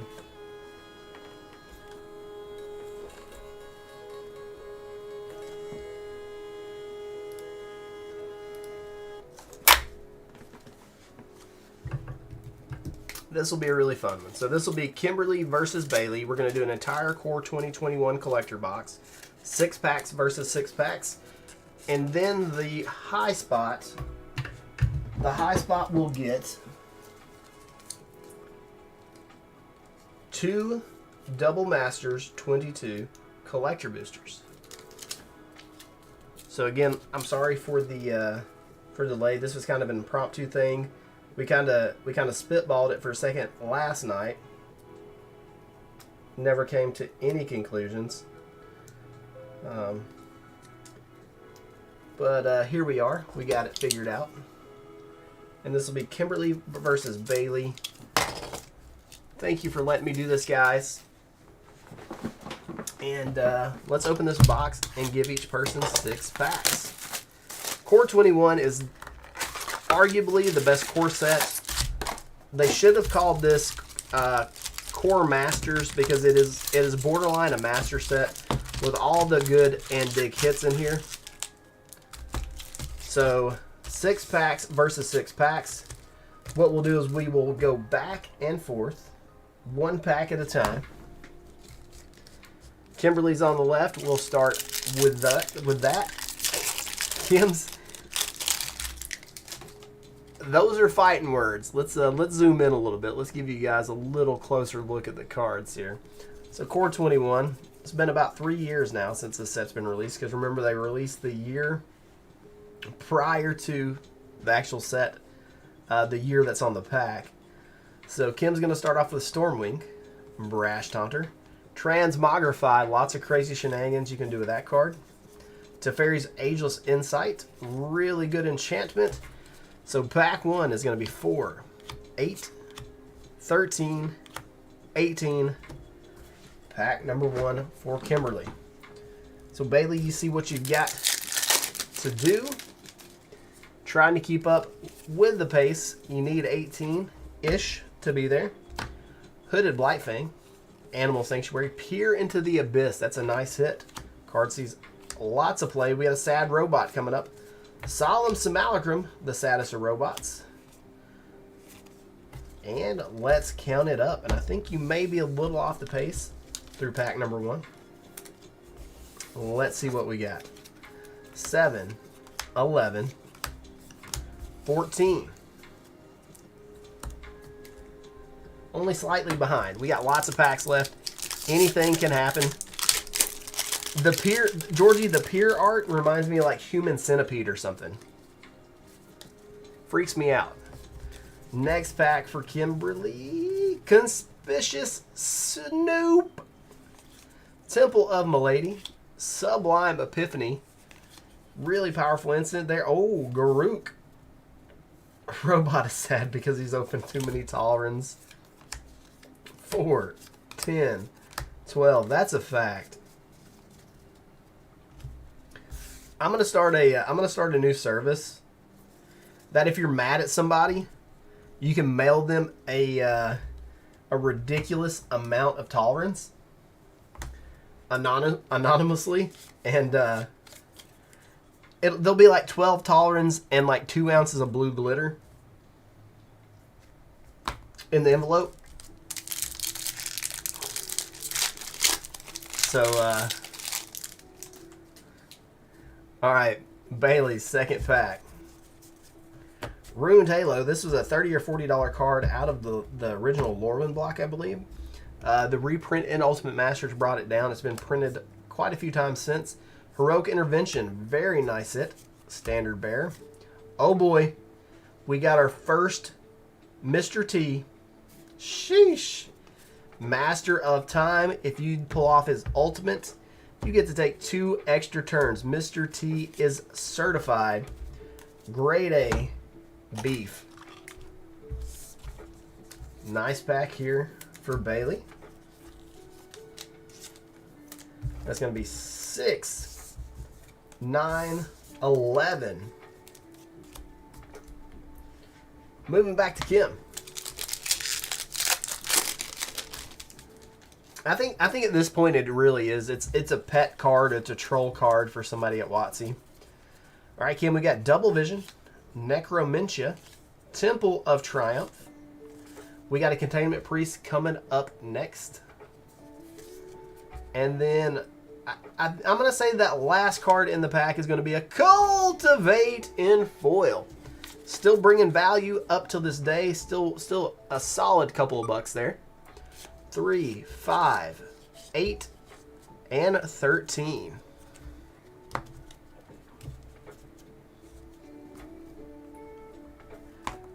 This will be a really fun one. So this will be Kimberly versus Bailey. We're going to do an entire Core 2021 collector box. 6 packs versus 6 packs. And then the high spot will get 2 Double Masters 22 collector boosters. So again, I'm sorry for the delay. This was kind of an impromptu thing. We kind of spitballed it for a second last night. Never came to any conclusions. But here we are. We got it figured out. And this will be Kimberly versus Bailey. Thank you for letting me do this, guys. And let's open this box and give each person 6 packs. Core 21 is arguably the best core set. They should have called this Core Masters because it is borderline a master set with all the good and big hits in here. So 6 packs versus 6 packs. What we'll do is we will go back and forth, 1 pack at a time. Kimberly's on the left. We'll start with that. Kim's those are fighting words. Let's zoom in a little bit. Let's give you guys a little closer look at the cards here. So Core 21. It's been about 3 years now since this set's been released. Because remember, they released the year prior to the actual set, the year that's on the pack. So Kim's going to start off with Stormwing, Brash Taunter, Transmogrify. Lots of crazy shenanigans you can do with that card. Teferi's Ageless Insight, really good enchantment. So pack 1 is going to be 4, 8, 13, 18. Pack number 1 for Kimberly. So Bailey, you see what you've got to do. Trying to keep up with the pace. You need 18-ish to be there. Hooded Blightfang, Animal Sanctuary, Peer into the Abyss. That's a nice hit. Card sees lots of play. We got a sad robot coming up. Solemn Simulacrum, the saddest of robots. And let's count it up. And I think you may be a little off the pace through pack number 1. Let's see what we got. 7, 11, 14. Only slightly behind. We got lots of packs left. Anything can happen. The Pier, Georgie, the Pier art reminds me of like Human Centipede or something. Freaks me out. Next pack for Kimberly. Conspicuous Snoop. Temple of Milady. Sublime Epiphany. Really powerful instant there. Oh, Garuk. Robot is sad because he's opened too many Tolerans. 4, 10, 12. That's a fact. I'm gonna start a new service that if you're mad at somebody, you can mail them a ridiculous amount of tolerance anonymously, and they'll be like 12 tolerance and like 2 ounces of blue glitter in the envelope. So all right, Bailey's second pack. Ruined Halo. This was a $30 or $40 card out of the original Lorwyn block, I believe. The reprint in Ultimate Masters brought it down. It's been printed quite a few times since. Heroic Intervention. Very nice hit. Standard Bear. Oh boy. We got our first Mr. T. Sheesh. Master of Time. If you pull off his ultimate, you get to take 2 extra turns. Mr. T is certified. Grade A beef. Nice pack here for Bailey. That's going to be 6, 9, 11. Moving back to Kim. I think at this point it really is. It's a pet card. It's a troll card for somebody at WotC. All right, Kim, we got Double Vision, Necromentia, Temple of Triumph. We got a Containment Priest coming up next. And then I'm going to say that last card in the pack is going to be a Cultivate in foil. Still bringing value up to this day. Still a solid couple of bucks there. 3, 5, 8, and 13.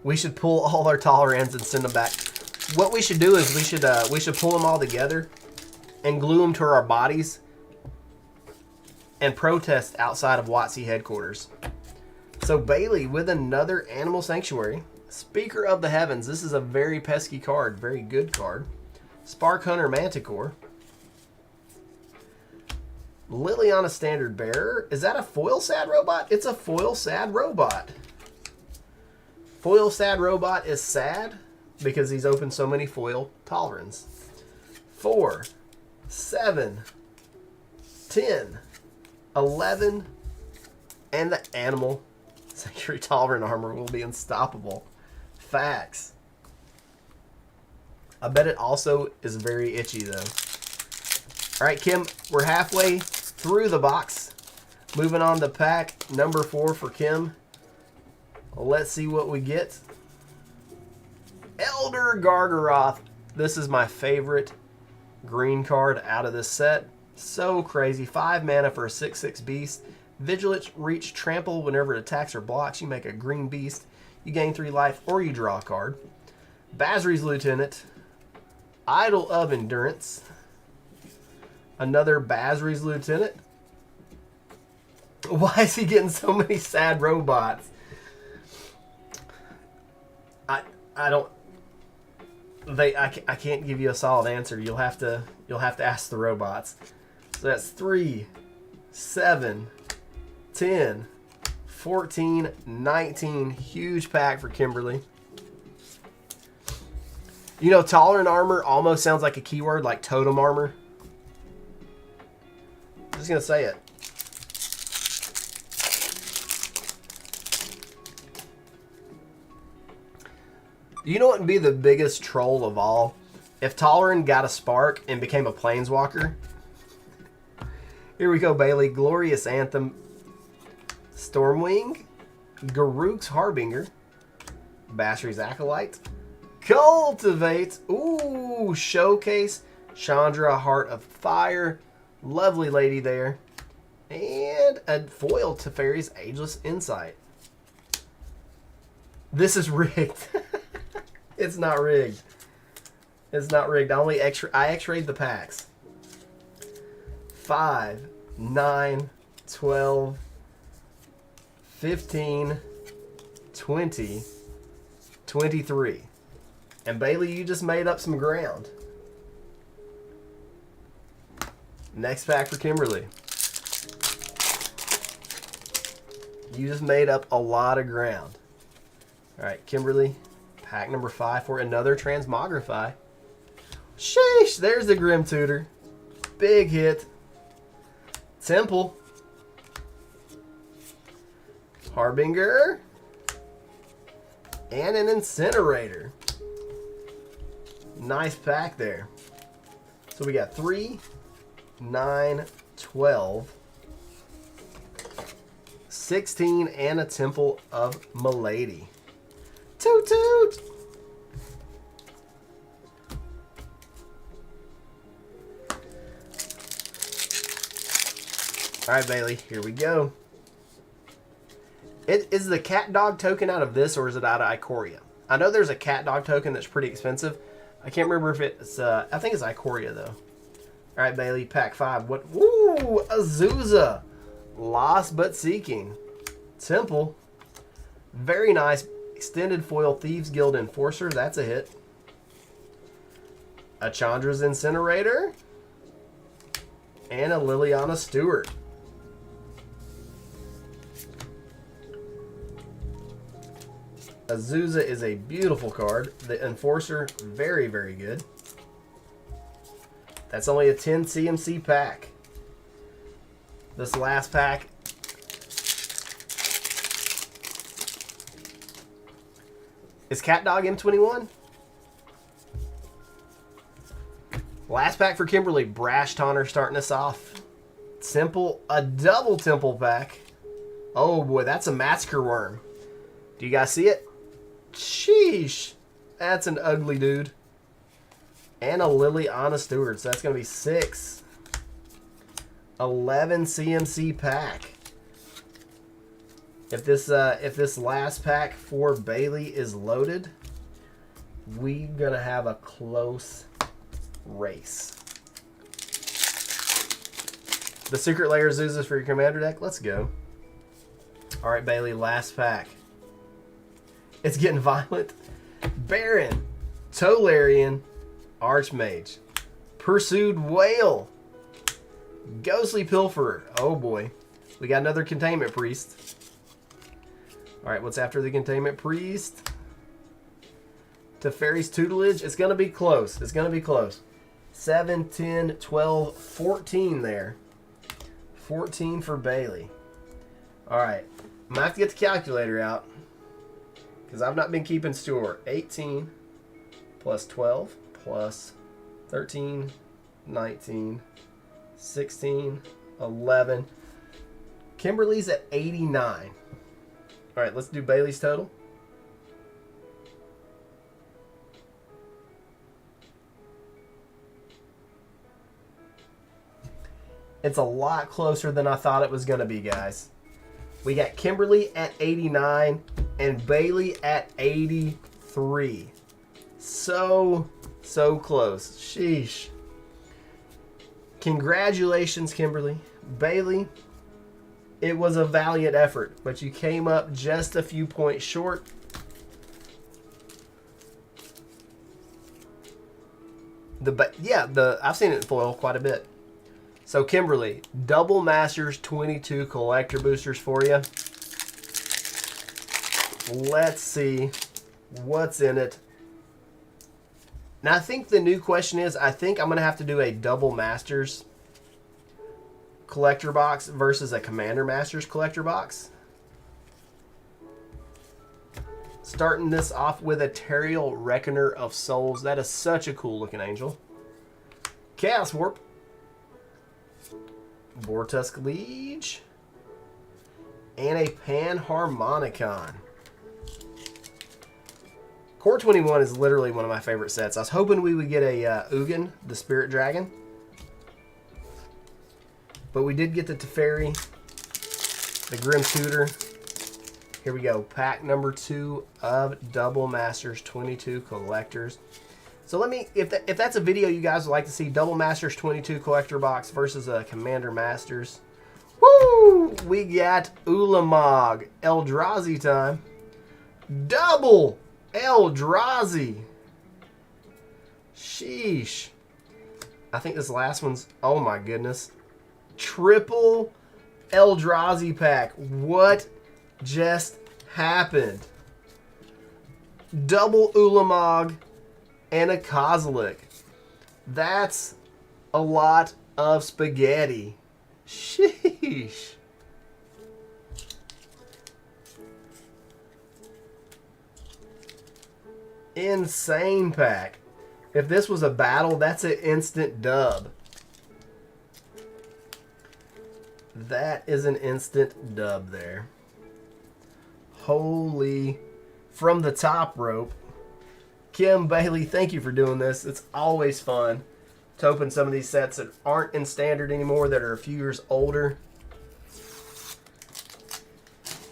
We should pull all our Tolerans and send them back. What we should do is we should pull them all together and glue them to our bodies and protest outside of WotC headquarters. So Bailey with another Animal Sanctuary. Speaker of the Heavens. This is a very pesky card. Very good card. Spark Hunter Manticore. Liliana Standard Bearer. Is that a foil sad robot? It's a foil sad robot. Foil sad robot is sad because he's opened so many foil Tolerans. 4, 7, 10, 11, and the Animal Sanctuary Tolerant armor will be unstoppable. Facts. I bet it also is very itchy though. All right, Kim, we're halfway through the box. Moving on to pack number 4 for Kim. Let's see what we get. Elder Gargaroth. This is my favorite green card out of this set. So crazy. 5 mana for a 6/6 beast. Vigilance, reach, trample. Whenever it attacks or blocks, you make a green beast. You gain 3 life or you draw a card. Basri's Lieutenant. Idol of Endurance. Another Basri's Lieutenant. Why is he getting so many sad robots? I don't. I can't give you a solid answer. You'll have to ask the robots. So that's 3, 7, 10, 14, 19. Huge pack for Kimberly. You know, tolerant armor almost sounds like a keyword, like totem armor. I'm just gonna say it. You know what would be the biggest troll of all? If Toleran got a spark and became a planeswalker. Here we go, Bailey. Glorious Anthem. Stormwing. Garruk's Harbinger. Basri's Acolyte. Cultivate. Ooh, Showcase. Chandra, Heart of Fire. Lovely lady there. And a foil to Teferi's Ageless Insight. This is rigged. It's not rigged. It's not rigged. I X-rayed the packs. 5, 9, 12, 15, 20, 23. And Bailey, you just made up some ground. Next pack for Kimberly. You just made up a lot of ground. All right, Kimberly. Pack number 5 for another Transmogrify. Sheesh, there's the Grim Tutor. Big hit. Temple. Harbinger. And an Incinerator. Nice pack there. So we got 3, 9, 12, 16, and a Temple of Milady. Toot toot! Alright, Bailey, here we go. Is the cat dog token out of this or is it out of Ikoria? I know there's a cat dog token that's pretty expensive. I can't remember if it's, I think it's Ikoria though. Alright, Bailey, pack 5. What? Woo! Azusa! Lost but Seeking. Temple. Very nice. Extended Foil Thieves Guild Enforcer. That's a hit. A Chandra's Incinerator. And a Liliana Stewart. Azusa is a beautiful card. The Enforcer, very, very good. That's only a 10 CMC pack. This last pack. Is CatDog M21? Last pack for Kimberly. Brash Taunter starting us off. Simple. A double Temple pack. Oh boy, that's a Massacre Worm. Do you guys see it? Sheesh. That's an ugly dude. And a Liliana Stewart. So that's going to be 6. 11 CMC pack. If this last pack for Bailey is loaded, we're going to have a close race. The Secret Lair Zuzas for your Commander deck. Let's go. All right, Bailey, last pack. It's getting violent. Baron, Tolarian, Archmage, Pursued Whale, Ghostly Pilferer. Oh boy. We got another Containment Priest. Alright, what's after the Containment Priest? Teferi's Tutelage. It's going to be close. It's going to be close. 7, 10, 12, 14 there. 14 for Bailey. Alright. I'm going to have to get the calculator out, because I've not been keeping score. 18 plus 12 plus 13, 19, 16, 11. Kimberly's at 89. All right, let's do Bailey's total. It's a lot closer than I thought it was going to be, guys. We got Kimberly at 89 and Bailey at 83. So close. Sheesh. Congratulations, Kimberly. Bailey, it was a valiant effort, but you came up just a few points short. I've seen it in foil quite a bit. So Kimberly, double Masters 22 collector boosters for you. Let's see what's in it. Now I think the new question is, I think I'm going to have to do a double Masters collector box versus a Commander Masters collector box. Starting this off with a Teriel Reckoner of Souls. That is such a cool looking angel. Chaos Warp. Vortusk Liege. And a Panharmonicon. Core 21 is literally one of my favorite sets. I was hoping we would get a Ugin, the Spirit Dragon. But we did get the Teferi, the Grim Tutor. Here we go. Pack number 2 of Double Masters 22 Collectors. So let me, if that's a video you guys would like to see, Double Masters 22 Collector Box versus a Commander Masters. Woo! We got Ulamog. Eldrazi time. Double Eldrazi. Sheesh. I think this last one's, oh my goodness. Triple Eldrazi pack. What just happened? Double Ulamog and a Kozilek. That's a lot of spaghetti. Sheesh. Insane pack. If this was a battle, that's an instant dub. That is an instant dub there. Holy. From the top rope. Kim, Bailey, thank you for doing this. It's always fun to open some of these sets that aren't in standard anymore, that are a few years older.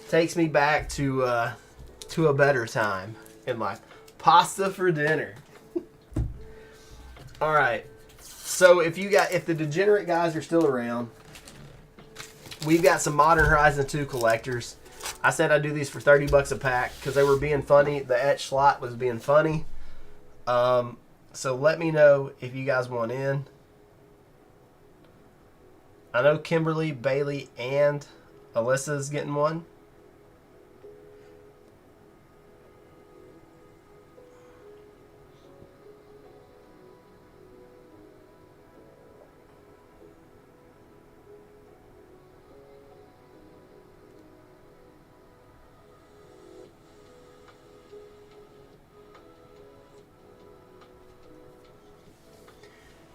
Takes me back to a better time in life. Pasta for dinner. All right. So if the degenerate guys are still around, we've got some Modern Horizon 2 collectors. I said I'd do these for 30 bucks a pack because they were being funny. The etch slot was being funny. So let me know if you guys want in. I know Kimberly, Bailey, and Alyssa's getting one.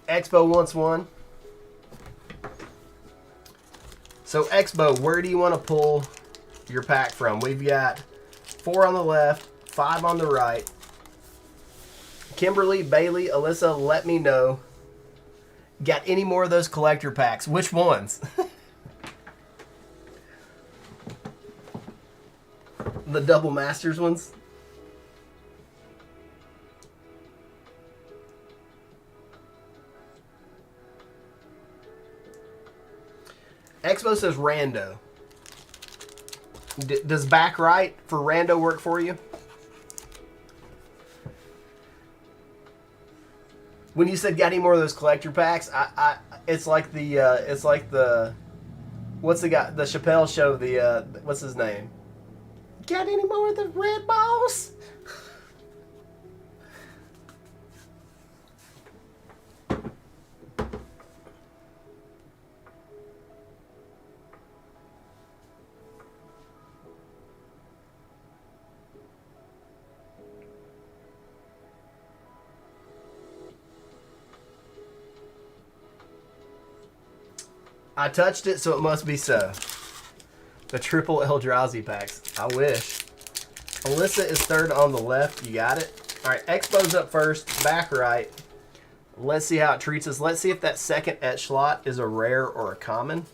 Expo wants one. So Expo, where do you want to pull your pack from? We've got 4 on the left, 5 on the right. Kimberly, Bailey, Alyssa, let me know. Got any more of those collector packs? Which ones? The Double Masters ones? Expo says Rando. Does back right for Rando work for you? When you said got any more of those collector packs, it's like the what's the guy, the Chappelle show, the what's his name? Got any more of the red balls? I touched it, so it must be so. The triple Eldrazi packs. I wish. Alyssa is third on the left. You got it. All right, Expo's up first, back right. Let's see how it treats us. Let's see if that second etch slot is a rare or a common.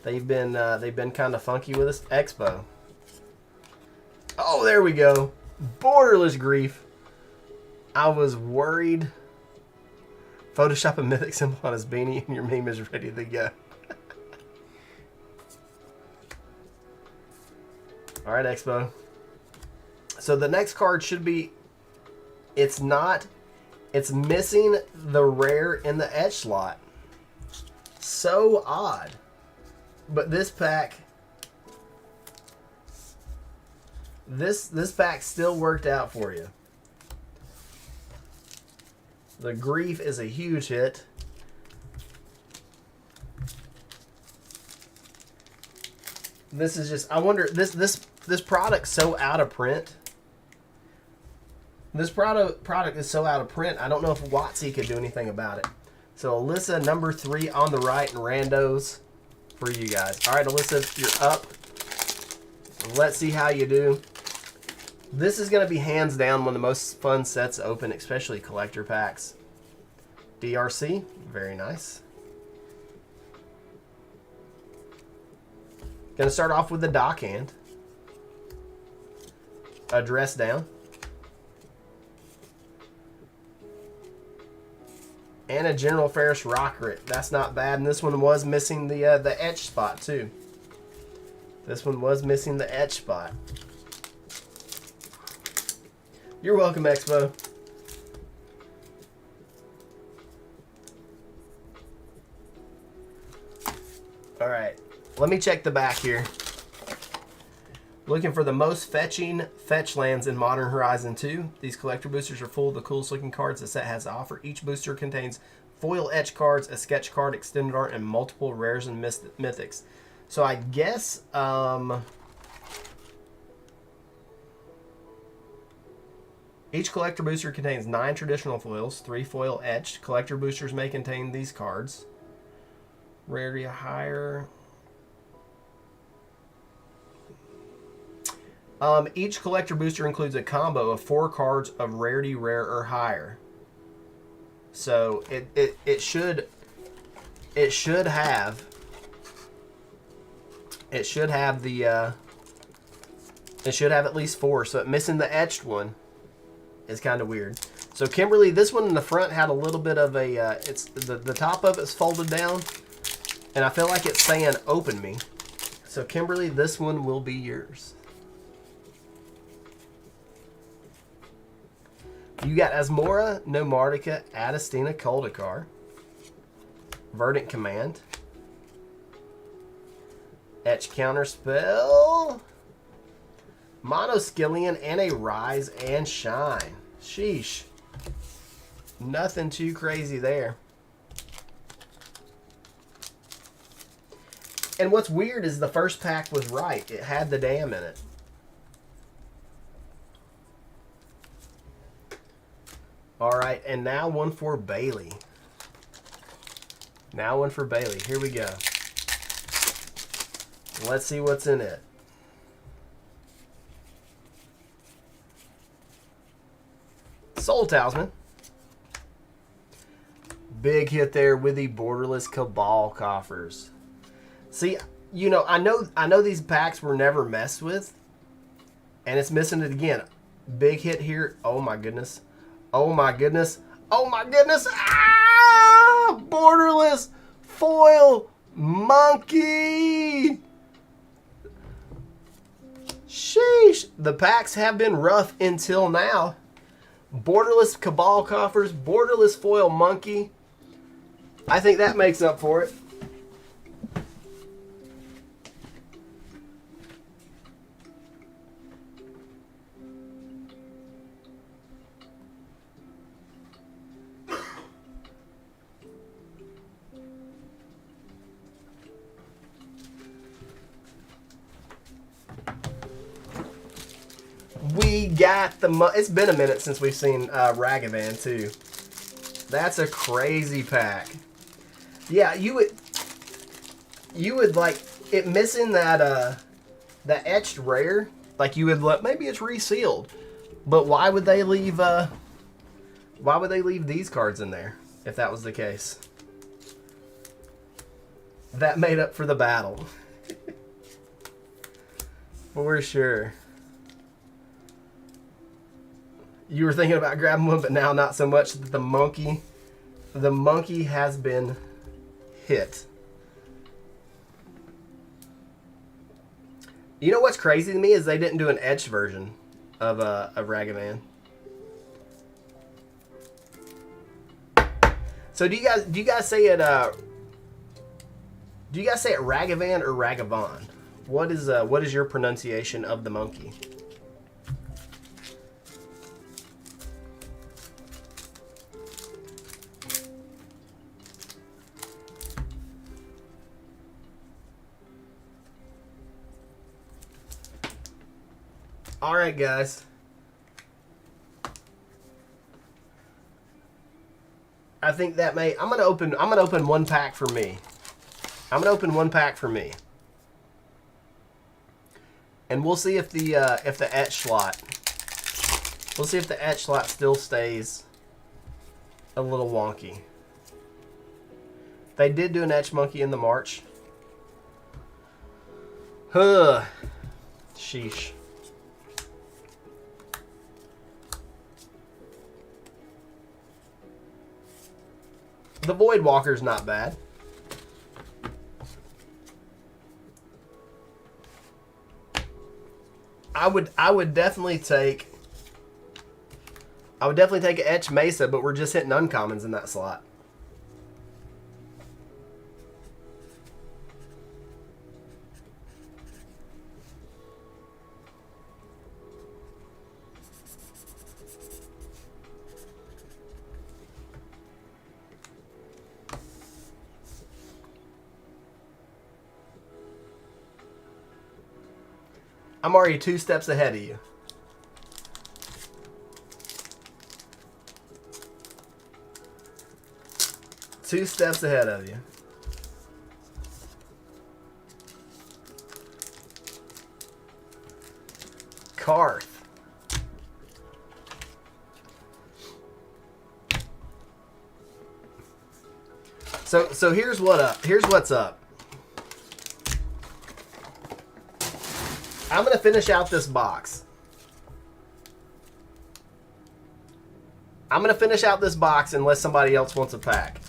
They've been kind of funky with us. Expo. Oh, there we go. Borderless Grief. I was worried. Photoshop a mythic symbol on his beanie and your meme is ready to go. Alright, Expo. So the next card should be... It's missing the rare in the etch slot. So odd. But this pack... This pack still worked out for you. The Grief is a huge hit. This is just, I wonder, this product's so out of print. This product is so out of print, I don't know if Watsy could do anything about it. So Alyssa, number 3 on the right, and randos for you guys. All right, Alyssa, you're up. Let's see how you do. This is going to be hands down one of the most fun sets to open, especially collector packs. DRC, very nice. Going to start off with the Dockhand. A Dress Down. And a General Ferris Rockrit. That's not bad. And this one was missing the etch spot too. This one was missing the etch spot. You're welcome, Expo. All right, let me check the back here. Looking for the most fetch lands in Modern Horizon 2. These collector boosters are full of the coolest looking cards the set has to offer. Each booster contains foil etch cards, a sketch card, extended art, and multiple rares and mythics. So I guess each collector booster contains 9 traditional foils, 3 foil etched. Collector boosters may contain these cards. Rarity higher. Each collector booster includes a combo of 4 cards of rarity rare or higher. So it should have at least 4. So missing the etched one is kind of weird. So Kimberly, this one in the front had a little bit of a it's the top of it's folded down, and I feel like it's saying open me. So Kimberly, this one will be yours. You got Asmora, Nomartica, Adestina, Koldakar, Verdant Command, Etch Counterspell, Monoskillion, and a Rise and Shine. Sheesh. Nothing too crazy there. And what's weird is the first pack was right. It had the dam in it. Alright, and now one for Bailey. Now one for Bailey. Here we go. Let's see what's in it. Soul Talisman. Big hit there with the borderless Cabal coffers. See, you know, I know these packs were never messed with, and it's missing it again. Big hit here. Oh my goodness. Oh my goodness. Oh my goodness. Ah! Borderless foil monkey. Sheesh. The packs have been rough until now. Borderless Cabal coffers, borderless foil monkey. I think that makes up for it. We got the... It's been a minute since we've seen Ragavan, too. That's a crazy pack. Yeah, you would like... It missing that etched rare. Like, you would let... Maybe it's resealed. But why would they leave... why would they leave these cards in there? if that was the case. That made up for the battle. For sure. You were thinking about grabbing one, but now not so much. The monkey has been hit. You know what's crazy to me is they didn't do an etched version of Ragavan. So do you guys say it Ragavan or Ragavan? What is your pronunciation of the monkey? All right, guys. I think that may. I'm gonna open one pack for me. I'm gonna open one pack for me, and we'll see if the etch slot. We'll see if the etch slot still stays a little wonky. They did do an etch monkey in the March. Huh. Sheesh. The Void Walker's not bad. I would definitely take an Etch Mesa, but we're just hitting uncommons in that slot. I'm already 2 steps ahead of you. Two steps ahead of you. Karth. So here's what's up. I'm going to finish out this box. I'm going to finish out this box unless somebody else wants a pack.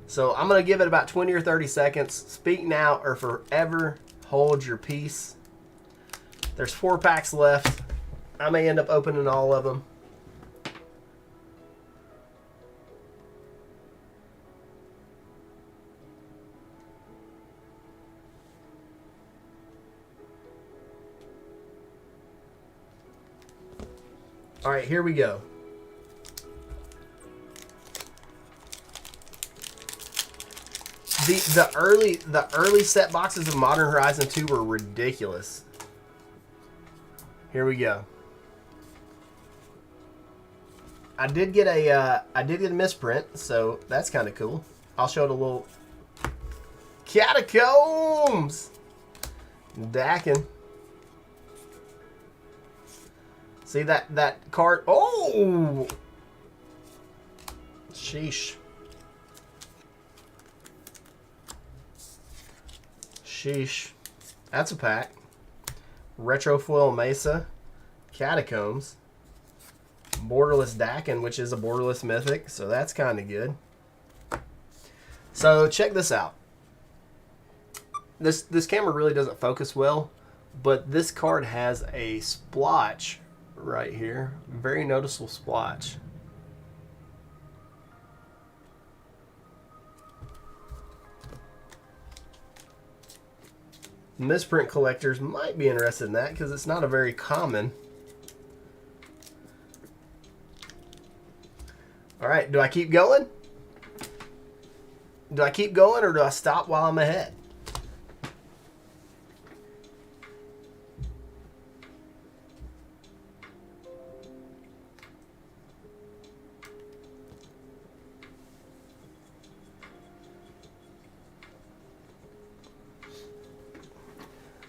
So I'm going to give it about 20 or 30 seconds. Speak now or forever hold your peace. There's 4 packs left. I may end up opening all of them. All right, here we go. The early set boxes of Modern Horizon 2 were ridiculous. Here we go. I did get a misprint, so that's kind of cool. I'll show it a little. Catacombs. Dakin. See that card? Oh! Sheesh. Sheesh. That's a pack. Retrofoil Mesa. Catacombs. Borderless Dakin, which is a borderless mythic, so that's kind of good. So check this out. This camera really doesn't focus well, but this card has a splotch right here. Very noticeable splotch. Misprint collectors might be interested in that because it's not a very common. Alright, do I keep going? Do I keep going or do I stop while I'm ahead?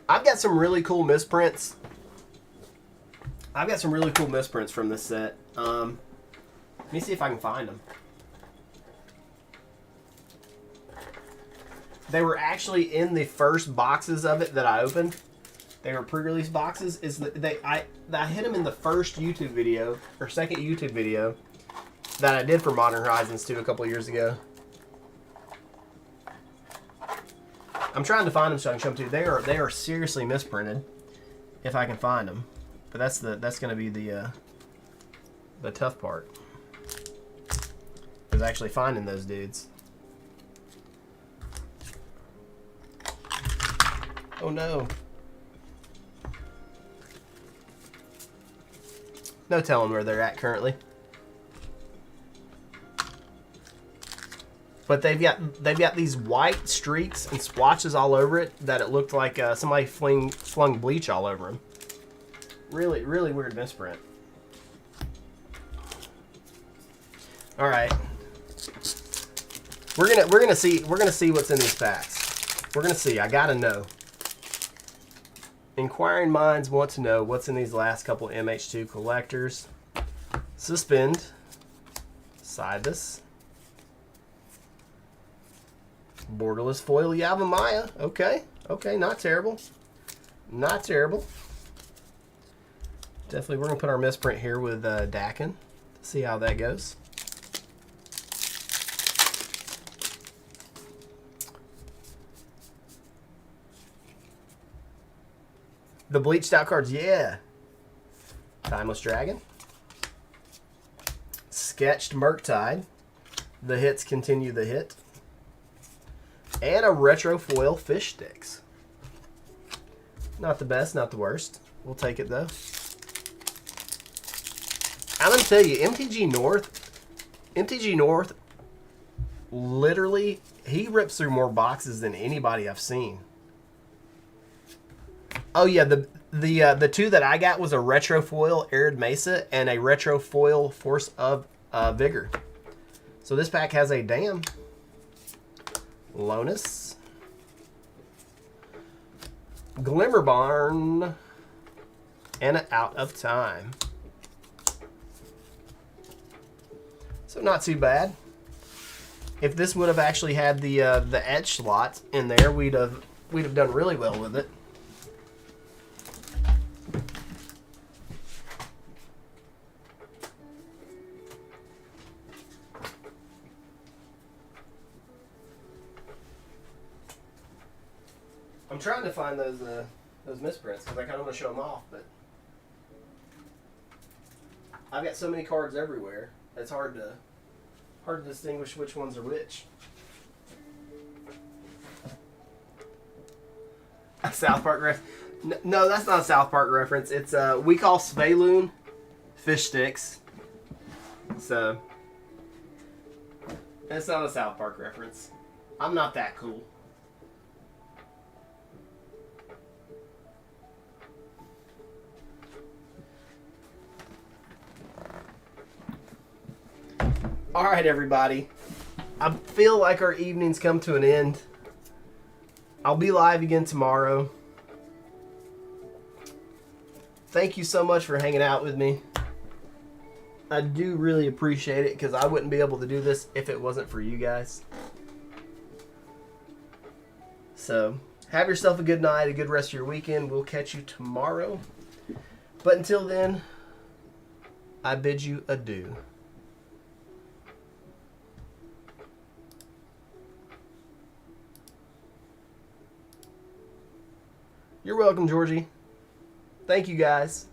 I've got some really cool misprints. I've got some really cool misprints from this set. Let me see if I can find them. They were actually in the first boxes of it that I opened. They were pre-release boxes. I hit them in the first YouTube video, or second YouTube video, that I did for Modern Horizons 2 a couple years ago. I'm trying to find them so I can show them to you. They are seriously misprinted, if I can find them. But that's going to be the tough part, is actually finding those dudes. Oh no. No telling where they're at currently. But they've got these white streaks and splotches all over it that it looked like somebody flung bleach all over them. Really, really weird misprint. All right, we're gonna see what's in these packs. We're gonna see. I gotta know. Inquiring minds want to know what's in these last couple MH2 collectors. Suspend. Cybus. Borderless foil Yavimaya. Okay. Okay, not terrible. Not terrible. Definitely, we're going to put our misprint here with Dakin. See how that goes. The bleached out cards, yeah. Timeless Dragon. Sketched Murktide. The hits continue the hit. And a retro foil Fish Sticks. Not the best, not the worst. We'll take it though. I'm going to tell you, MTG North, literally, he rips through more boxes than anybody I've seen. Oh yeah, the two that I got was a retro foil Arid Mesa and a retro foil Force of Vigor. So this pack has a Dam, Lonus, Glimmerbarn, and an Out of Time. So not too bad. If this would have actually had the etch slot in there, we'd have done really well with it. I'm trying to find those misprints because I kind of want to show them off, but I've got so many cards everywhere. It's hard to distinguish which ones are which. A South Park reference? No, that's not a South Park reference. It's we call Svaloon fish sticks. So it's not a South Park reference. I'm not that cool. All right, everybody. I feel like our evening's come to an end. I'll be live again tomorrow. Thank you so much for hanging out with me. I do really appreciate it because I wouldn't be able to do this if it wasn't for you guys. So, have yourself a good night, a good rest of your weekend. We'll catch you tomorrow. But until then, I bid you adieu. You're welcome, Georgie. Thank you, guys.